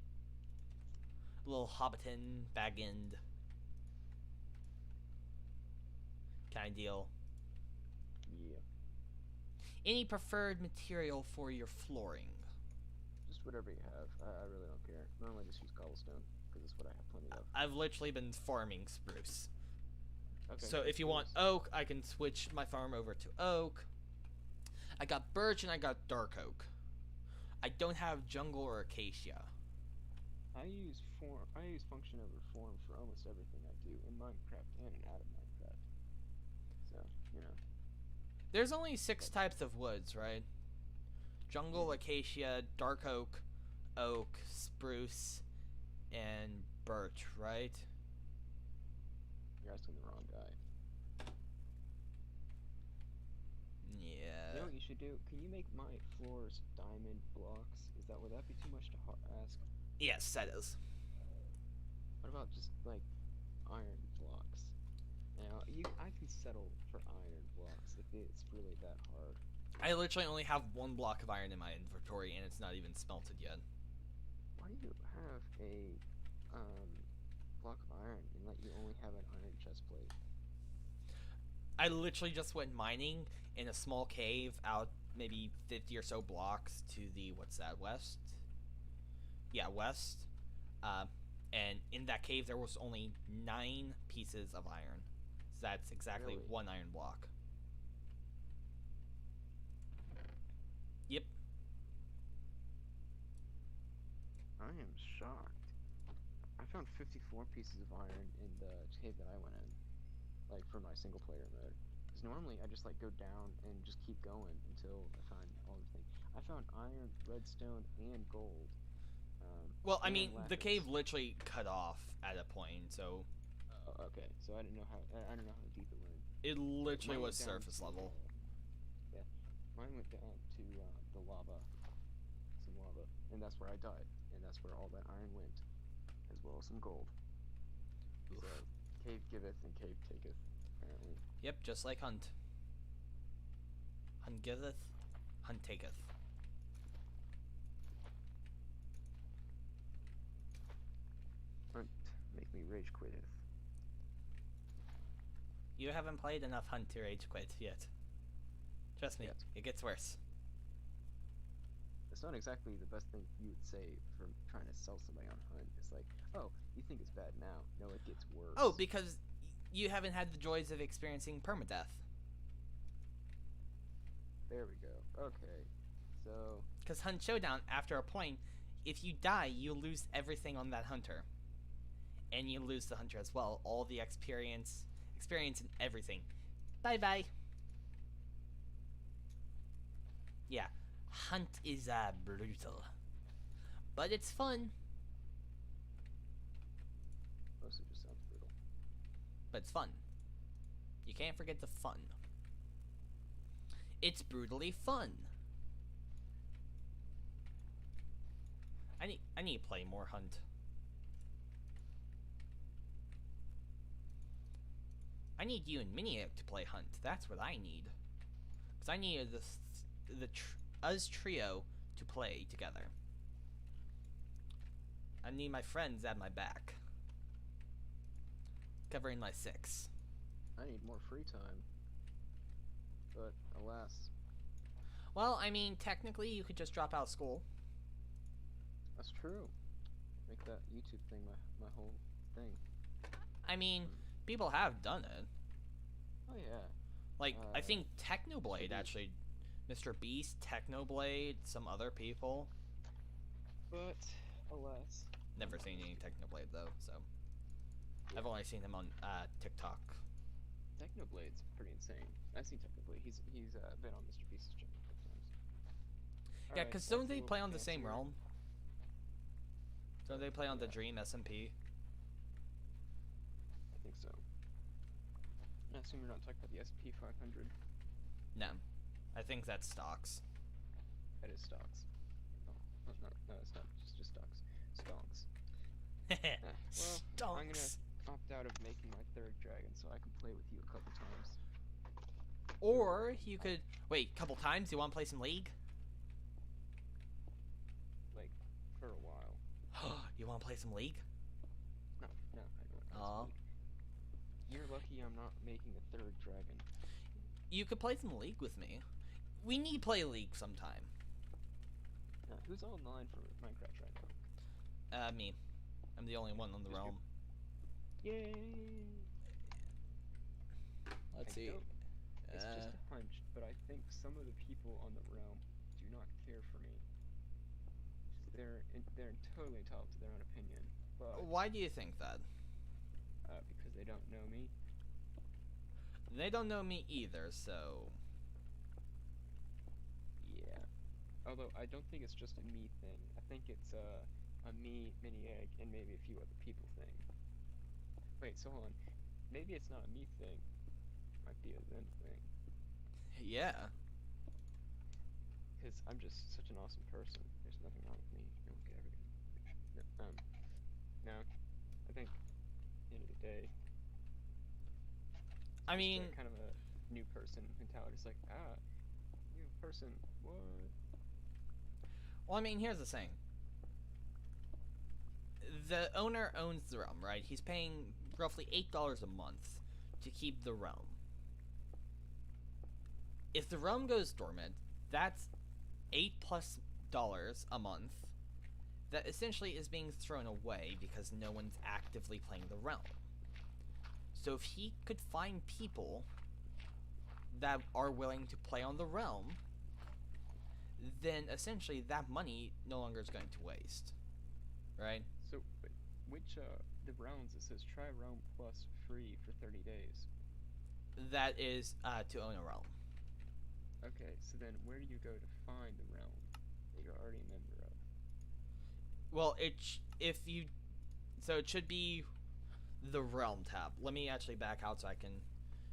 A little hobbiton bag end. Kind of deal. Yeah. Any preferred material for your flooring? Just whatever you have. I really don't care. Normally I just use cobblestone because it's what I have plenty of. I've literally been farming spruce. Okay. So if you want oak, I can switch my farm over to oak. I got birch and I got dark oak. I don't have jungle or acacia. I use function over form for almost everything I do in Minecraft and out of Minecraft. So, you know. There's only 6 types of woods, right? Jungle, acacia, dark oak, oak, spruce, and birch, right? You're asking the wrong guy. You Yeah. know what you should do? Can you make my floors diamond blocks? Would that be too much to ask? Yes, that is. What about just like iron blocks? Now, I can settle for iron blocks if it's really that hard. I literally only have 1 block of iron in my inventory, and it's not even smelted yet. Why do you have a block of iron and let you only have an iron chest plate? I literally just went mining in a small cave out maybe 50 or so blocks to the, what's that, west? Yeah, west. And in that cave there was only 9 pieces of iron. So that's exactly Really? 1 iron block. Yep. I am shocked. I found 54 pieces of iron in the cave that I went in, like for my single player mode. Because normally I just like go down and just keep going until I find all the things. I found iron, redstone, and gold. Well, I and mean, the lapis. cave literally cut off at a point, so Oh, okay, so I don't know how deep it went. it literally Mine was went down surface to, level. Yeah, mine went down to the lava, some lava, and that's where I died, and that's where all that iron went, as well as some gold. Oof. So, cave giveth and cave taketh, apparently. Yep, just like Hunt. Hunt giveth, Hunt taketh. Hunt, make me rage quitteth. You haven't played enough Hunt to rage quit yet. Trust me, Yet. it gets worse. It's not exactly the best thing you would say for trying to sell somebody on Hunt. It's like, oh, you think it's bad now? No, it gets worse. Oh, because you haven't had the joys of experiencing permadeath. There we go. Okay, so Because Hunt Showdown, after a point, if you die, you lose everything on that hunter. And you lose the hunter as well. All the experience and everything. Bye-bye. Yeah, Hunt is brutal. But it's fun. mostly just sounds brutal. But it's fun. You can't forget the fun. It's brutally fun. I need to play more Hunt. I need you and Miniac to play Hunt. That's what I need. Because I need us trio to play together. I need my friends at my back. Covering my 6. I need more free time. But alas, Well, I mean, technically you could just drop out of school. That's true. Make that YouTube thing my whole thing. I mean, people have done it. Oh yeah. Like, I think Should Technoblade we- actually, Mr. Beast, Technoblade, some other people. But alas. Never seen any Technoblade though, so I've only seen him on TikTok. Technoblade's pretty insane. I've seen Technoblade. He's been on Mr. Beast's channel a couple times. Yeah, Alright, because that's don't a they little play bit on the same fancier. realm? Don't they play on the Yeah. Dream SMP? I think so. I assume you're not talking about the SP 500. No, I think that's stocks. That is stocks. No, it's not just stocks. Stonks. Well, I'm gonna Stonks. opt out of making my third dragon so I can play with you a couple times. Or you could wait. Couple times. You want to play some League? Like, for a while. You want to play some League? No, I don't Aw. want to. You're lucky I'm not making a third dragon. You could play some League with me. We need to play League sometime. Who's online for Minecraft right now? Me. I'm the only one on the Just you? realm. Yay! Let's I see. don't- It's just a hunch, but I think some of the people on the realm do not care for me. They're totally entitled to their own opinion, but Why do you think that? because they don't know me. They don't know me either, so Yeah. Although I don't think it's just a me thing. I think it's a me, mini egg, and maybe a few other people thing. Wait, so hold on. Maybe it's not a me thing. Might be a them thing. yeah. Because I'm just such an awesome person. There's nothing wrong with me. No one could ever no, I think at the end of the day, I just mean, kind of a new person mentality. It's like, new person, what? well, I mean, here's the thing. The owner owns the realm, right? He's paying roughly $8 a month to keep the realm. If the realm goes dormant, that's $8+ a month that essentially is being thrown away because no one's actively playing the realm. So if he could find people that are willing to play on the realm, then essentially that money no longer is going to waste, right? So, wait, which the rounds it says try realm plus free for 30 days. That is to own a realm. Okay, so then where do you go to find the realm that you're already a member of? Well, so it should be the realm tab. Let me actually back out so I can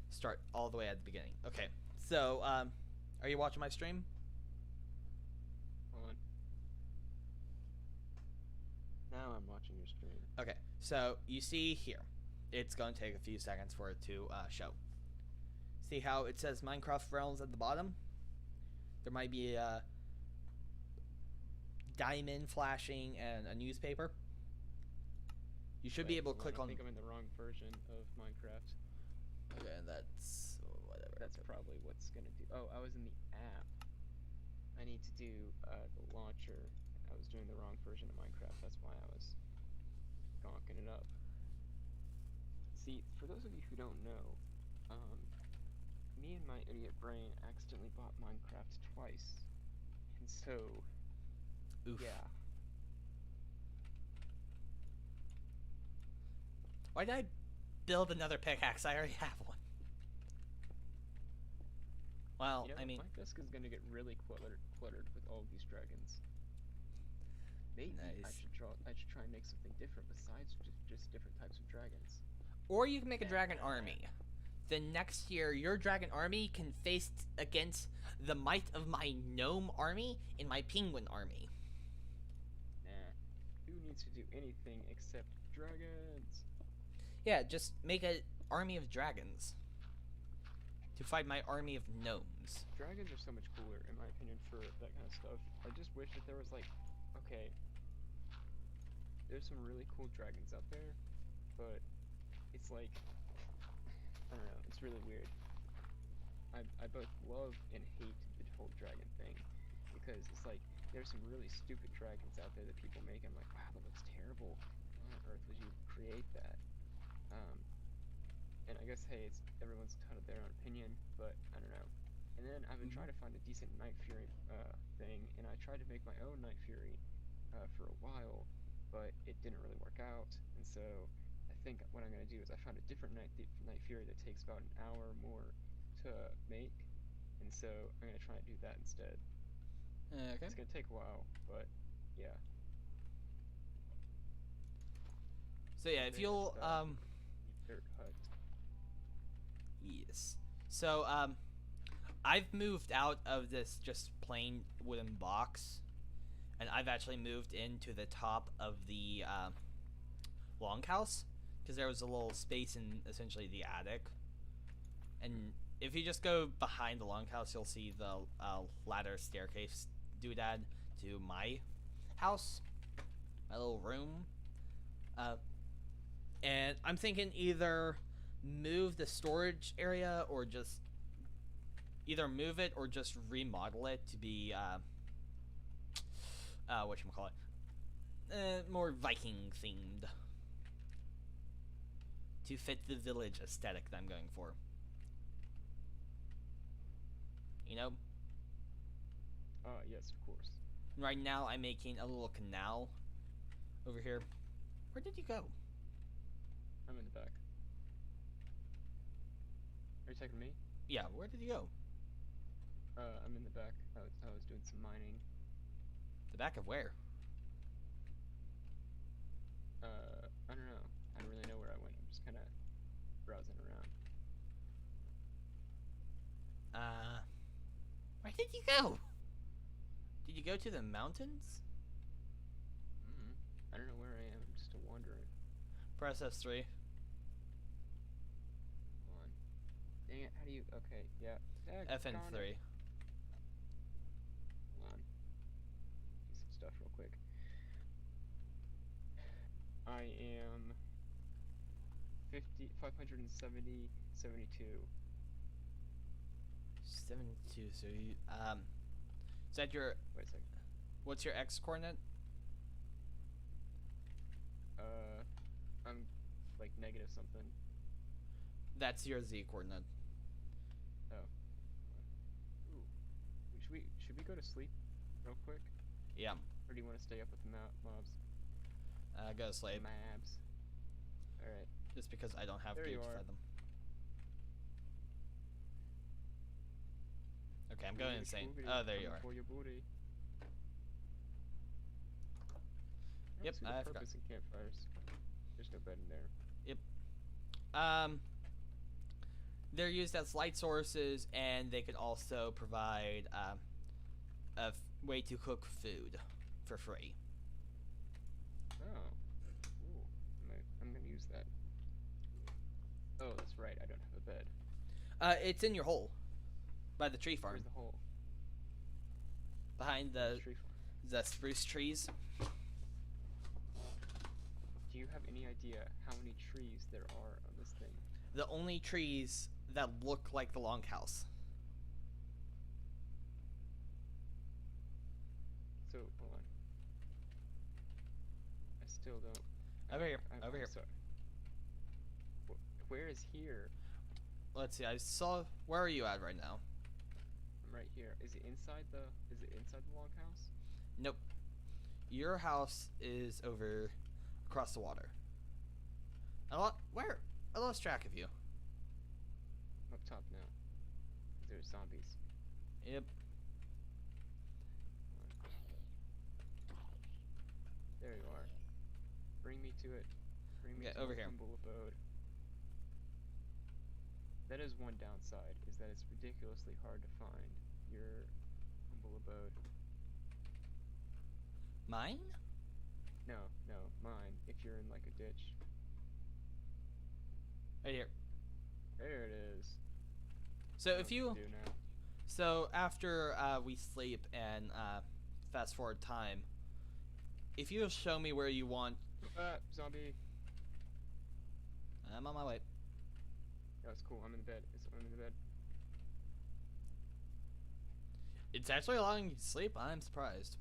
start all the way at the beginning. Okay, so are you watching my stream? Hold on. Now I'm watching your stream. Okay, so you see here, it's going to take a few seconds for it to show. See how it says Minecraft Realms at the bottom? There might be a diamond flashing and a newspaper. You should be Wait, able to hold click I on. think I'm in the wrong version of Minecraft. Okay, that's whatever. That's probably what's gonna do. Oh, I was in the app. I need to do the launcher. I was doing the wrong version of Minecraft. That's why I was gonking it up. See, for those of you who don't know, me and my idiot brain accidentally bought Minecraft twice, and so Oof. yeah. Why did I build another pickaxe? I already have one. Well, You know, I mean, my desk is gonna get really cluttered with all of these dragons. Maybe I Nice. should try and make something different besides just different types of dragons. or you can make a dragon army. Then next year, your dragon army can face against the might of my gnome army and my penguin army. Nah. Who needs to do anything except dragons? Yeah, just make an army of dragons to fight my army of gnomes. Dragons are so much cooler, in my opinion, for that kind of stuff. I just wish that there was like, okay, there's some really cool dragons out there, but it's like, I don't know, it's really weird. I both love and hate the whole dragon thing, because it's like, there's some really stupid dragons out there that people make. I'm like, wow, that looks terrible. Why on earth would you create that? Um, and I guess, hey, it's everyone's entitled to their own opinion, but I don't know. And then I've been trying to find a decent Night Fury thing, and I tried to make my own Night Fury for a while, but it didn't really work out. And so I think what I'm gonna do is I found a different Night Fury that takes about an hour more to make, and so I'm gonna try and do that instead. Okay. It's gonna take a while, but yeah. So yeah, if There's, you'll Dirt hut. yes. So I've moved out of this just plain wooden box, and I've actually moved into the top of the longhouse because there was a little space in essentially the attic. And if you just go behind the longhouse, you'll see the ladder staircase doodad to my house, my little room. And I'm thinking either move the storage area or just either move it or just remodel it to be whatchamacallit, more Viking themed to fit the village aesthetic that I'm going for. You know? Yes, of course. Right now I'm making a little canal over here. Where did you go? I'm in the back. Are you taking me? Yeah, where did you go? I'm in the back. I was doing some mining. The back of where? I don't know. I don't really know where I went. I'm just kind of browsing around. Where did you go? Did you go to the mountains? I don't know where I am. I'm just a wanderer. Press S3. Hold on. Dang it. How do you? Okay. Yeah. FN3. Hold on. Do some stuff real quick. I am 570, 72. 72. So you is that your? Wait a second. What's your X coordinate? I'm like negative something. That's your Z coordinate. Oh. Ooh. Should we go to sleep real quick? Yeah. Or do you want to stay up with the mobs? Go to sleep. Mabs. Alright. Just because I don't have There food you to are. feed them. Okay, I'm going insane. Oh, there you are. For your booty. Yep, See the I forgot. purpose in campfires. There's no bed in there. They're used as light sources, and they could also provide way to cook food for free. Oh. Ooh. I'm gonna use that. Oh, that's right. I don't have a bed. It's in your hole, by the tree farm, Where's the hole? behind Where's the tree farm? the spruce trees. Do you have any idea how many trees there are on this thing? The only trees that look like the longhouse. So, hold on. I still don't. Over here. I'm Over here. Sorry. Where is here? Let's see. I saw. Where are you at right now? I'm right here. Is it inside the longhouse? Nope. Your house is over across the water. Where? I lost track of you. I'm up top now. There's zombies. Yep. There you are. Bring me to it. Bring me Okay, to over your here. humble abode. That is one downside, is that it's ridiculously hard to find your humble abode. Mine? No, mine. If you're in like a ditch. Right here. There it is. So I know if what you, to do now. so after we sleep and fast forward time, if you show me where you want, Zombie. I'm on my way. That's cool. I'm in the bed. I'm in the bed. It's actually allowing you to sleep. I'm surprised.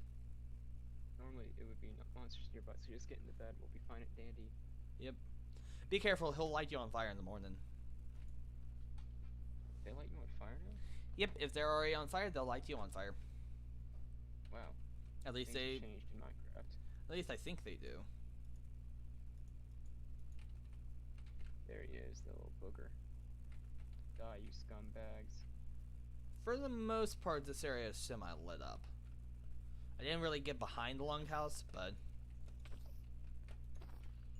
normally it would be monsters nearby, so just get into bed. We'll be fine and dandy. Be careful, he'll light you on fire in the morning. They light you on fire now? Yep, if they're already on fire, they'll light you on fire. Wow. At least Things they, have changed in Minecraft. at least I think they do. There he is, the little booger. Die, you scumbags. For the most part, this area is semi-lit up. I didn't really get behind the longhouse, but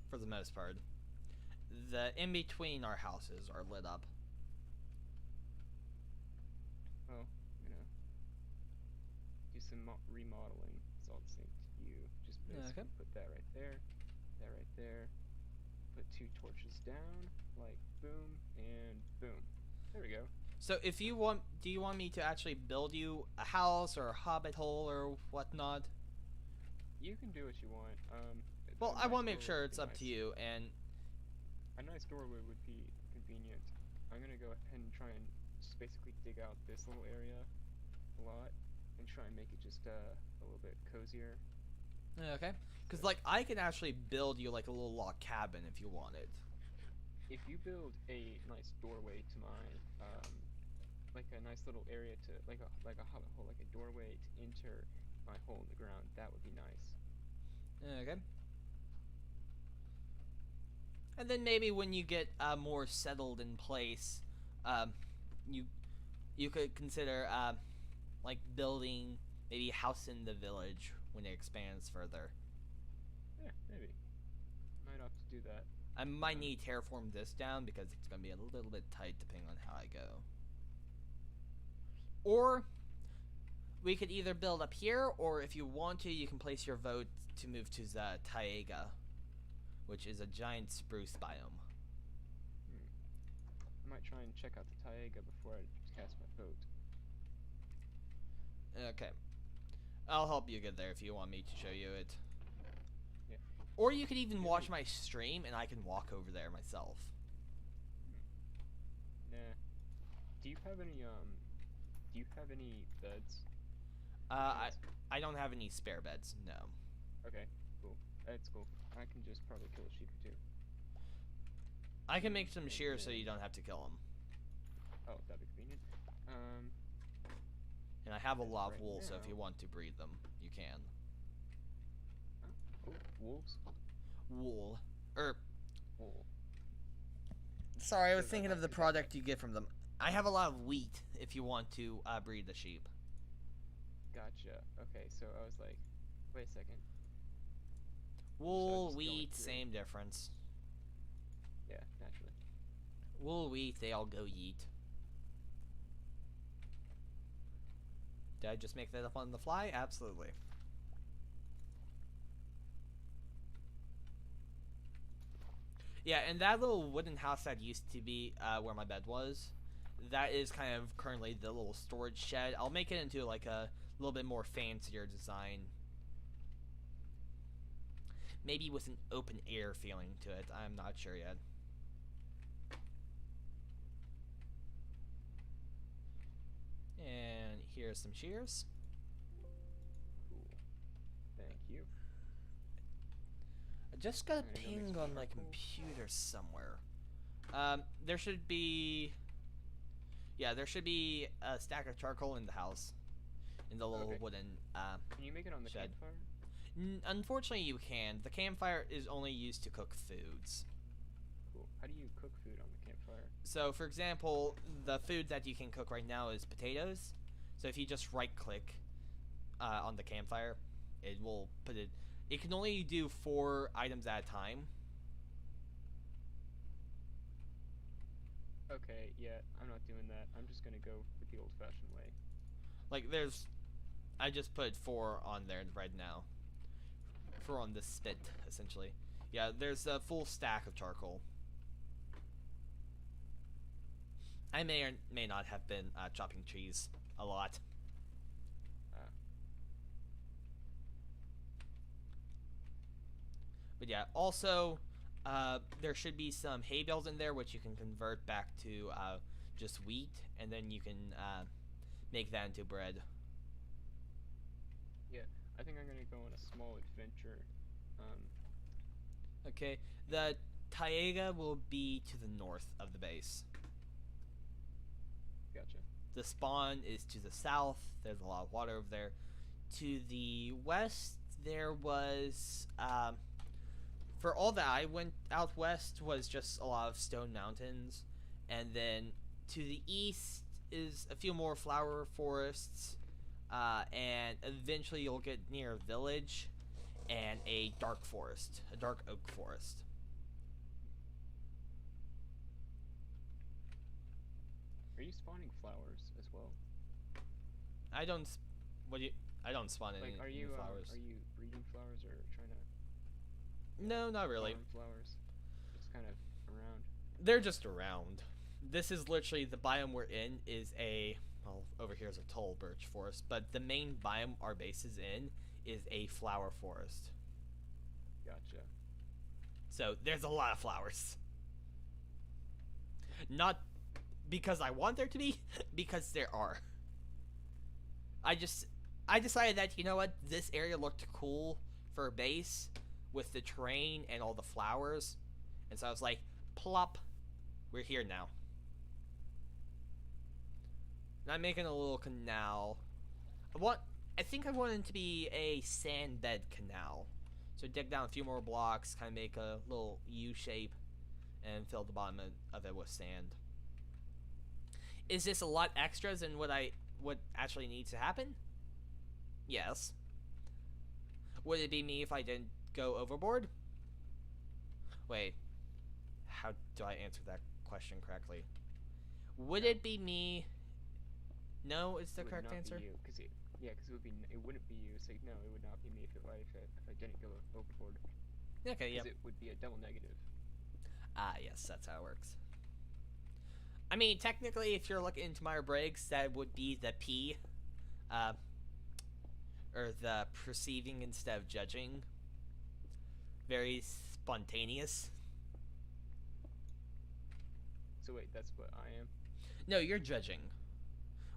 for the most part, the in-between our houses are lit up. Well, I'm gonna do some remodeling. So I'll sync to you. Just basically Okay. put that right there, that right there. Put 2 torches down, like boom and boom. There we go. So if you want, do you want me to actually build you a house or a hobbit hole or whatnot? You can do what you want. Well, a I want to nice make doorway sure would it's be up to nice. you, and A nice doorway would be convenient. I'm gonna go ahead and try and just basically dig out this little area a lot and try and make it just a little bit cozier. okay, because like I can actually build you like a little log cabin if you wanted. If you build a nice doorway to my like a nice little area to like a hobbit hole, like a doorway to enter my hole in the ground, that would be nice. Okay. And then maybe when you get more settled in place, you could consider like building maybe a house in the village when it expands further. Yeah, maybe. Might have to do that. I might need to terraform this down because it's gonna be a little bit tight depending on how I go. Or we could either build up here, or if you want to, you can place your vote to move to the Taiga, which is a giant spruce biome. I might try and check out the Taiga before I cast my vote. Okay. I'll help you get there if you want me to show you it. Yeah. Or you could even watch my stream and I can walk over there myself. Nah. Do you have any beds? I don't have any spare beds, no. Okay, cool. That's cool. I can just probably kill a sheep or 2. I can make some shears so you don't have to kill them. Oh, that'd be convenient. And I have a lot of Right wool, so if now- you want to breed them, you can. Oh, wolves. Wool. Wool. Sorry, I was Sure, thinking that of the might be product you get from them. I have a lot of wheat if you want to breed the sheep. Gotcha. Okay, so I was like, wait a second. Wool, just going wheat, through. same difference. Yeah, naturally. Wool, wheat, they all go yeet. Did I just make that up on the fly? Absolutely. Yeah, and that little wooden house that used to be where my bed was, that is kind of currently the little storage shed. I'll make it into like a little bit more fancier design. Maybe with an open air feeling to it. I'm not sure yet. And here's some shears. Cool. Thank you. I just got a I'm gonna go make ping some on my charcoal. computer somewhere. There should be... Yeah, there should be a stack of charcoal in the house. In the little Okay. wooden, Can you make it on the Shed. campfire? Unfortunately, you can. The campfire is only used to cook foods. Cool. How do you cook food on the campfire? So, for example, the food that you can cook right now is potatoes. So if you just right-click on the campfire, it will put it... It can only do 4 items at a time. Okay, yeah, I'm not doing that. I'm just gonna go with the old-fashioned way. Like, there's... I just put 4 on there right now. 4 on this spit, essentially. Yeah, there's a full stack of charcoal. I may or may not have been chopping trees a lot. But yeah, also, there should be some hay bales in there, which you can convert back to just wheat, and then you can make that into bread. I think I'm gonna go on a small adventure. Okay, the Taiga will be to the north of the base. Gotcha. The spawn is to the south. There's a lot of water over there. To the west, there was for all that I went out west was just a lot of stone mountains, and then to the east is a few more flower forests, and eventually you'll get near a village and a dark forest, a dark oak forest. Are you spawning flowers as well? I don't. What do you? I don't spawn any, Like, are any you flowers. are you breeding flowers or trying to No, not really. farm flowers? Just kind of around. They're just around. This is literally the biome we're in is a well over here is a tall birch forest, but the main biome our base is in is a flower forest. Gotcha. So there's a lot of flowers. Not because I want there to be, because there are. I decided that, you know what, this area looked cool for a base with the terrain and all the flowers. And so I was like, plop, we're here now. And I'm making a little canal. I think I want it to be a sand bed canal. So dig down a few more blocks, kind of make a little U shape, and fill the bottom of it with sand. Is this a lot extra than what actually needs to happen? Yes. Would it be me if I didn't go overboard? Wait. How do I answer that question correctly? Would it be me? No, it's the correct answer. Because it wouldn't be you. So no, it would not be me if I didn't go overboard. Okay, yeah. Because it would be a double negative. Ah, yes, that's how it works. I mean, technically, if you're looking into Myers-Briggs, that would be the P, or the perceiving instead of judging. Very spontaneous. So wait, that's what I am. No, you're judging,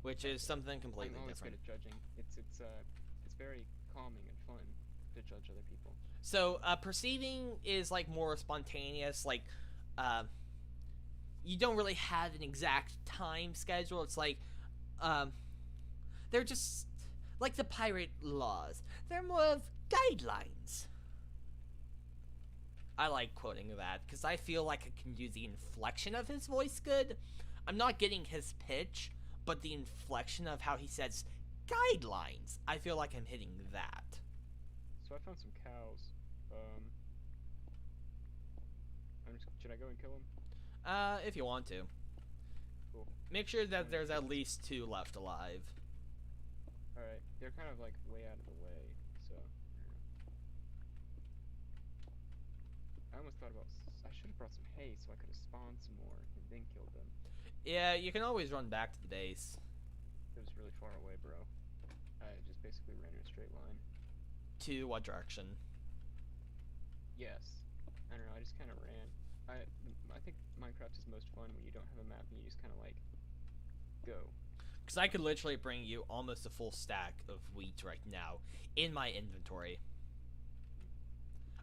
which is something completely I'm always different. good at judging. It's very calming and fun to judge other people. So, perceiving is like more spontaneous, like, you don't really have an exact time schedule. It's like, they're just like the pirate laws. They're more of guidelines. I like quoting that because I feel like I can do the inflection of his voice good. I'm not getting his pitch, but the inflection of how he says guidelines, I feel like I'm hitting that. So I found some cows. Should I go and kill them? If you want to. Cool. Make sure that there's at least 2 left alive. Alright, they're kind of like way out of the way, so. I almost thought about. I should have brought some hay so I could have spawned some more and then killed them. Yeah, you can always run back to the base. It was really far away, bro. I just basically ran in a straight line. To what direction? Yes. I don't know, I just kind of ran. I think Minecraft is most fun when you don't have a map and you just kind of like go. Because I could literally bring you almost a full stack of wheat right now in my inventory.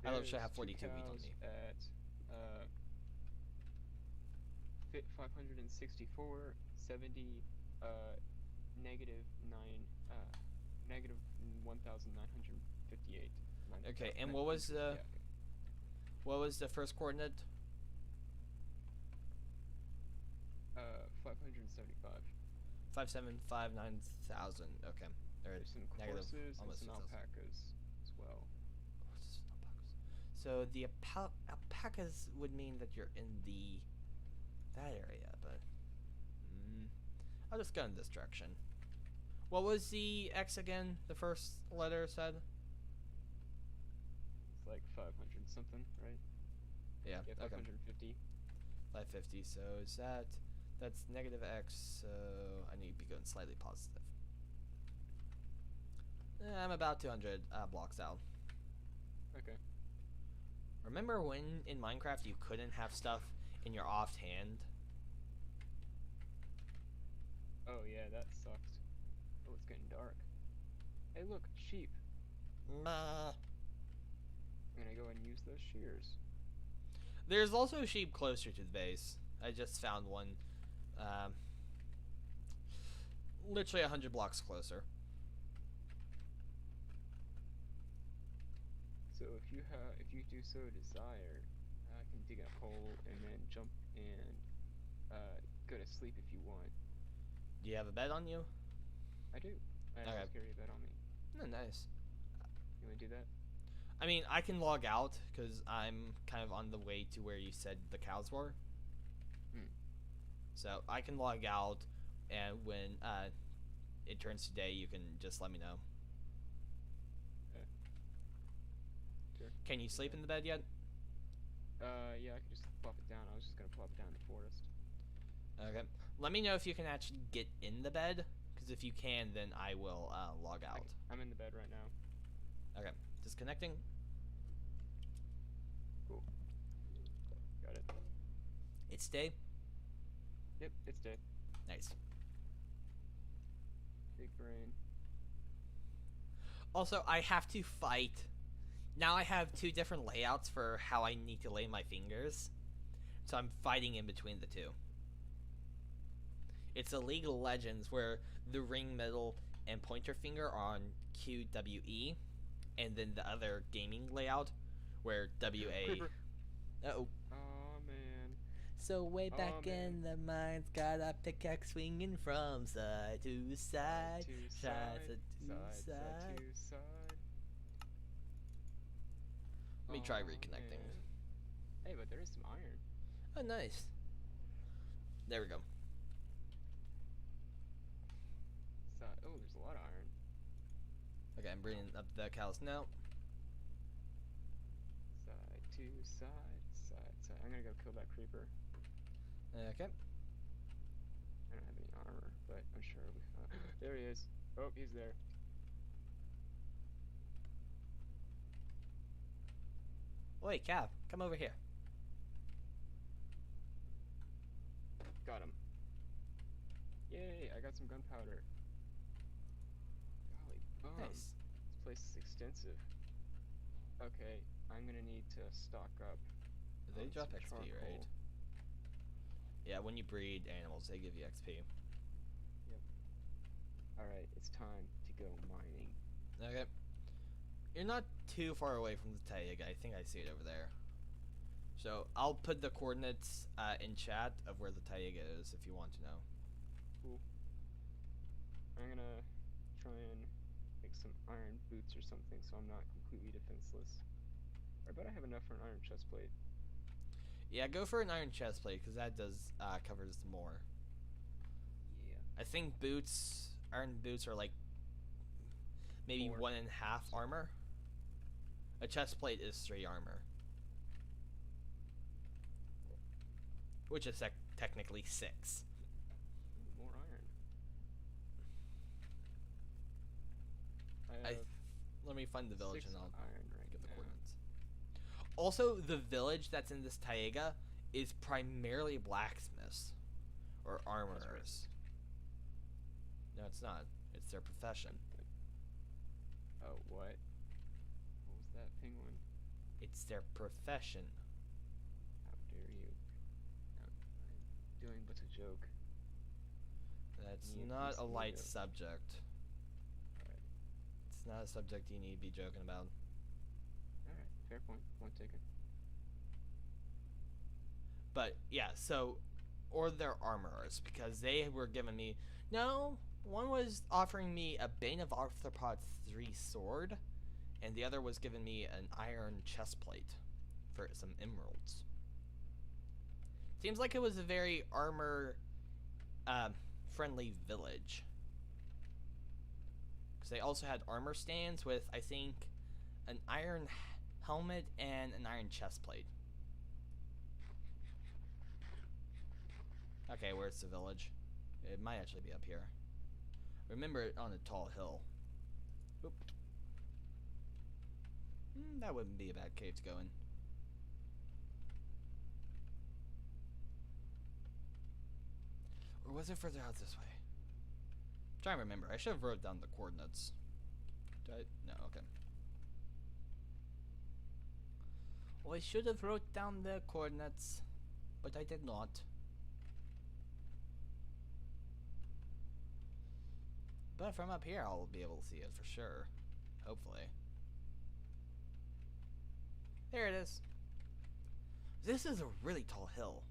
I literally have 42 wheat on me. At 564, 70, negative 1,958. Okay, and what was the what was the first coordinate? 575. 5,759,000. Okay. There's some negative horses and almost some 6,000. alpacas as well. So the alpacas would mean that you're in that area, but I'll just go in this direction. What was the X again? The first letter said? It's like 500 something, right? Yeah. Yeah, Okay. 550. 550. So is that's negative X? So I need to be going slightly positive. I'm about 200 blocks out. Okay. Remember when in Minecraft you couldn't have stuff in your offhand? Oh yeah, that sucks. Oh, it's getting dark. Hey look, sheep. Nah. I'm gonna go and use those shears. There's also sheep closer to the base. I just found one. Um, literally 100 blocks closer. So if you do so desire, I can dig a hole and then jump and go to sleep if you want. Do you have a bed on you? I do. I Okay. always carry a bed on me. Oh, nice. You wanna do that? I mean, I can log out because I'm kind of on the way to where you said the cows were. Hmm. So I can log out, and when it turns to day, you can just let me know. Sure. Can you sleep in the bed yet? Yeah, I can just plop it down. I was just gonna plop it down in the forest. Okay. Let me know if you can actually get in the bed, because if you can, then I will log out. I'm in the bed right now. Okay. Disconnecting. Cool. Got it. It's day. Yep, it's day. Nice. Big brain. Also, I have to fight. Now I have two different layouts for how I need to lay my fingers. So I'm fighting in between the two. It's a League of Legends where the ring, middle, and pointer finger are on QWE, and then the other gaming layout where WA. Creeper. Uh-oh. Oh man. So way back Oh, in the mines, got a pickaxe swinging from side to side, to side side, to side side. to side. Let me try Aw, reconnecting. man. Hey, but there is some iron. Oh, nice. There we go. Oh, there's a lot of iron. Okay, I'm bringing up the cows now. Side to side, side, side. I'm gonna go kill that creeper. Okay. I don't have any armor, but I'm sure we. There he is. Oh, he's there. Wait, Cav, come over here. Got him. Yay! I got some gunpowder. Golly bum. Nice. This place is extensive. Okay, I'm gonna need to stock up. They on drop some XP, right? charcoal. Yeah, when you breed animals, they give you XP. Alright, it's time to go mining. Okay. You're not too far away from the Taiga. I think I see it over there. So I'll put the coordinates in chat of where the Taiga is if you want to know. Cool. I'm gonna try and make some iron boots or something so I'm not completely defenseless. I bet I have enough for an iron chest plate. Yeah, go for an iron chest plate because that does covers more. Yeah. I think boots, iron boots are like maybe 4. 1.5 armor. A chest plate is 3 armor, which is technically 6. More iron. I have Let me find the village 6 and I'll iron right give the now. coordinates. Also, the village that's in this Taiga is primarily blacksmiths or armorers. No, it's not. It's their profession. Oh, what? What was that, penguin? It's their profession. How dare you? I'm doing but a joke. That's Yeah, not please a light leave it. subject. Alright. It's not a subject you need to be joking about. Alright, fair point. Point taken. But yeah, so or their armorers because they were giving me one was offering me a Bane of Arthropods 3 sword, and the other was giving me an iron chest plate for some emeralds. Seems like it was a very armor friendly village. Because they also had armor stands with, I think, an iron helmet and an iron chest plate. Okay, where's the village? It might actually be up here. Remember it on a tall hill. Oop. That wouldn't be a bad cave to go in. Or was it further out this way? I'm trying to remember. I should have wrote down the coordinates. Did I? No, okay. Well, I should have wrote down the coordinates, but I did not. But from up here, I'll be able to see it for sure. Hopefully. There it is. This is a really tall hill.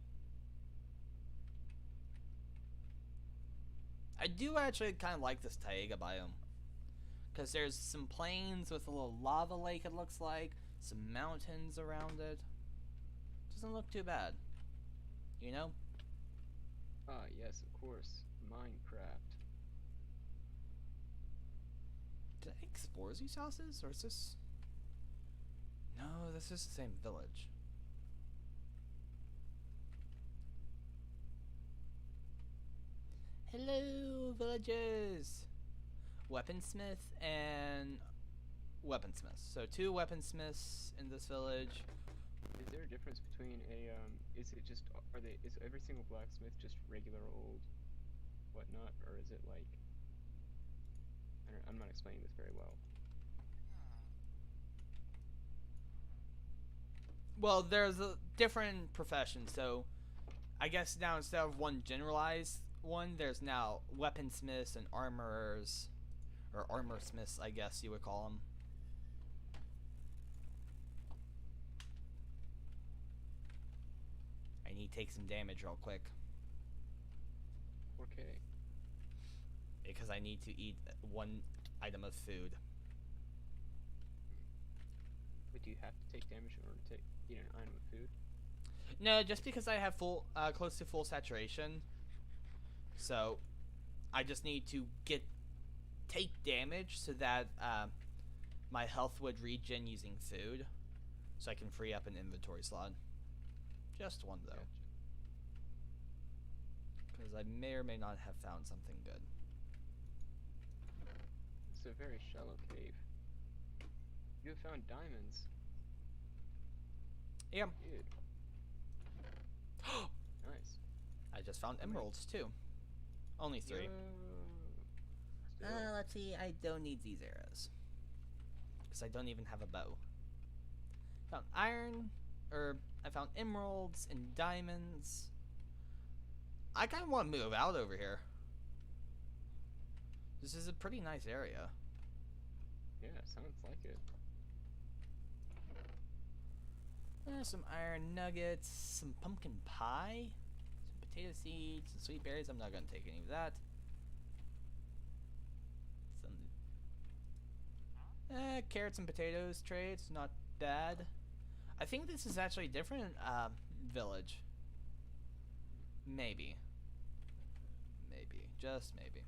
I do actually kind of like this taiga biome. Because there's some plains with a little lava lake, it looks like. Some mountains around it. Doesn't look too bad. You know? Ah, yes, of course. Minecraft. Did I explore these houses? Or is this... No, this is the same village. Hello, villagers! Weaponsmith and weaponsmith. So 2 weaponsmiths in this village. Is there a difference between is it just, is every single blacksmith just regular old whatnot, or is it like, I'm not explaining this very well. Well, there's a different profession, so I guess now instead of one generalized one, there's now weaponsmiths and armorers, or armorsmiths, I guess you would call them. I need to take some damage real quick. Okay. Because I need to eat 1 item of food. But do you have to take damage in order to eat an item of food? No, just because I have close to full saturation. So, I just need to take damage so that my health would regen using food, so I can free up an inventory slot. Just 1 though, Gotcha. because I may or may not have found something good. It's a very shallow cave. You have found diamonds. Yeah. Dude. Nice. I just found emeralds too. Only 3. Yo. Still. Let's see. I don't need these arrows because I don't even have a bow. Found iron, or I found emeralds and diamonds. I kind of want to move out over here. This is a pretty nice area. Yeah, sounds like it. Some iron nuggets, some pumpkin pie, some potato seeds, some sweet berries. I'm not gonna take any of that. Some carrots and potatoes trades, not bad. I think this is actually a different village. Maybe. Maybe. Just maybe.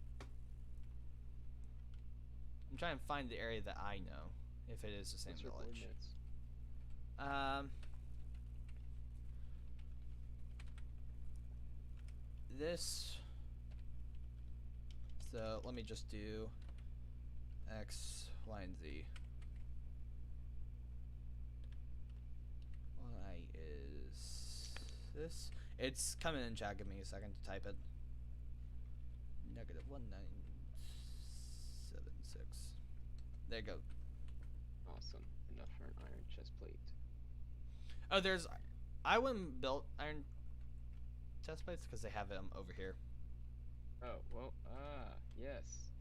I'm trying to find the area that I know, if it is the same What's your village. coordinates? This. So let me just do X, Y, and Z. Y is this. It's coming in chat. Give me a second to type it. -1976. There you go. Awesome. Enough for an iron chest plate. Oh, I wouldn't build iron chest plates because they have them over here. Oh, well, yes.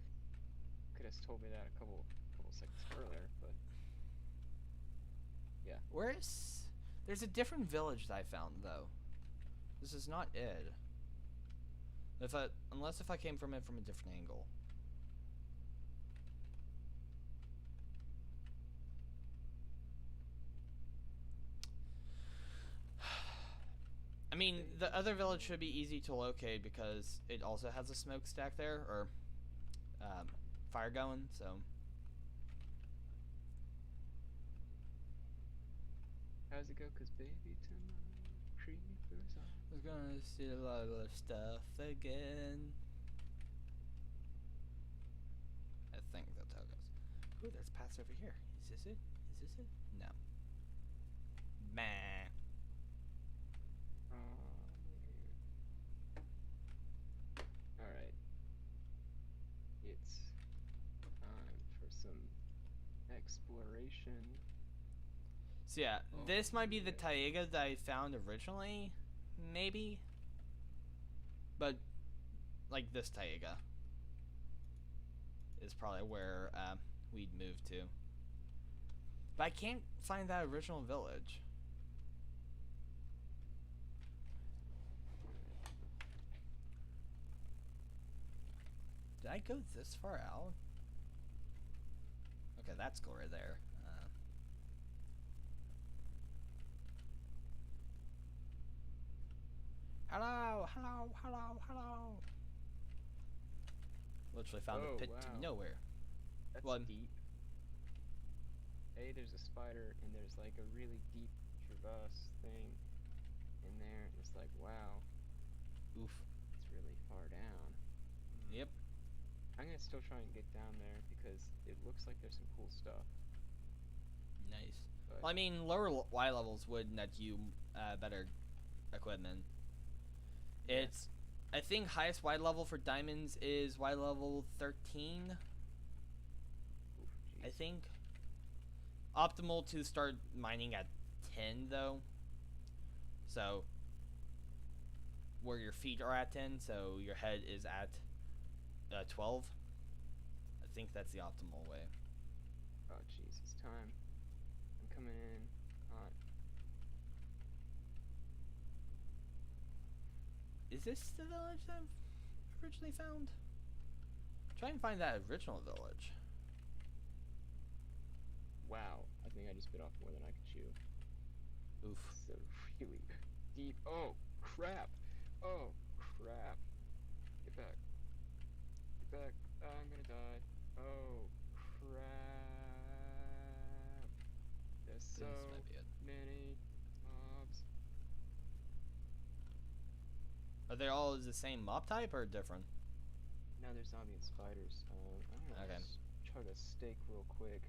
Could have told me that a couple seconds earlier, but yeah. There's a different village that I found though. This is not it. Unless if I came from it from a different angle. I mean, the other village should be easy to locate because it also has a smokestack there, or fire going, so. How's it go? 'Cause baby tonight, creepers on. We're gonna see a lot of stuff again. I think that's how it goes. Ooh, there's paths over here. Is this it? Is this it? No. Meh. Alright. It's time for some exploration. So yeah, Oh, this might be the yeah. taiga that I found originally, maybe. But like this taiga is probably where we'd move to. But I can't find that original village. Did I go this far out? Okay, that's cool right there. Hello, hello, hello, hello. Literally found Oh, a pit wow. to nowhere. That's What? deep. Hey, there's a spider, and there's like a really deep traverse thing in there. It's like, wow, Oof. it's really far down. Yep. I'm gonna still try and get down there because it looks like there's some cool stuff. Nice. But Well, I mean, lower Y levels would net you better equipment. Yeah. It's, I think, highest Y level for diamonds is Y level 13. oof, I jeez. think. Optimal to start mining at 10 though. So where your feet are at 10, so your head is at 12. I think that's the optimal way. Oh, jeez, it's time. I'm coming in hot. Is this the village that I've originally found? Try and find that original village. Wow, I think I just bit off more than I could chew. Oof. So really deep. Oh, crap. Oh, crap. Get back. Get back. I'm gonna die. Oh, crap. There's This so might be it. many mobs. Are they all the same mob type or different? Now there's zombie and spiders. I'm gonna Okay. just chug a steak real quick.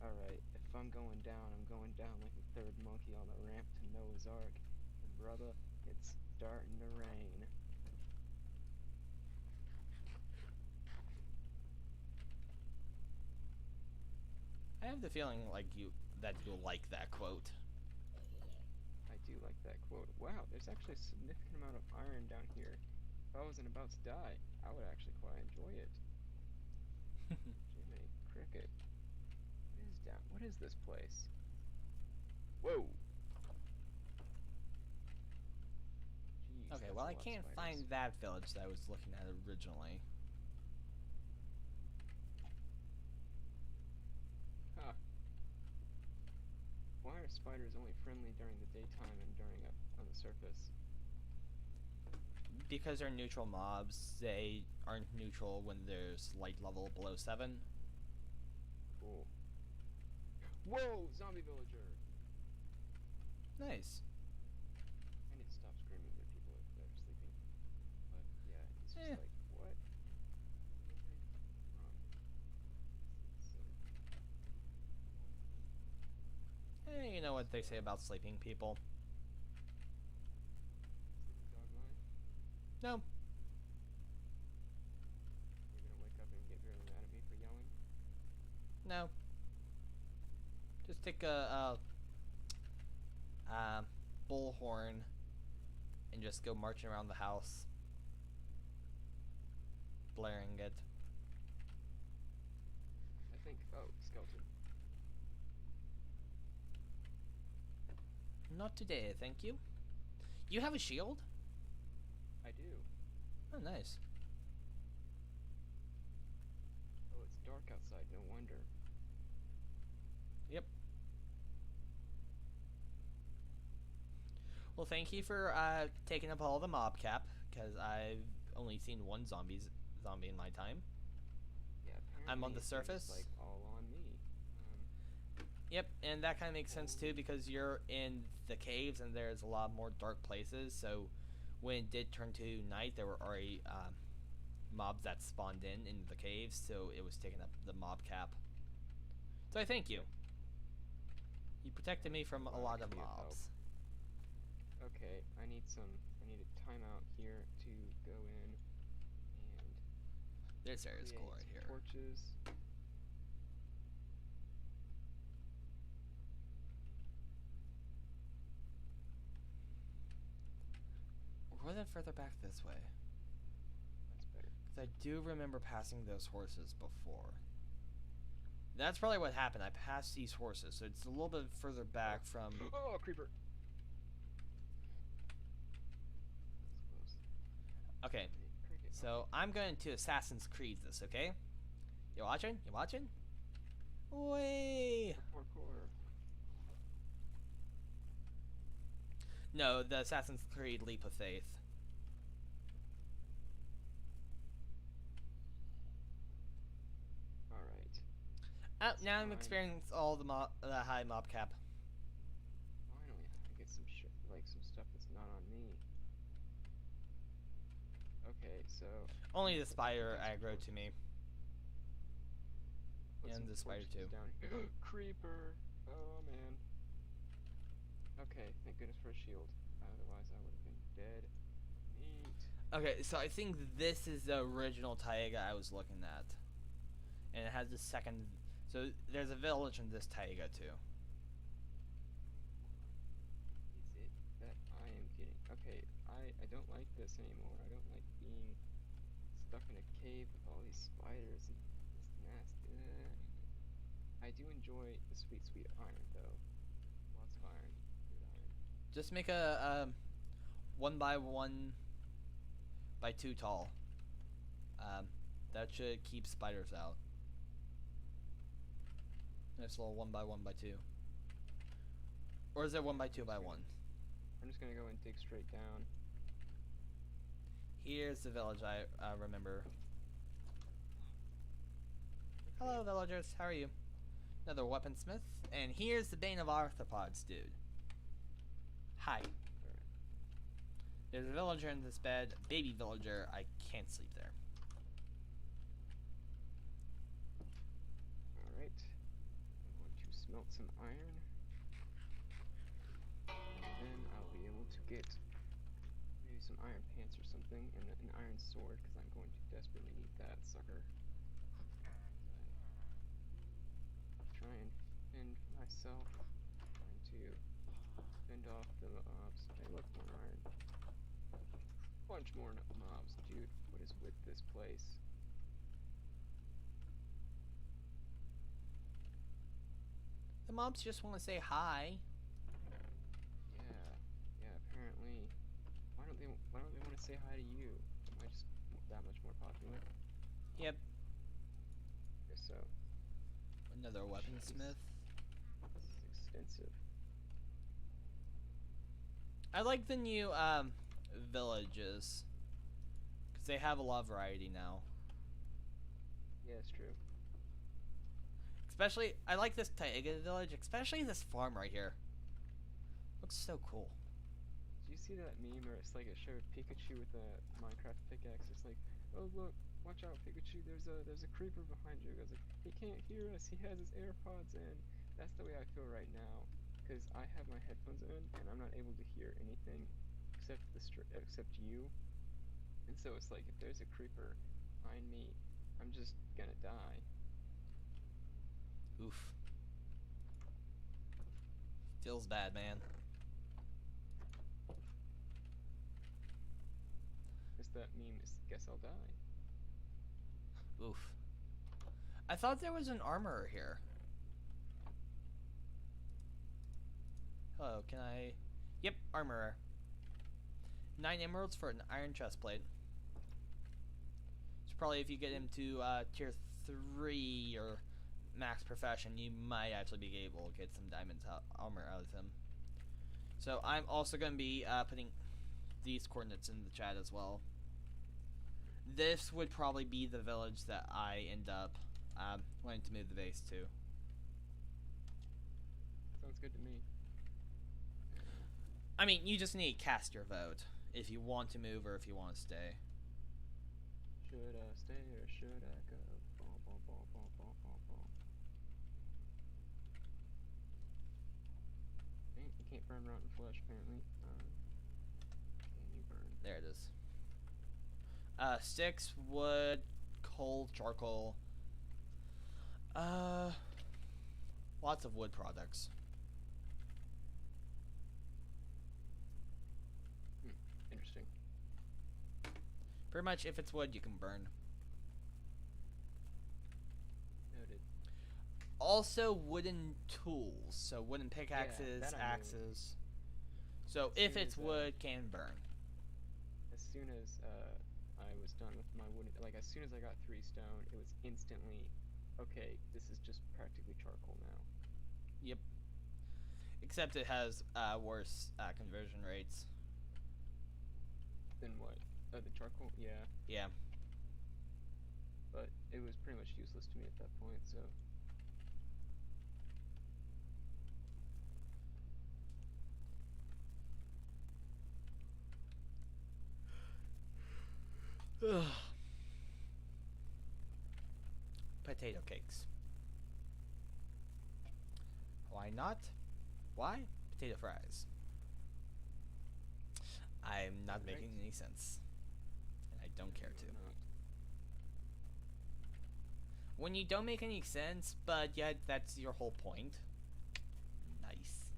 Alright, if I'm going down, I'm going down like the third monkey on the ramp to Noah's Ark. And brother, it's starting to rain. I have the feeling like that you'll like that quote. I do like that quote. Wow, there's actually a significant amount of iron down here. If I wasn't about to die, I would actually quite enjoy it. Jiminy Cricket. What is down? What is this place? Whoa! Jeez, Okay, that's well a I lot of can't spiders. find that village that I was looking at originally. Huh. Why are spiders only friendly during the daytime and during on the surface? Because they're neutral mobs, they aren't neutral when there's light level below 7. Cool. Whoa! Zombie villager! Nice. I need to stop screaming at people if they're sleeping. But yeah, it's just Eh. like, what? You know what they say about sleeping people. Sleeping dog line? No. You're gonna wake up and get very mad at me for yelling? No. Just take a bullhorn and just go marching around the house, blaring it. I think, oh, skeleton. Not today, thank you. You have a shield? I do. Oh, nice. Oh, it's dark outside, no wonder. Yep. Well, thank you for taking up all the mob cap, because I've only seen one zombie in my time. Yeah, apparently I'm on the they're just, surface. like, all on me. Yep, and that kind of makes sense too, because you're in the caves and there's a lot more dark places, so when it did turn to night, there were already mobs that spawned in the caves, so it was taking up the mob cap. So I thank you. You protected me from a Well, lot of actually, it mobs. Okay, I need a timeout here to go in and This area is create cool right some here. torches. Or then further back this way. That's better. Because I do remember passing those horses before. That's probably what happened. I passed these horses, so it's a little bit further back from... Oh, creeper! That's close. Okay, Hey, cricket. so I'm going to Assassin's Creed this, okay? You watching? You watching? Way. Parkour. No, the Assassin's Creed Leap of Faith. Alright. Oh, That's now I'm fine. experiencing all the high mob cap. Finally, I get some some stuff that's not on me. Okay, so Only the spider aggro to me. put And some the spider torches too. down here. Creeper! Oh man. Okay, thank goodness for a shield. Otherwise, I would have been dead. Neat. Okay, so I think this is the original Taiga I was looking at. And it has the second... So there's a village in this Taiga too. Is it that I am getting... Okay, I don't like this anymore. I don't like being stuck in a cave with all these spiders and this nasty... I do enjoy the sweet, sweet iron, though. Lots of iron. Good iron. Just make a 1 by 1 by 2 tall. That should keep spiders out. Nice little 1 by 1 by 2. Or is it 1 by 2 by 1? I'm just gonna go and dig straight down. Here's the village I remember. Hello, villagers. How are you? Another weaponsmith. And here's the Bane of Arthropods, dude. Hi. There's a villager in this bed. Baby villager. I can't sleep there. Alright. I'm going to smelt some iron. And then I'll be able to get maybe some iron pants or something and an iron sword because I'm going to desperately need that sucker. Try and fend myself. Trying to fend off the mobs. Hey, look, more iron. Bunch more mobs, dude. What is with this place? The mobs just want to say hi. Yeah, apparently. Why don't they want to say hi to you? Am I just that much more popular? Yep. Guess so. Another weaponsmith. This is extensive. I like the new villages. Because they have a lot of variety now. Yeah, it's true. Especially, I like this Taiga village, especially this farm right here. Looks so cool. Did you see that meme where it's like it showed Pikachu with a Minecraft pickaxe? It's like, oh look, watch out, Pikachu! There's a creeper behind you. It goes like, he can't hear us. He has his AirPods in. That's the way I feel right now, because I have my headphones in and I'm not able to hear anything except except you. And so it's like, if there's a creeper behind me, I'm just gonna die. Oof. Feels bad, man. Guess that meme is, guess I'll die. Oof. I thought there was an armorer here. Hello, can I... Yep, armorer. 9 emeralds for an iron chest plate. So probably if you get him to tier 3 or max profession, you might actually be able to get some diamonds armor out of him. So I'm also going to be putting these coordinates in the chat as well. This would probably be the village that I end up wanting to move the base to. Sounds good to me. I mean, you just need to cast your vote if you want to move or if you want to stay. Should I stay or should I go? Bom, bom, bom, bom, bom, bom, bom. Okay, you can't burn rotten flesh apparently. Can you burn? There it is. Sticks, wood, coal, charcoal. Lots of wood products. Interesting. Pretty much, if it's wood, you can burn. Noted. Also, wooden tools. So, wooden pickaxes, that I knew. axes. So, As if soon it's as, wood, can burn. As soon as I was done with my wooden, like as soon as I got 3 stone, it was instantly, okay, this is just practically charcoal now. Yep. Except it has worse conversion rates. Then what? The charcoal? Yeah. Yeah. But it was pretty much useless to me at that point, so. Potato cakes. Why not? Why? Potato fries. I'm not Right. making any sense. And I don't care to. Not. When you don't make any sense, but yet that's your whole point. Nice.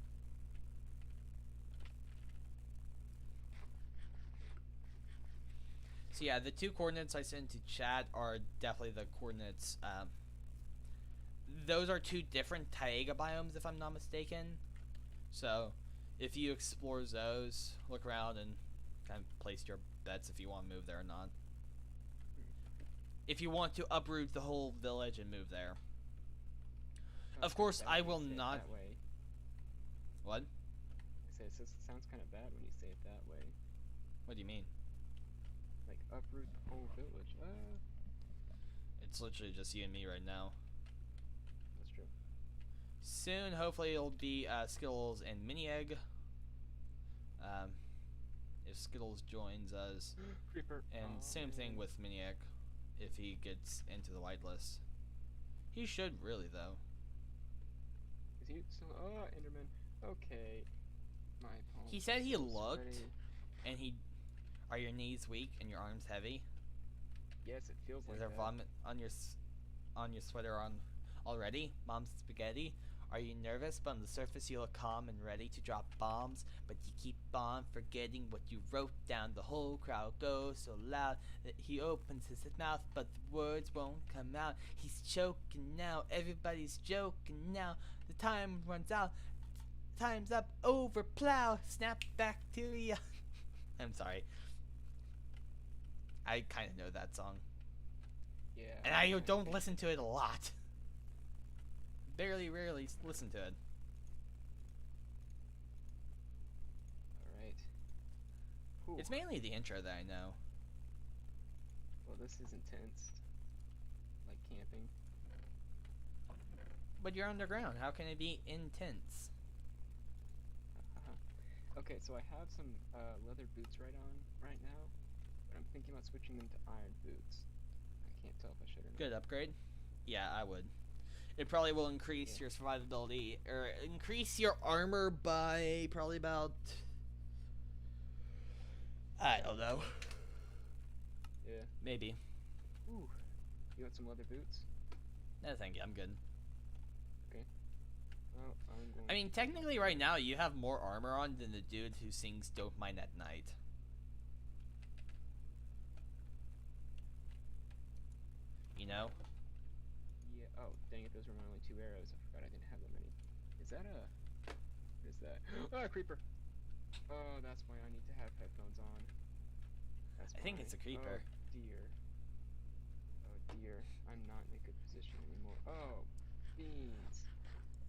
So yeah, the 2 coordinates I sent to chat are definitely the coordinates. Those are 2 different taiga biomes, if I'm not mistaken. So, if you explore those, look around and kind of place your bets if you want to move there or not. If you want to uproot the whole village and move there. Sounds Of course, kinda bad I when you will say it not. That way. What? I say it sounds kind of bad when you say it that way. What do you mean? Like uproot the whole village. It's literally just you and me right now. That's true. Soon, hopefully, it'll be Skittles and Mini Egg. If Skittles joins us. Creeper. And Aw, same thing man. with Miniac, if he gets into the whitelist. He should really, though. Is he still? Oh, Enderman. Okay. My palms. He are said he so looked, sweaty. and he. Are your knees weak and your arms heavy? Yes, it feels like Is there that. vomit on your sweater on already? Mom's spaghetti? Are you nervous? But on the surface you look calm and ready to drop bombs, but you keep on forgetting what you wrote down. The whole crowd goes so loud that he opens his mouth, but the words won't come out. He's choking now, everybody's joking now. The time runs out, time's up, over plow, snap back to ya. I'm sorry. I kind of know that song. Yeah. And I kinda don't think- listen to it a lot. Rarely listen to it. All right. Whew. It's mainly the intro that I know. Well, this is intense. Like camping. But you're underground. How can it be intense? Okay, so I have some leather boots right now, but I'm thinking about switching them to iron boots. I can't tell if I should or not. Good upgrade. Yeah, I would. It probably will increase Yeah. your survivability, or increase your armor by probably about. I don't know. Yeah. Maybe. Ooh. You want some leather boots? No, thank you. I'm good. Well, I'm going. I mean, technically, right now you have more armor on than the dude who sings "Don't Mind at Night." You know? Yeah. Oh, dang it! Those were my only 2 arrows. I forgot I didn't have that many. Is that a? What is that? Ah, creeper. Oh, that's why I need to have headphones on. That's I think why. it's a creeper. Oh dear. Oh dear. I'm not in a good position anymore. Oh, beans.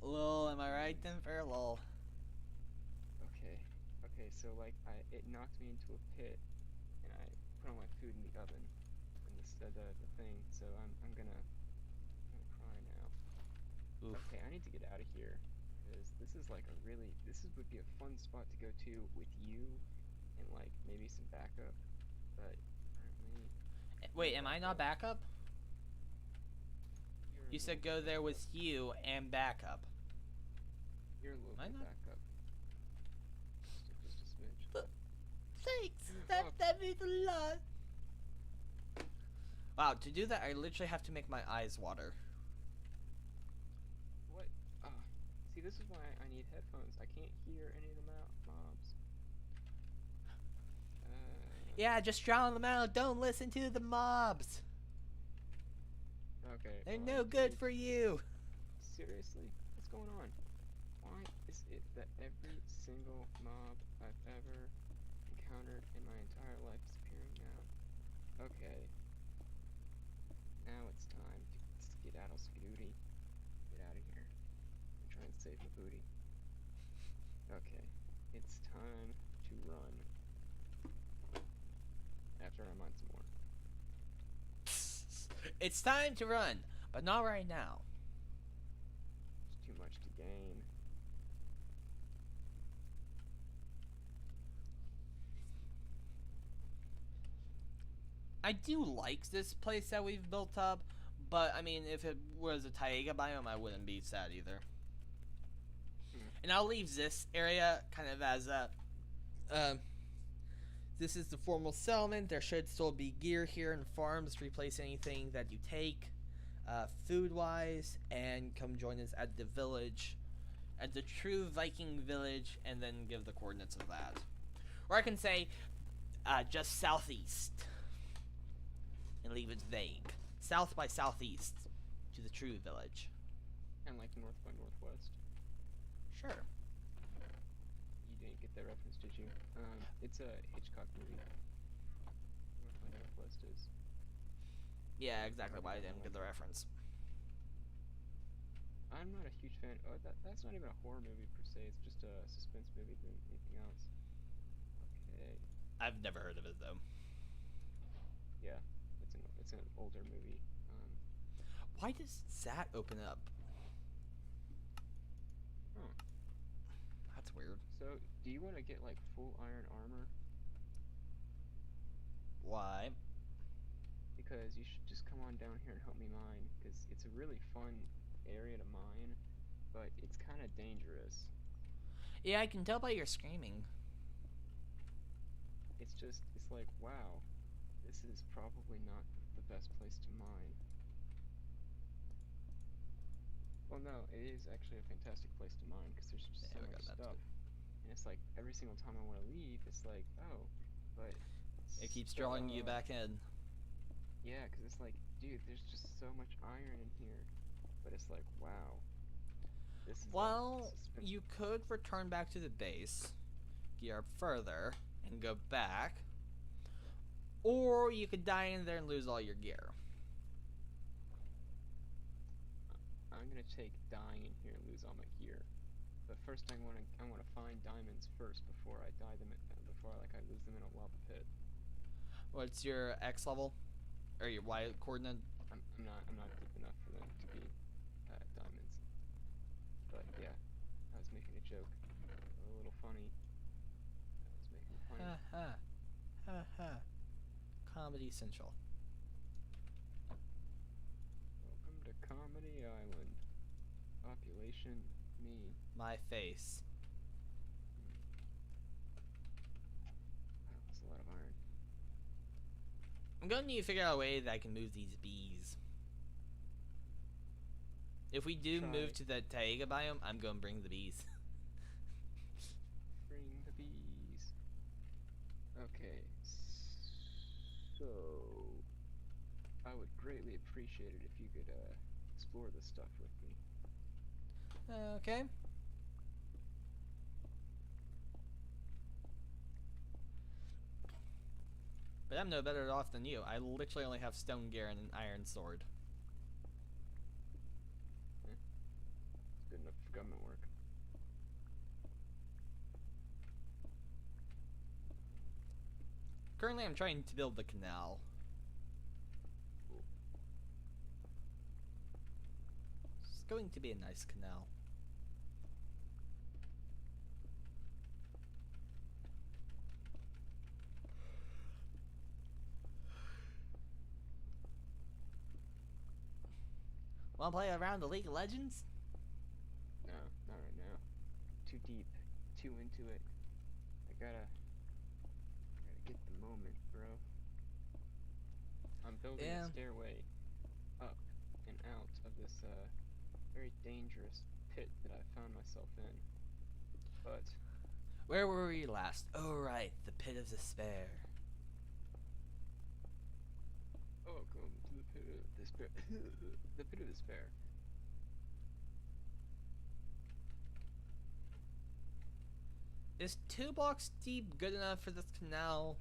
Lol, am I right then, fair lol? Okay. Okay. So like, it knocked me into a pit, and I put all my food in the oven, and the thing. So I'm gonna cry now. Oof. Okay, I need to get out of here, because this is like would be a fun spot to go to with you, and like maybe some backup, but apparently Wait, am I not backup? you're You a said little go bit there with backup. you and backup. You're a little Am I bit not? backup. Just a smidge. Thanks. That- That means a lot. Wow, to do that, I literally have to make my eyes water. What? See, this is why I need headphones. I can't hear any of the mobs. Yeah, just drown them out. Don't listen to the mobs. Okay. They're well, no good dude, for you. Seriously? What's going on? Why is it that every single mob I've ever encountered in my entire life is appearing now? Okay. Now it's time to skedaddle skidooty. Get out of here. I'm trying to save my booty. Okay. It's time to run. After I mine some more. It's time to run, but not right now. There's too much to gain. I do like this place that we've built up, but I mean, if it was a taiga biome, I wouldn't be sad either. And I'll leave this area kind of as a. This is the formal settlement. There should still be gear here and farms to replace anything that you take, food-wise, and come join us at the village, at the true Viking village, and then give the coordinates of that. Or I can say, just southeast, and leave it vague. South by southeast to the true village. And like north by northwest. Sure. You didn't get that reference, did you? It's a Hitchcock movie. North by northwest is. Yeah, exactly why I didn't get the reference. I'm not a huge fan. Oh, that's not even a horror movie per se. It's just a suspense movie than anything else. Okay. I've never heard of it though. Yeah, it's an older movie. Why does that open up? Huh. That's weird. So, do you want to get like full iron armor? Why? Because you should just come on down here and help me mine. Because it's a really fun area to mine, but it's kind of dangerous. Yeah, I can tell by your screaming. It's like, wow, this is probably not the best place to mine. Well, no, it is actually a fantastic place to mine because there's just so Yeah, we much got that stuff. And it's like every single time I want to leave, it's like, oh, but It keeps drawing you back in. Yeah, because it's like, dude, there's just so much iron in here. But it's like, wow. This is Well, suspense. you could return back to the base, gear up further, and go back. Or you could die in there and lose all your gear. I'm gonna take dying in here and lose all my gear. But first, I want to find diamonds first before I die them before I lose them in a lava pit. What's your X level? Or your Y coordinate? I'm not deep enough for them to be diamonds. But yeah, I was making a joke, a little funny. I was making a funny. Ha ha. Ha ha. Comedy Central. Welcome to Comedy Island. Population me. My face. Wow, that's a lot of iron. I'm gonna need to figure out a way that I can move these bees. If we do Try. move to the taiga biome, I'm gonna bring the bees. Bring the bees. Okay, so I would greatly appreciate it if you could explore this stuff with me. Okay. But I'm no better off than you. I literally only have stone gear and an iron sword. It's good enough for government work. Currently, I'm trying to build the canal. Cool. It's going to be a nice canal. Wanna play around the League of Legends? No, not right now. Too deep, too into it. I gotta get the moment, bro. I'm building Yeah. a stairway up and out of this very dangerous pit that I found myself in. But Where were we last? Oh right, the Pit of Despair. Welcome to the pit of despair. The pit of despair. Is 2 blocks deep good enough for this canal?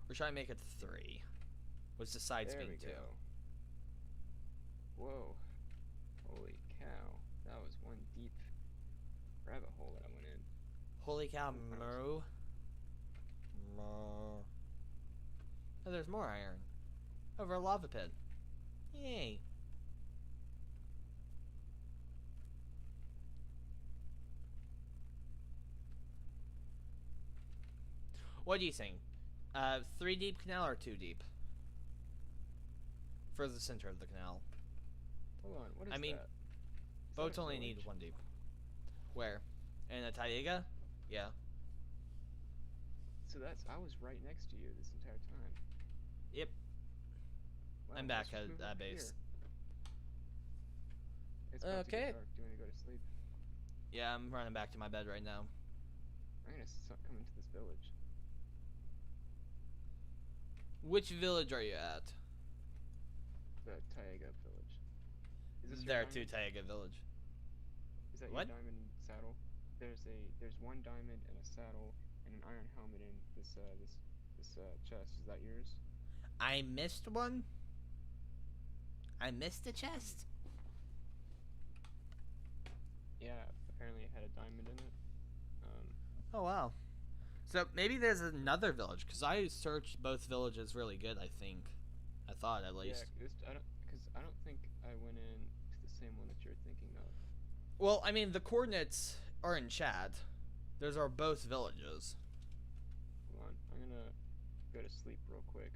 Or should I make it 3? With the sides There being we 2? go. Whoa. Holy cow. That was one deep rabbit hole that I went in. Holy cow, When I was- Murrow. Oh, there's more iron. Over a lava pit. Yay. What do you think? 3 deep canal or 2 deep? For the center of the canal. Hold on, what is I mean, that? Is that Boats a only need village? 1 deep. Where? In a Taiga? Yeah. So that's, I was right next to you this entire time. Yep. Wow, I'm let's back just at move that over base. here. It's about to Okay. get dark. Do you want to go to sleep? Yeah, I'm running back to my bed right now. I'm gonna come into this village. Which village are you at? The Taiga village. Is this There your are 2 diamond? Taiga village. Is that What? your diamond saddle? There's 1 diamond and a saddle and an iron helmet in this chest. Is that yours? I missed one? I missed a chest? Yeah, apparently it had a diamond in it. Oh wow. So maybe there's another village, because I searched both villages really good, I think. I thought at least. Yeah, I don't think I went in to the same one that you're thinking of. Well, I mean, the coordinates are in chat. Those are both villages. Hold on, I'm gonna go to sleep real quick.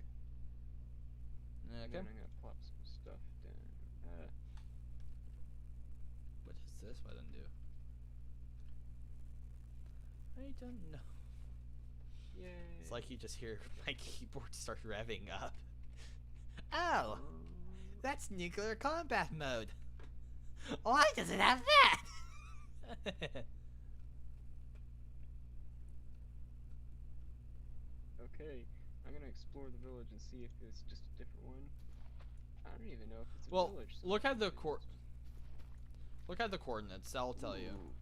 And Okay. then I'm gonna plop some stuff down. What does this button do? I don't know. Yay. It's like you just hear my keyboard start revving up. Oh, that's nuclear combat mode. Why does it have that? Okay, I'm gonna explore the village and see if it's just a different one. I don't even know if it's a Well, village. so look at the maybe cor- it's- Look at the coordinates. That'll tell you. Ooh.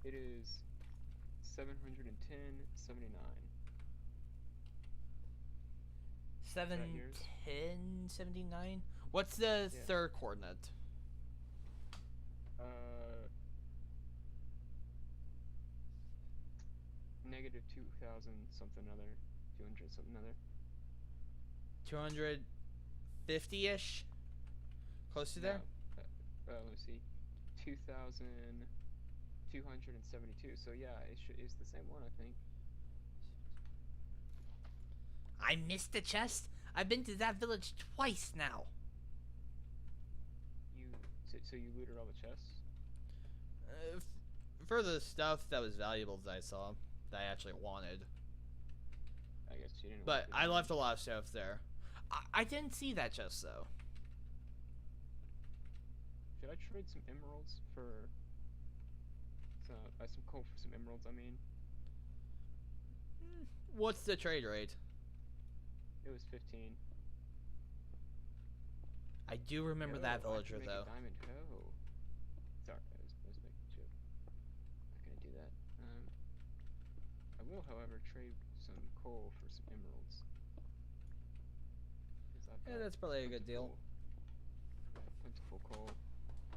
It is 710.79. 71079. What's the Yeah. third coordinate? Negative 2,000 something other, 200 something other. 250-ish. Close to there. No, let me see. 2,272. So yeah, it's the same one, I think. I missed the chest. I've been to that village twice now. So you looted all the chests? For the stuff that was valuable that I saw, that I actually wanted. I guess you didn't. But loot the I diamond. left a lot of stuff there. I didn't see that chest though. Should I trade some emeralds for some coal for some emeralds? I mean, What's the trade rate? it was 15. I do remember that I villager can make though. A diamond hoe. Sorry, I was making a joke. Not gonna do that. I will, however, trade some coal for some emeralds. 'Cause I've Yeah, got that's probably a good deal. plentiful- I've got plentiful coal.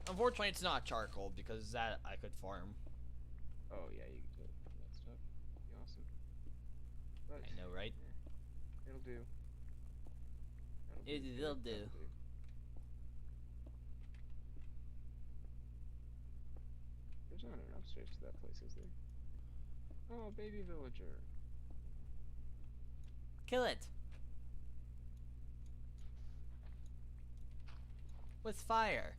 Unfortunately, it's not charcoal because that I could farm. Oh yeah, you can do it from that stuff. Be awesome. But I know, right? it'll do. It'll do. There's not an upstairs to that place, is there? Oh, baby villager. Kill it. With fire.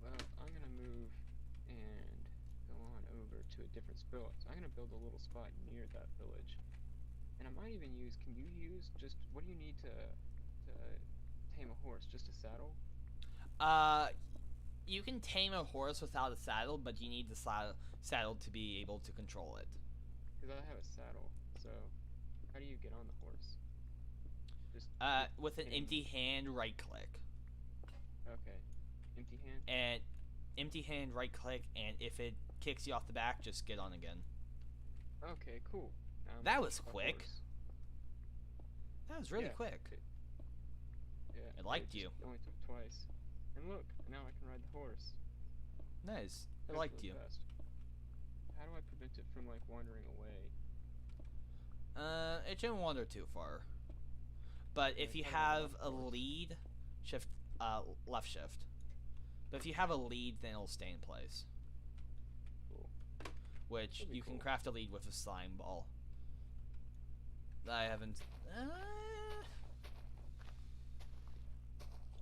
Well, I'm gonna move and go on over to a different spot. So I'm gonna build a little spot near that village. And I might even use, can you use just, what do you need to tame a horse? Just a saddle? You can tame a horse without a saddle, but you need the saddle to be able to control it. Because I have a saddle. So, how do you get on the horse? Just With an hitting- empty hand, right click. Okay. Empty hand. And empty hand, right click, and if it kicks you off the back, just get on again. Okay, cool. Now I'm That on was a quick. horse. That was really Yeah. quick. Yeah. It liked just you. Only took twice. And look, now I can ride the horse. Nice. It Goes liked really you. fast. How do I prevent it from like wandering away? It shouldn't wander too far. But if Okay, you how do I have get a off course? lead, shift, left shift. But if you have a lead, then it'll stay in place. Cool. Which That'd be you can cool. craft a lead with a slime ball. I haven't.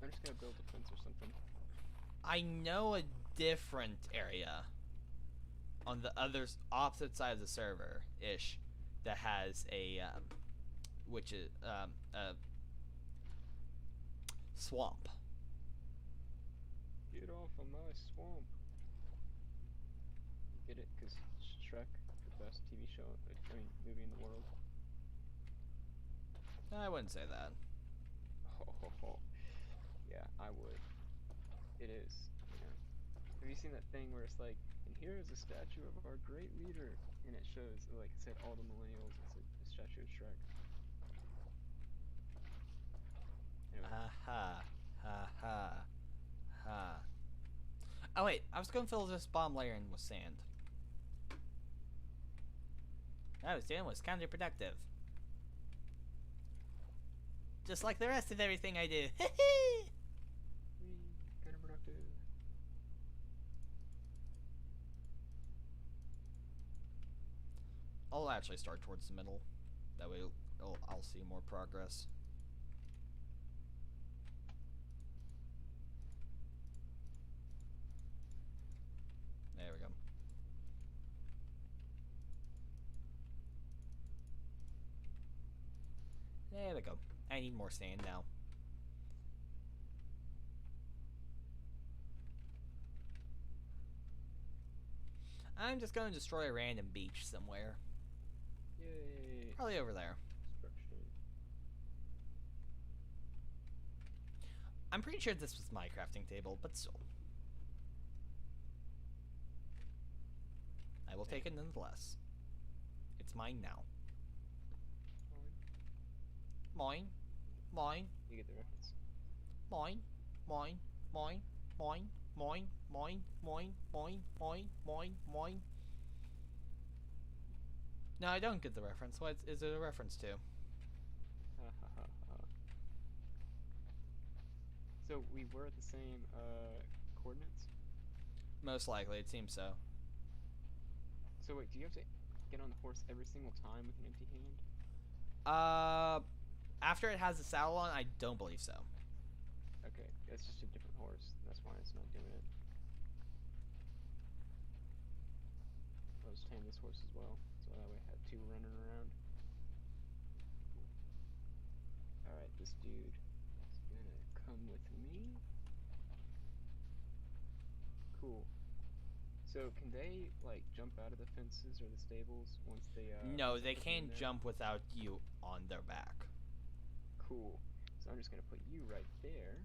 I'm just gonna build a fence or something. I know a different area on the opposite side of the server ish that has a which is a swamp. Get off of my swamp. Get it? Cause Shrek, the best TV show, I mean movie in the world. I wouldn't say that. Yeah, I would. It is. You know. Have you seen that thing where it's like, and here is a statue of our great leader, and it shows, like it said, all the millennials. It's a statue of Shrek. Anyway, Ha ha ha ha ha. Oh wait, I was gonna fill this bomb layer in with sand. I was doing was counterproductive. Just like the rest of everything I do. counterproductive. I'll actually start towards the middle. That way I'll see more progress. There we go. There we go. I need more sand now. I'm just gonna destroy a random beach somewhere. Yay. Probably over there. Destruction. I'm pretty sure this was my crafting table, but still. I will take it nonetheless. It's mine now. Mine. Mine. You get the reference. Mine. Mine. Mine. Mine. Mine. Mine. Mine. Mine. Mine. Mine. Mine. No, I don't get the reference. What is it a reference to? Ha ha ha ha. So we were at the same coordinates? Most likely, it seems so. So wait, do you have to get on the horse every single time with an empty hand? After it has the saddle on, I don't believe so. Okay, it's just a different horse. That's why it's not doing it. I'll just tame this horse as well, so that way I have two running around. Alright, this dude is gonna come with me. Cool. So can they like jump out of the fences or the stables once they No, once I they put them in can't there? jump without you on their back. Cool. So I'm just gonna put you right there.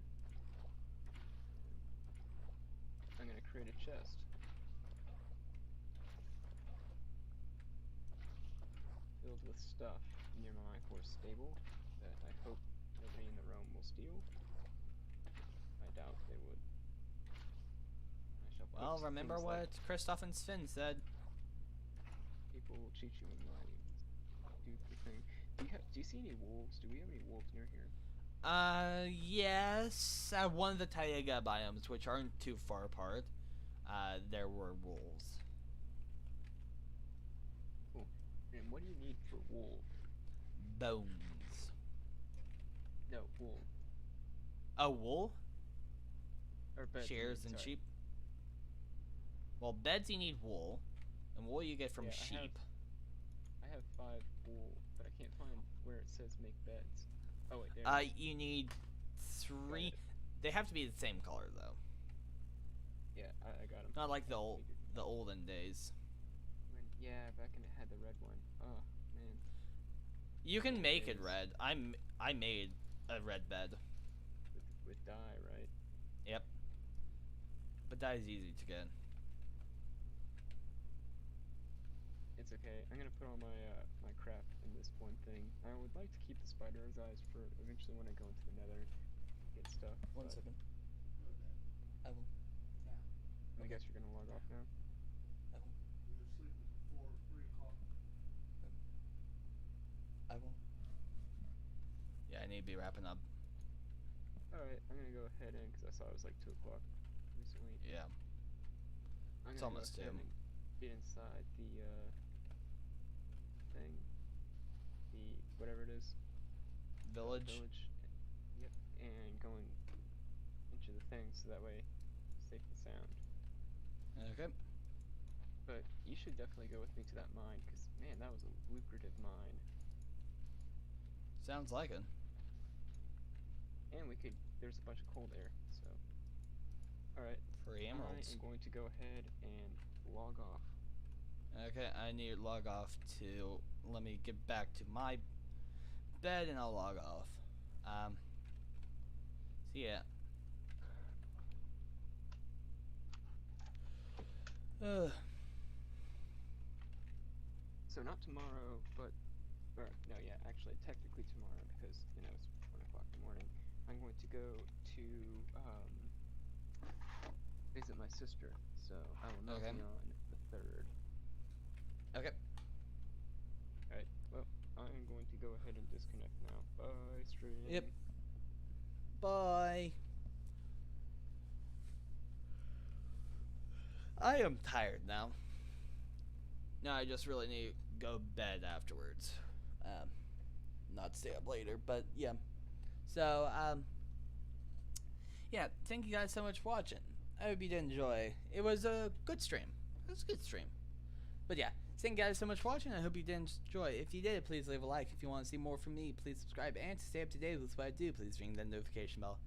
I'm gonna create a chest. Filled with stuff near my horse stable that I hope nobody in the realm will steal. I doubt they would. I shall put Well, remember things like what Kristoff and Sven said. people will cheat you and lie. Do the thing. Do you see any wolves? Do we have any wolves near here? Yes. At one of the taiga biomes, which aren't too far apart, there were wolves. Cool. And what do you need for wool? Bones. No, wool. Oh, wool? Or beds, I Shears mean, and sorry. sheep. Well, beds you need wool, and wool you get from Yeah, sheep. I have 5 wool, but I can't find where it says make beds. Oh wait, there. It is. You need 3. it. They have to be the same color though. Yeah, I got them. Not like the olden days. Yeah, back when it had the red one. Oh man. You can make it Days. red. I made a red bed. With dye, right? Yep. But that is easy to get. It's okay. I'm gonna put all my my crap in this one thing. I would like to keep the spider's eyes for eventually when I go into the nether and get stuff. One but second. I will. I guess you're gonna log off now. I will. Yeah, I need to be wrapping up. Alright, I'm gonna go ahead in because I saw it was like 2 o'clock recently. Yeah. I'm It's gonna almost go ahead 2. and get inside the thing, the whatever it is. Village. Village. Yep, and going into the thing so that way it's safe and sound. Okay. But you should definitely go with me to that mine because man, that was a lucrative mine. Sounds like it. And there's a bunch of coal there, so. Alright, Free I emeralds. am going to go ahead and log off. Okay, I need to log off to let me get back to my bed and I'll log off. See ya. So not tomorrow, but, or no, yeah, actually technically tomorrow because, you know, it's 1 o'clock in the morning. I'm going to go to, visit my sister, so I will not Okay. be on the 3rd. Okay. Alright, well, I'm going to go ahead and disconnect now. Bye, stream. Yep. Bye. I am tired now. Now I just really need to go to bed afterwards. Not stay up later, but yeah. So, yeah, thank you guys so much for watching. I hope you did enjoy. It was a good stream. It was a good stream. But yeah, thank you guys so much for watching. I hope you did enjoy. If you did, please leave a like. If you want to see more from me, please subscribe. And to stay up to date with what I do, please ring that notification bell.